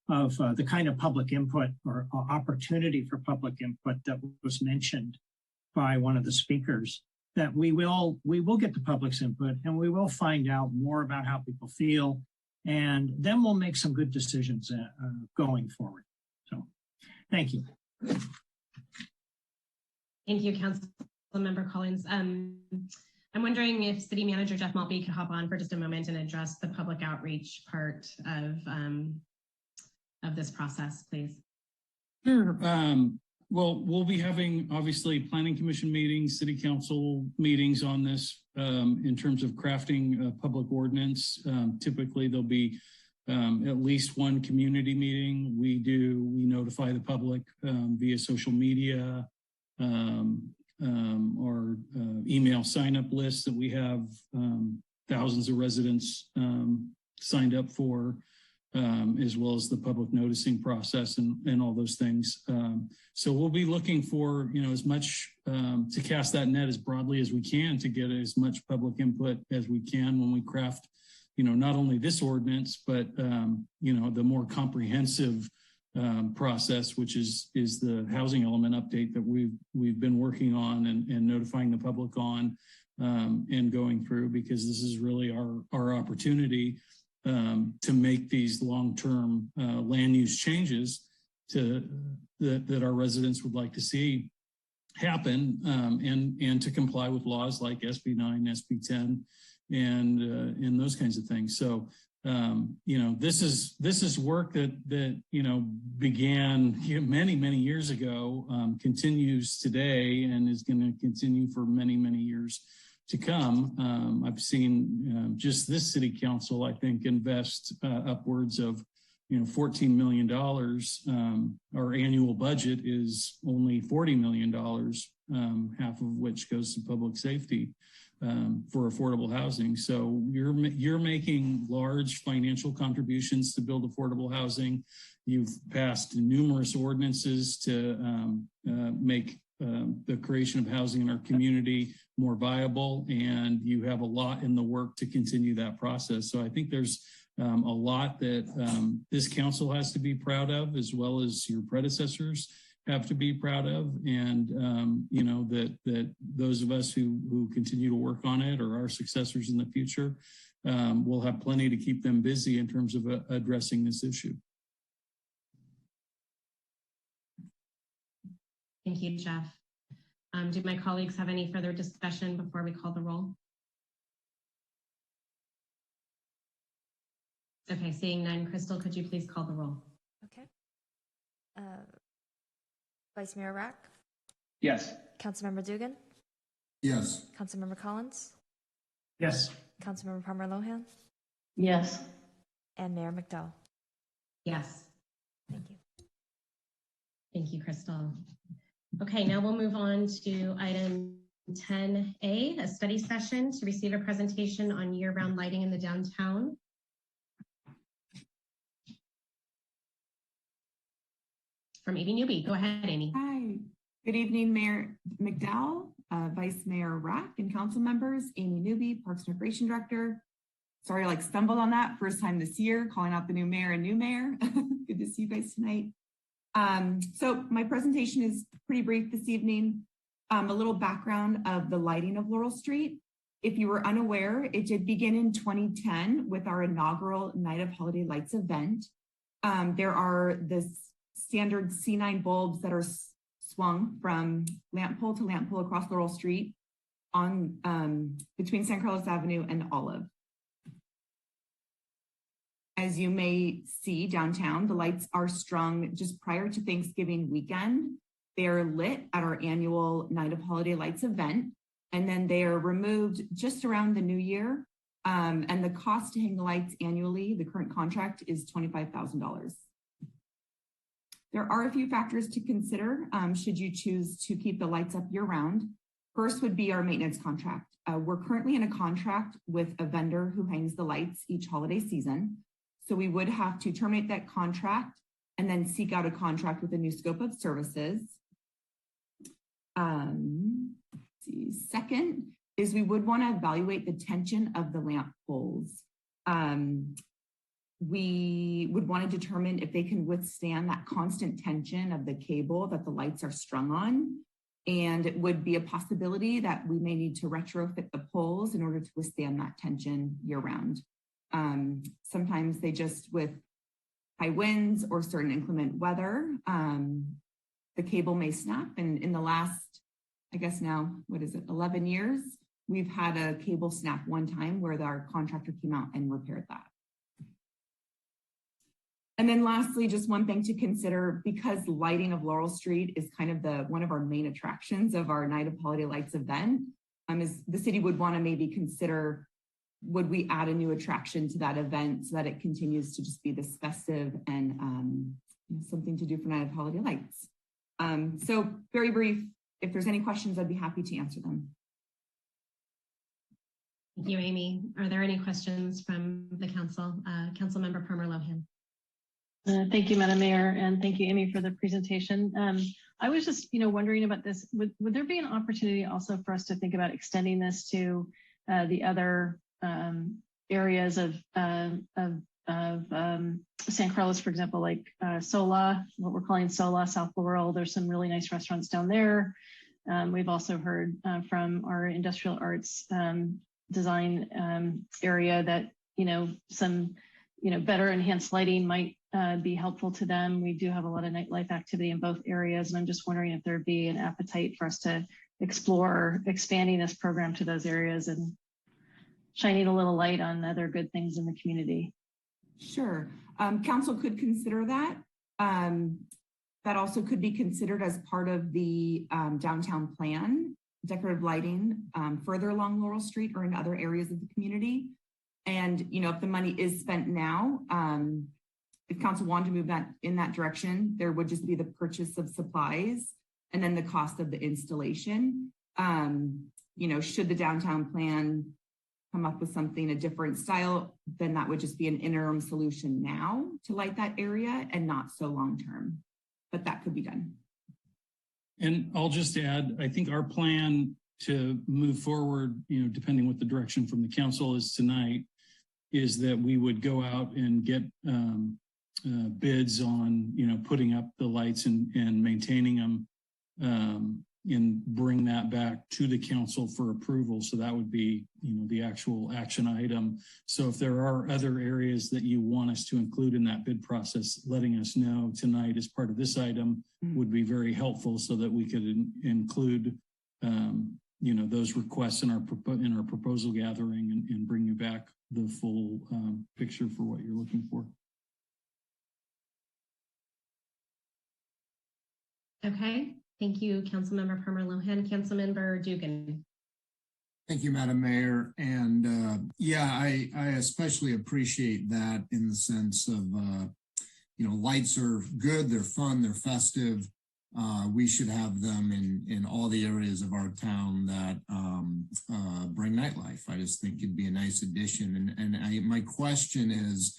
of the kind of public input or opportunity for public input that was mentioned by one of the speakers, that we will get the public's input and we will find out more about how people feel, and then we'll make some good decisions going forward. So thank you. Thank you, Councilmember Collins. I'm wondering if City Manager Jeff Maltby could hop on for just a moment and address the public outreach part of this process, please. Sure. Well, we'll be having obviously planning commission meetings, city council meetings on this in terms of crafting a public ordinance. Typically there'll be at least one community meeting. We notify the public via social media or email sign-up lists that we have thousands of residents signed up for, as well as the public noticing process and all those things. So we'll be looking for, as much to cast that net as broadly as we can to get as much public input as we can when we craft, not only this ordinance, but, the more comprehensive process, which is the housing element update that we've been working on and notifying the public on and going through, because this is really our opportunity to make these long-term land use changes that our residents would like to see happen, and to comply with laws like SB 9, SB 10, and those kinds of things. So this is work that began many years ago, continues today, and is going to continue for many years to come. I've seen just this city council, I think, invest upwards of $14 million. Our annual budget is only $40 million, half of which goes to public safety for affordable housing. So you're making large financial contributions to build affordable housing. You've passed numerous ordinances to make the creation of housing in our community more viable, and you have a lot in the work to continue that process. So I think there's a lot that this council has to be proud of, as well as your predecessors have to be proud of, and that those of us who continue to work on it, or our successors in the future, will have plenty to keep them busy in terms of addressing this issue. Thank you, Jeff. Do my colleagues have any further discussion before we call the roll? Okay, seeing none. Crystal, could you please call the roll? Okay. Vice Mayor Rack? Yes. Councilmember Dugan? Yes. Councilmember Collins? Yes. Councilmember Palmer Lohan? Yes. And Mayor McDowell. Yes. Thank you. Thank you, Crystal. Okay, now we'll move on to item 10A, a study session to receive a presentation on year-round lighting in the downtown. From Amy Newby. Go ahead, Amy. Hi. Good evening, Mayor McDowell, Vice Mayor Rack, and council members. Amy Newby, Parks and Recreation Director. Sorry, I stumbled on that first time this year, calling out the new mayor and new mayor. Good to see you guys tonight. So my presentation is pretty brief this evening. A little background of the lighting of Laurel Street. If you were unaware, it did begin in 2010 with our inaugural Night of Holiday Lights event. There are the standard C9 bulbs that are swung from lamp pole to lamp pole across Laurel Street on between San Carlos Avenue and Olive. As you may see downtown, the lights are strung just prior to Thanksgiving weekend. They are lit at our annual Night of Holiday Lights event, and then they are removed just around the new year. And the cost to hang the lights annually, the current contract is $25,000. There are a few factors to consider should you choose to keep the lights up year round. First would be our maintenance contract. We're currently in a contract with a vendor who hangs the lights each holiday season. So we would have to terminate that contract and then seek out a contract with a new scope of services. Second is we would want to evaluate the tension of the lamp poles. We would want to determine if they can withstand that constant tension of the cable that the lights are strung on. And it would be a possibility that we may need to retrofit the poles in order to withstand that tension year round. Sometimes they just, with high winds or certain inclement weather, the cable may snap. And in the last, I guess now, 11 years, we've had a cable snap one time where our contractor came out and repaired that. And then lastly, just one thing to consider, because lighting of Laurel Street is kind of one of our main attractions of our Night of Holiday Lights event, is the city would want to maybe consider, would we add a new attraction to that event so that it continues to just be this festive and something to do for Night of Holiday Lights. So very brief, if there's any questions, I'd be happy to answer them. Thank you, Amy. Are there any questions from the council? Councilmember Palmer Lohan. Thank you, Madam Mayor, and thank you, Amy, for the presentation. I was just, wondering about this. Would there be an opportunity also for us to think about extending this to the other areas of San Carlos, for example, like Sola, what we're calling Sola, South Laurel? There's some really nice restaurants down there. We've also heard from our industrial arts design area that, some, better enhanced lighting might be helpful to them. We do have a lot of nightlife activity in both areas, and I'm just wondering if there'd be an appetite for us to explore expanding this program to those areas and shining a little light on other good things in the community. Sure. Council could consider that. That also could be considered as part of the downtown plan, decorative lighting further along Laurel Street or in other areas of the community. And, if the money is spent now, if council wanted to move that in that direction, there would just be the purchase of supplies and then the cost of the installation. Should the downtown plan come up with something, a different style, then that would just be an interim solution now to light that area and not so long-term, but that could be done. And I'll just add, I think our plan to move forward, depending what the direction from the council is tonight, is that we would go out and get bids on, putting up the lights and maintaining them, and bring that back to the council for approval. So that would be, the actual action item. So if there are other areas that you want us to include in that bid process, letting us know tonight as part of this item would be very helpful, so that we could include, those requests in our proposal gathering and bring you back the full picture for what you're looking for. Okay. Thank you, Councilmember Palmer Lohan. Councilmember Dugan. Thank you, Madam Mayor. And yeah, I especially appreciate that in the sense of, you know, lights are good, they're fun, they're festive. We should have them in all the areas of our town that bring nightlife. I just think it'd be a nice addition. And my question is,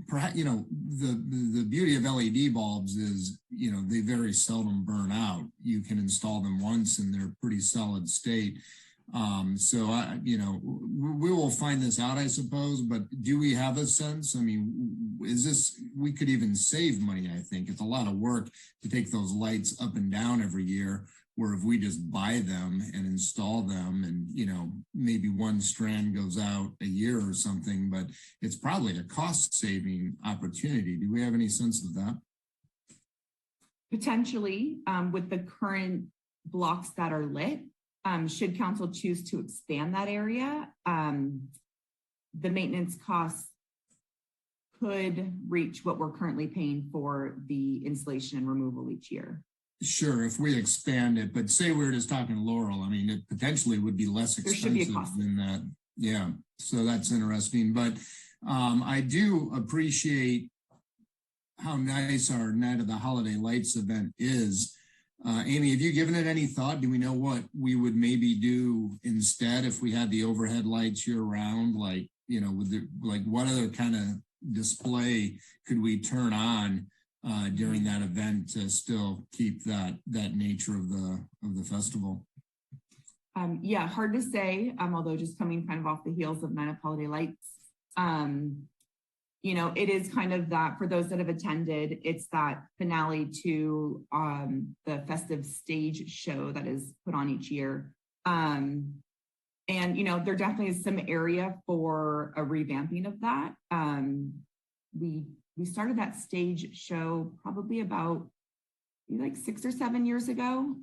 perhaps, you know, the beauty of LED bulbs is, you know, they very seldom burn out. You can install them once and they're pretty solid state. So you know, we will find this out, I suppose, but do we have a sense? I mean, we could even save money, I think. It's a lot of work to take those lights up and down every year, where if we just buy them and install them and, you know, maybe one strand goes out a year or something, but it's probably a cost saving opportunity. Do we have any sense of that? Potentially, with the current blocks that are lit, should council choose to expand that area, the maintenance costs could reach what we're currently paying for the installation and removal each year. Sure, if we expand it, but say we were just talking Laurel, I mean, it potentially would be less expensive than that. Yeah, so that's interesting. But I do appreciate how nice our Night of the Holiday Lights event is. Amy, have you given it any thought? Do we know what we would maybe do instead if we had the overhead lights year round? Like, you know, like what other kind of display could we turn on during that event to still keep that nature of the festival? Yeah, hard to say. Although just coming kind of off the heels of Night of Holiday Lights, you know, it is kind of that, for those that have attended, it's that finale to the festive stage show that is put on each year. And, you know, there definitely is some area for a revamping of that. We started that stage show probably about like 6 or 7 years ago.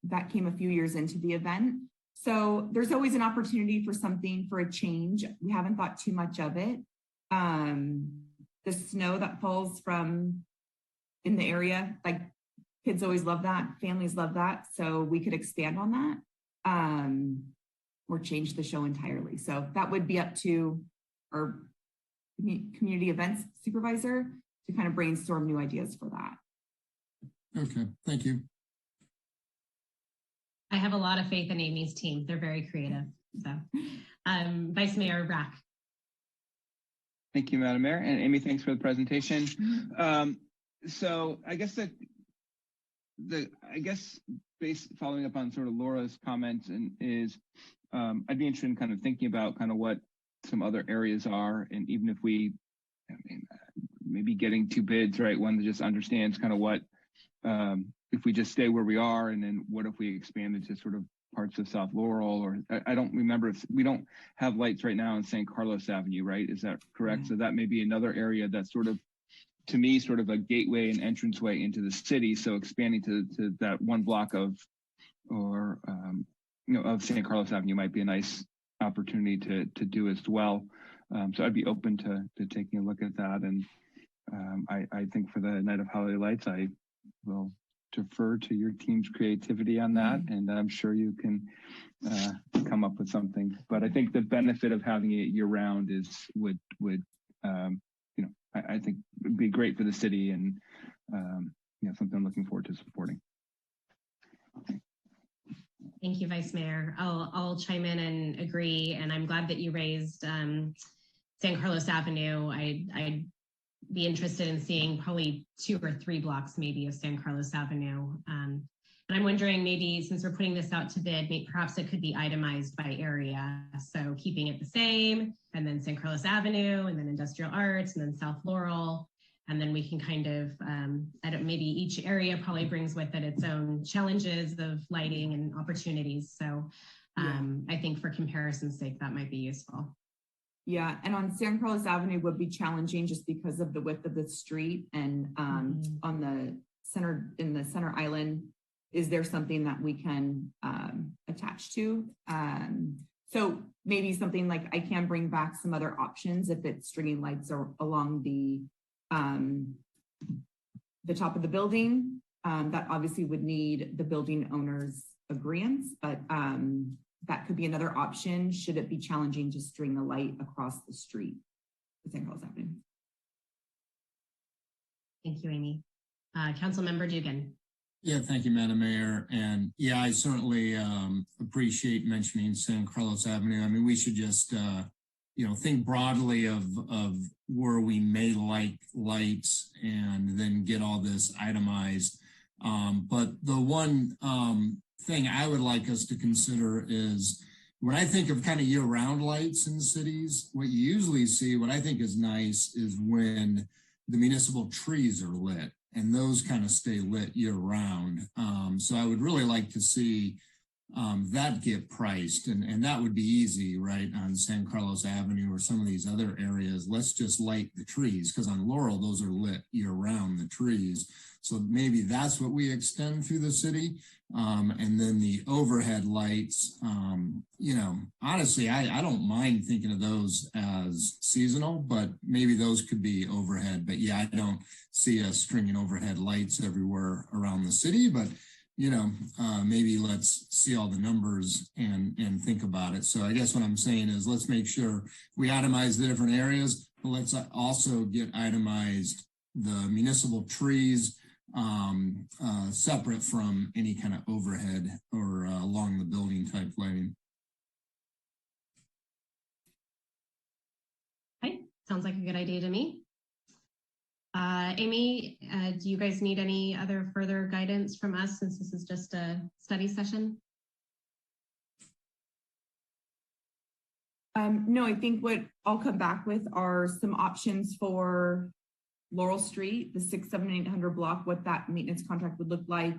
That came a few years into the event. So there's always an opportunity for something, for a change. We haven't thought too much of it. The snow that falls from in the area, like kids always love that, families love that. So we could expand on that, or change the show entirely. So that would be up to our community events supervisor to kind of brainstorm new ideas for that. Okay, thank you. I have a lot of faith in Amy's team. They're very creative. So, Vice Mayor Rack. Thank you, Madam Mayor. And Amy, thanks for the presentation. So I guess following up on sort of Laura's comments is I'd be interested in kind of thinking about kind of what some other areas are, and even if we maybe getting 2 bids, right? One that just understands kind of what if we just stay where we are, and then what if we expanded to sort of parts of South Laurel, or I don't remember if we don't have lights right now in San Carlos Avenue, right? Is that correct? Mm-hmm. So that may be another area that's sort of, to me, sort of a gateway and entranceway into the city. So expanding to that one block of San Carlos Avenue might be a nice opportunity to do as well. So I'd be open to taking a look at that. And I think for the Night of Holiday Lights, I will defer to your team's creativity on that, and I'm sure you can come up with something. But I think the benefit of having it year round would I think would be great for the city, and something I'm looking forward to supporting. Thank you, Vice Mayor. I'll chime in and agree, and I'm glad that you raised San Carlos Avenue. I'd be interested in seeing probably 2 or 3 blocks maybe of San Carlos Avenue. And I'm wondering, maybe since we're putting this out to bid, perhaps it could be itemized by area. So keeping it the same, and then San Carlos Avenue, and then Industrial Arts, and then South Laurel. And then we can kind of, maybe each area probably brings with it its own challenges of lighting and opportunities. So I think for comparison's sake, that might be useful. Yeah, and on San Carlos Avenue would be challenging just because of the width of the street, and on the center island, is there something that we can attach to? So maybe something like, I can bring back some other options if it's stringing lights along the top of the building, That obviously would need the building owner's agreement, but that could be another option should it be challenging to string a light across the street. St. Carlos Avenue. Thank you, Amy. Councilmember Dugan. Yeah, thank you, Madam Mayor. And yeah, I certainly appreciate mentioning San Carlos Avenue. I mean, we should just, think broadly of where we may like lights and then get all this itemized. But the one thing I would like us to consider is when I think of kind of year-round lights in cities, what you usually see, what I think is nice is when the municipal trees are lit, and those kind of stay lit year-round. So I would really like to see that get priced, and that would be easy, right, on San Carlos Avenue or some of these other areas. Let's just light the trees, because on Laurel, those are lit year-round, the trees. So maybe that's what we extend through the city. And then the overhead lights, honestly, I don't mind thinking of those as seasonal, but maybe those could be overhead. But yeah, I don't see us stringing overhead lights everywhere around the city, but maybe let's see all the numbers and think about it. So I guess what I'm saying is let's make sure we itemize the different areas, but let's also get itemized the municipal trees separate from any kind of overhead or along the building type lighting. Okay, sounds like a good idea to me. Amy, do you guys need any other further guidance from us since this is just a study session? No, I think what I'll come back with are some options for Laurel Street, the 600, 700, 800 block, what that maintenance contract would look like,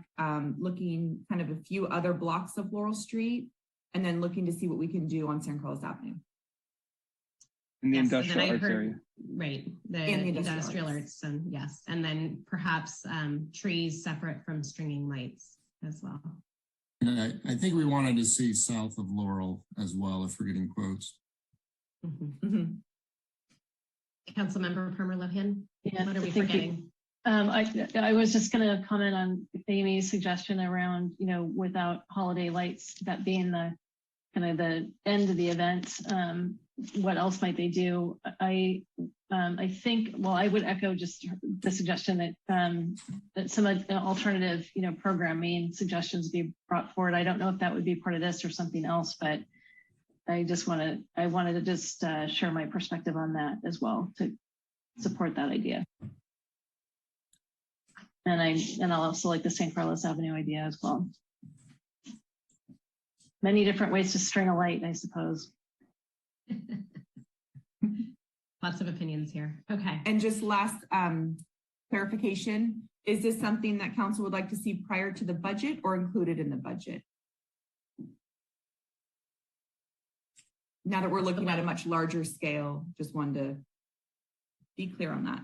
looking kind of a few other blocks of Laurel Street, and then looking to see what we can do on San Carlos Avenue. In the industrial arts area. Right, the industrial arts, and yes, and then perhaps trees separate from stringing lights as well. And I think we wanted to see south of Laurel as well, if we're getting quotes. Councilmember Permer Lohan. Yeah, what are we forgetting? I was just going to comment on Amy's suggestion around, without holiday lights, that being the kind of the end of the event. What else might they do? I think, well, I would echo just the suggestion that some alternative, programming suggestions be brought forward. I don't know if that would be part of this or something else, but I wanted to just share my perspective on that as well to support that idea. And I'll also like the San Carlos Avenue idea as well. Many different ways to string a light, I suppose. Lots of opinions here. Okay. And just last clarification, is this something that council would like to see prior to the budget or included in the budget? Now that we're looking at a much larger scale, just wanted to be clear on that.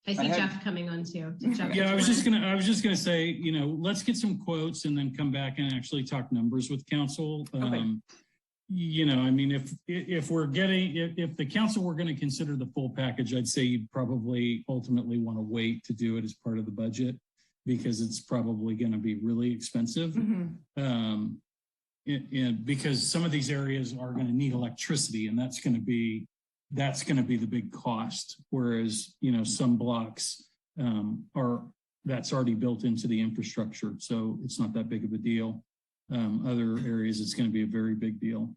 I see Jeff coming on too. Jeff, yeah, I was just gonna say, let's get some quotes and then come back and actually talk numbers with council. Okay. I mean, if the council were going to consider the full package, I'd say you'd probably ultimately want to wait to do it as part of the budget because it's probably going to be really expensive. And because some of these areas are going to need electricity, and that's going to be the big cost. Whereas, some blocks that's already built into the infrastructure, so it's not that big of a deal. Other areas, it's going to be a very big deal.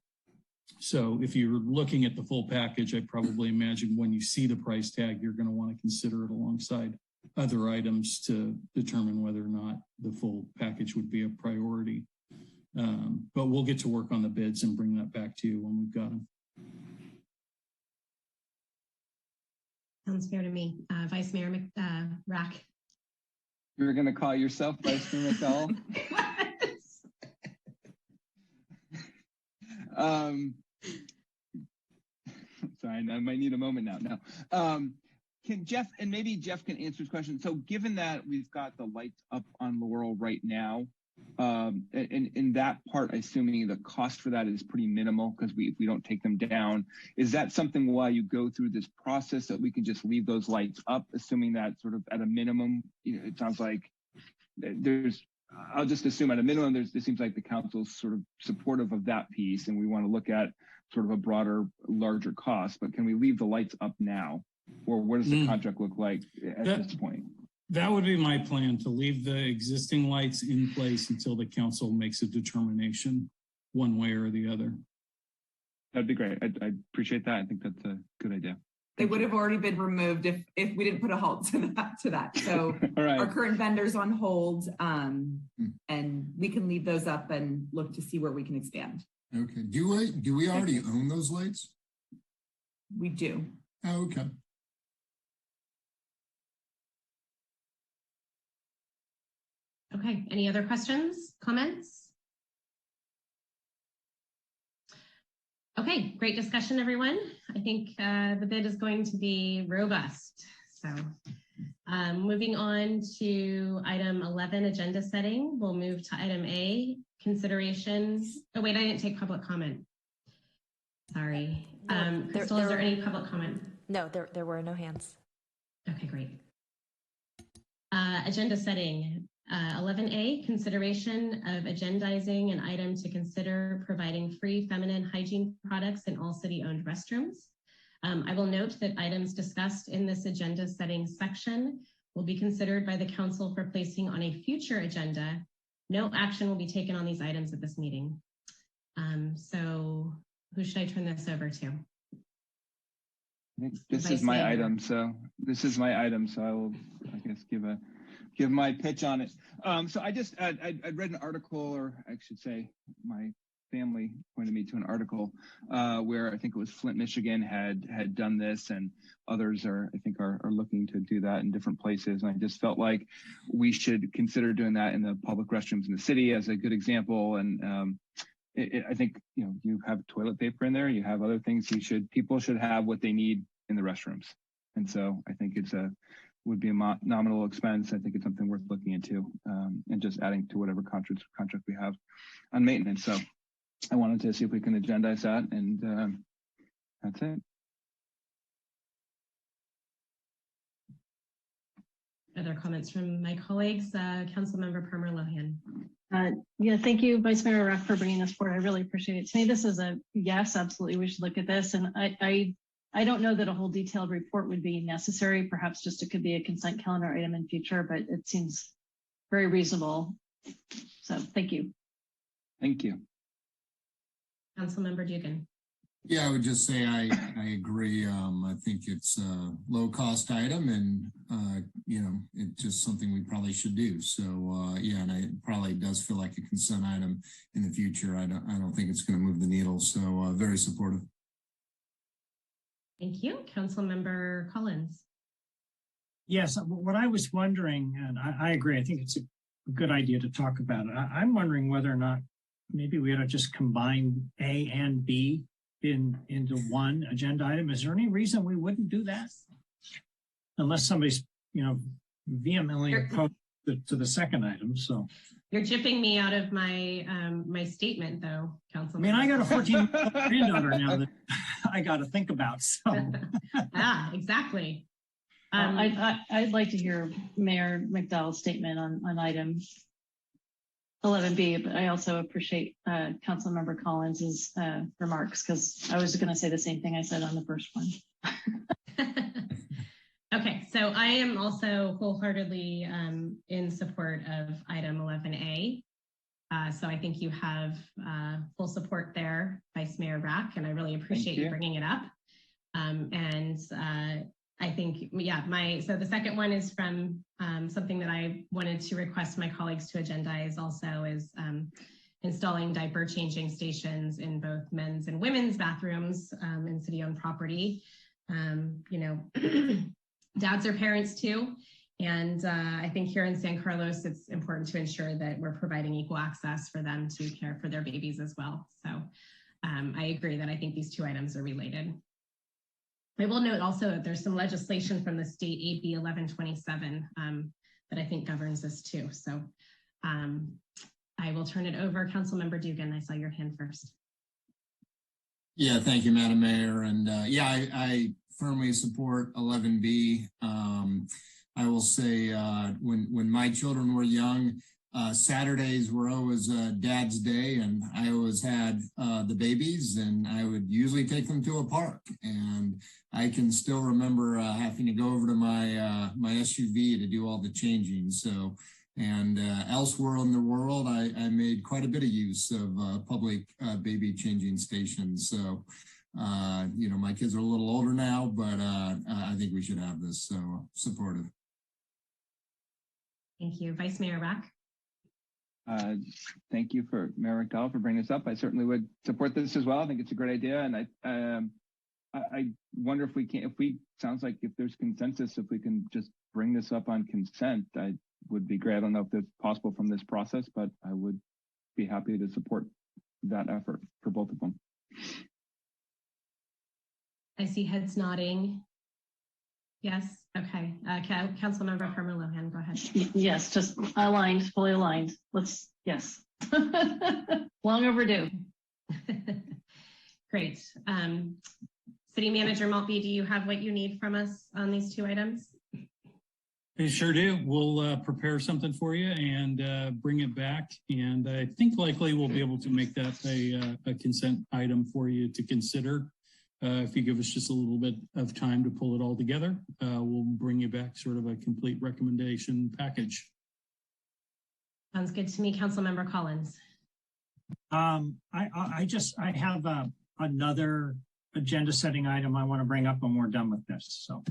So if you're looking at the full package, I probably imagine when you see the price tag, you're going to want to consider it alongside other items to determine whether or not the full package would be a priority. But we'll get to work on the bids and bring that back to you when we've got them. Sounds fair to me. Vice Mayor Rack. You were going to call yourself Vice Mayor McDowell? Sorry, I might need a moment now. No. Can Jeff, and maybe Jeff can answer this question. So given that we've got the lights up on Laurel right now, in that part, assuming the cost for that is pretty minimal because if we don't take them down, is that something while you go through this process that we can just leave those lights up, assuming that sort of at a minimum, it sounds like I'll just assume at a minimum, it seems like the council's sort of supportive of that piece and we want to look at sort of a broader, larger cost, but can we leave the lights up now? Or what does the contract look like at this point? That would be my plan, to leave the existing lights in place until the council makes a determination one way or the other. That'd be great. I appreciate that. I think that's a good idea. They would have already been removed if we didn't put a halt to that. So right. Our current vendors on hold, and we can leave those up and look to see where we can expand. Okay. Do we already own those lights? We do. Oh, okay. Okay, any other questions, comments? Okay, great discussion, everyone. I think the bid is going to be robust. So moving on to item 11, agenda setting, we'll move to item A, considerations. Oh wait, I didn't take public comment. Sorry. Crystal, is there any public comment? No, there were no hands. Okay, great. Agenda setting. 11A, consideration of agendizing an item to consider providing free feminine hygiene products in all city-owned restrooms. I will note that items discussed in this agenda setting section will be considered by the council for placing on a future agenda. No action will be taken on these items at this meeting. So who should I turn this over to? I think this is my item, so I will, I guess, give my pitch on it. So I'd read an article, or I should say my family pointed me to an article where I think it was Flint, Michigan had done this, and others are looking to do that in different places. And I just felt like we should consider doing that in the public restrooms in the city as a good example. And I think, you have toilet paper in there, you have other things. People should have what they need in the restrooms. And so I think would be a nominal expense. I think it's something worth looking into, and just adding to whatever contract we have on maintenance. So I wanted to see if we can agendize that, and that's it. Other comments from my colleagues? Councilmember Palmer Lohan. Yeah, thank you, Vice Mayor Rack, for bringing this forward. I really appreciate it. To me, this is a yes, absolutely. We should look at this. And I don't know that a whole detailed report would be necessary. Perhaps just it could be a consent calendar item in future, but it seems very reasonable. So thank you. Thank you. Councilmember Dugan. Yeah, I would just say I agree. I think it's a low cost item, and it's just something we probably should do. So yeah, and it probably does feel like a consent item in the future. I don't think it's going to move the needle. So very supportive. Thank you. Councilmember Collins. Yes, what I was wondering, and I agree, I think it's a good idea to talk about it. I'm wondering whether or not maybe we ought to just combine A and B into one agenda item. Is there any reason we wouldn't do that? Unless somebody's, vehemently opposed to the second item. So you're jipping me out of my my statement, though, Councilman. I mean, I got a 14-year-old granddaughter now that I got to think about. So exactly. I'd like to hear Mayor McDowell's statement on item 11B, but I also appreciate Councilmember Collins's remarks, because I was going to say the same thing I said on the first one. Okay, so I am also wholeheartedly in support of item 11A. So I think you have full support there, Vice Mayor Rack, and I really appreciate you bringing it up. I think, so the second one is from something that I wanted to request my colleagues to agendize also is installing diaper changing stations in both men's and women's bathrooms in city-owned property. Dads are parents too. And I think here in San Carlos, it's important to ensure that we're providing equal access for them to care for their babies as well. So I agree that I think these two items are related. I will note also that there's some legislation from the state, AB 1127, that I think governs this too. So I will turn it over. Councilmember Dugan, I saw your hand first. Yeah, thank you, Madam Mayor. And yeah, I firmly support 11B. I will say when my children were young, Saturdays were always Dad's Day, and I always had the babies, and I would usually take them to a park. And I can still remember having to go over to my my SUV to do all the changing. So, and elsewhere in the world, I made quite a bit of use of public baby changing stations. So, you know, my kids are a little older now, but I think we should have this. So supportive. Thank you. Vice Mayor Rack. Thank you for Mayor McDowell for bringing this up. I certainly would support this as well. I think it's a great idea, and I wonder if we can, sounds like if there's consensus, if we can just bring this up on consent, I would be great. I don't know if that's possible from this process, but I would be happy to support that effort for both of them. I see heads nodding. Yes. Okay. Councilmember Farmer Lohan, go ahead. Yes, just aligned, fully aligned. Yes. Long overdue. Great. City Manager Maltby, do you have what you need from us on these two items? I sure do. We'll prepare something for you and bring it back. And I think likely we'll be able to make that a consent item for you to consider. If you give us just a little bit of time to pull it all together, we'll bring you back sort of a complete recommendation package. Sounds good to me. Councilmember Collins. I have another agenda setting item I want to bring up when we're done with this. So.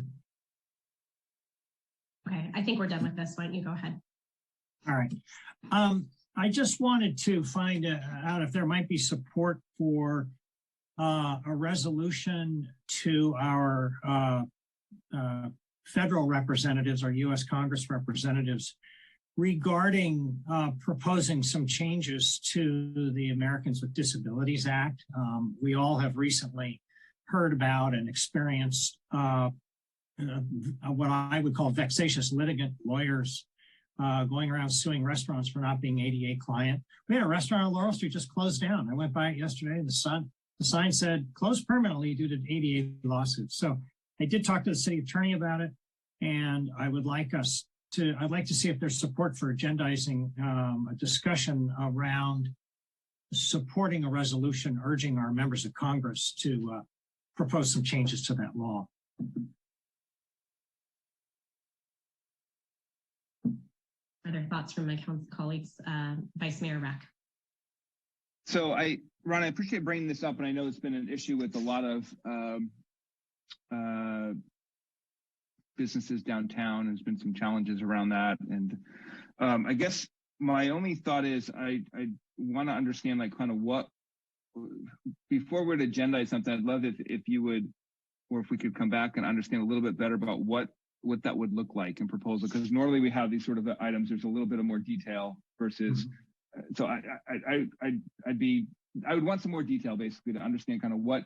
Okay, I think we're done with this. Why don't you go ahead? All right. I just wanted to find out if there might be support for a resolution to our federal representatives, our U.S. Congress representatives, regarding proposing some changes to the Americans with Disabilities Act. We all have recently heard about and experienced what I would call vexatious litigant lawyers going around suing restaurants for not being ADA client. We had a restaurant on Laurel Street just closed down. I went by it yesterday, and the sign said closed permanently due to ADA lawsuits. So I did talk to the city attorney about it, and I'd like to see if there's support for agendizing a discussion around supporting a resolution urging our members of Congress to propose some changes to that law. Other thoughts from my colleagues, Vice Mayor Rack. So Ron, I appreciate bringing this up, and I know it's been an issue with a lot of businesses downtown. There's been some challenges around that. And I guess my only thought is I want to understand like kind of what, before we'd agendize something, I'd love if you would, or if we could come back and understand a little bit better about what that would look like in proposal. Because normally we have these sort of items, there's a little bit of more detail versus, so I would want some more detail basically to understand kind of what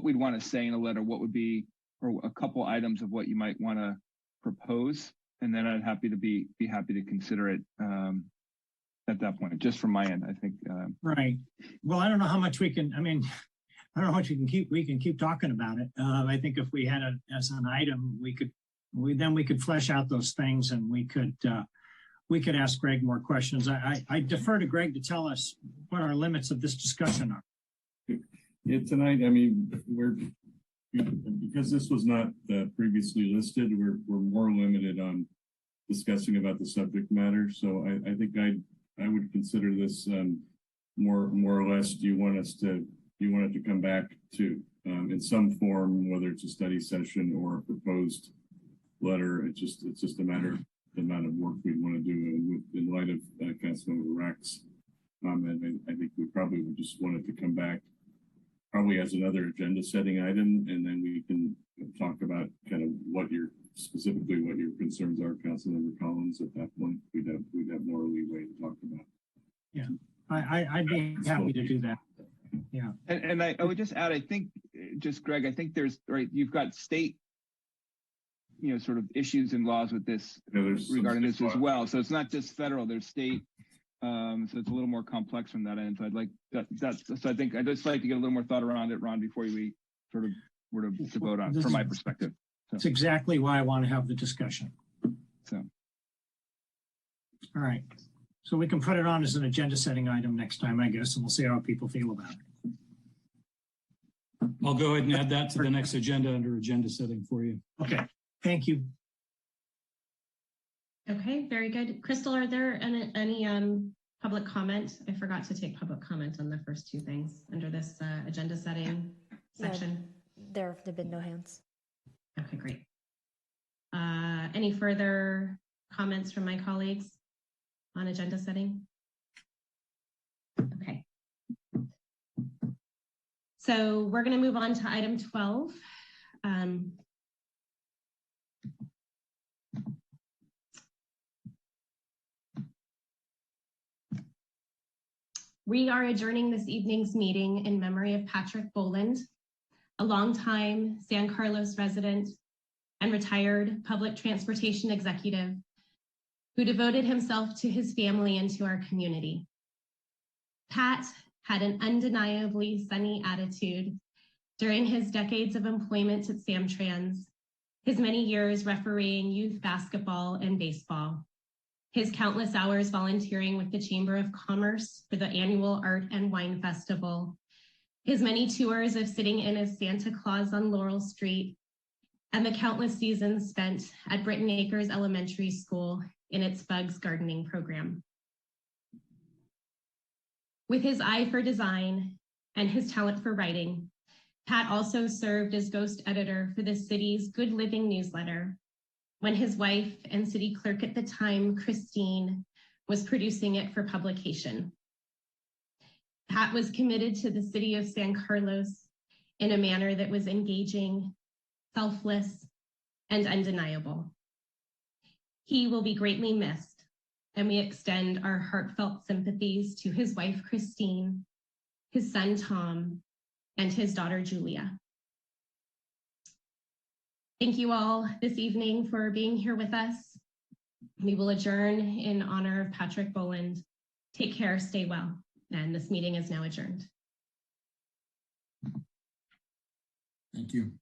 we'd want to say in a letter, what would be, or a couple items of what you might want to propose. And then I'd be happy to consider it at that point, just from my end, I think. Right. Well, I don't know how much we can, I don't know how much we can keep talking about it. I think if we had it as an item, we could flesh out those things, and we could ask Greg more questions. I defer to Greg to tell us what our limits of this discussion are. Yeah, tonight, because this was not previously listed, we're more limited on discussing about the subject matter. So I think I would consider this more or less. Do you want it to come back to in some form, whether it's a study session or a proposed letter? It's just a matter of the amount of work we want to do. And in light of Councilmember Rack's comment, I think we probably would just want it to come back probably as another agenda setting item, and then we can talk about kind of what your concerns are, Councilmember Collins. At that point, we'd have more leeway to talk about. Yeah, I'd be happy to do that. Yeah, and I would just add, I think, just Greg, I think there's you've got state, sort of issues and laws with this regarding this as well. So it's not just federal. There's state So it's a little more complex from that end. So I'd like so I think I'd just like to get a little more thought around it, Ron, before we sort of were to vote on, from my perspective. That's exactly why I want to have the discussion. So. All right. So we can put it on as an agenda setting item next time, I guess, and we'll see how people feel about it. I'll go ahead and add that to the next agenda under agenda setting for you. Okay, thank you. Okay, very good. Crystal, are there any public comment? I forgot to take public comment on the first two things under this agenda setting section. There have been no hands. Okay, great. Any further comments from my colleagues on agenda setting? Okay. So we're going to move on to item 12. We are adjourning this evening's meeting in memory of Patrick Boland, a longtime San Carlos resident and retired public transportation executive who devoted himself to his family and to our community. Pat had an undeniably sunny attitude during his decades of employment at Samtrans, his many years refereeing youth basketball and baseball, his countless hours volunteering with the Chamber of Commerce for the annual Art and Wine Festival, his many tours of sitting in as Santa Claus on Laurel Street, and the countless seasons spent at Britton Acres Elementary School in its Bugs Gardening program. With his eye for design and his talent for writing, Pat also served as ghost editor for the city's Good Living newsletter when his wife and city clerk at the time, Christine, was producing it for publication. Pat was committed to the city of San Carlos in a manner that was engaging, selfless, and undeniable. He will be greatly missed, and we extend our heartfelt sympathies to his wife, Christine, his son, Tom, and his daughter, Julia. Thank you all this evening for being here with us. We will adjourn in honor of Patrick Boland. Take care, stay well, and this meeting is now adjourned. Thank you.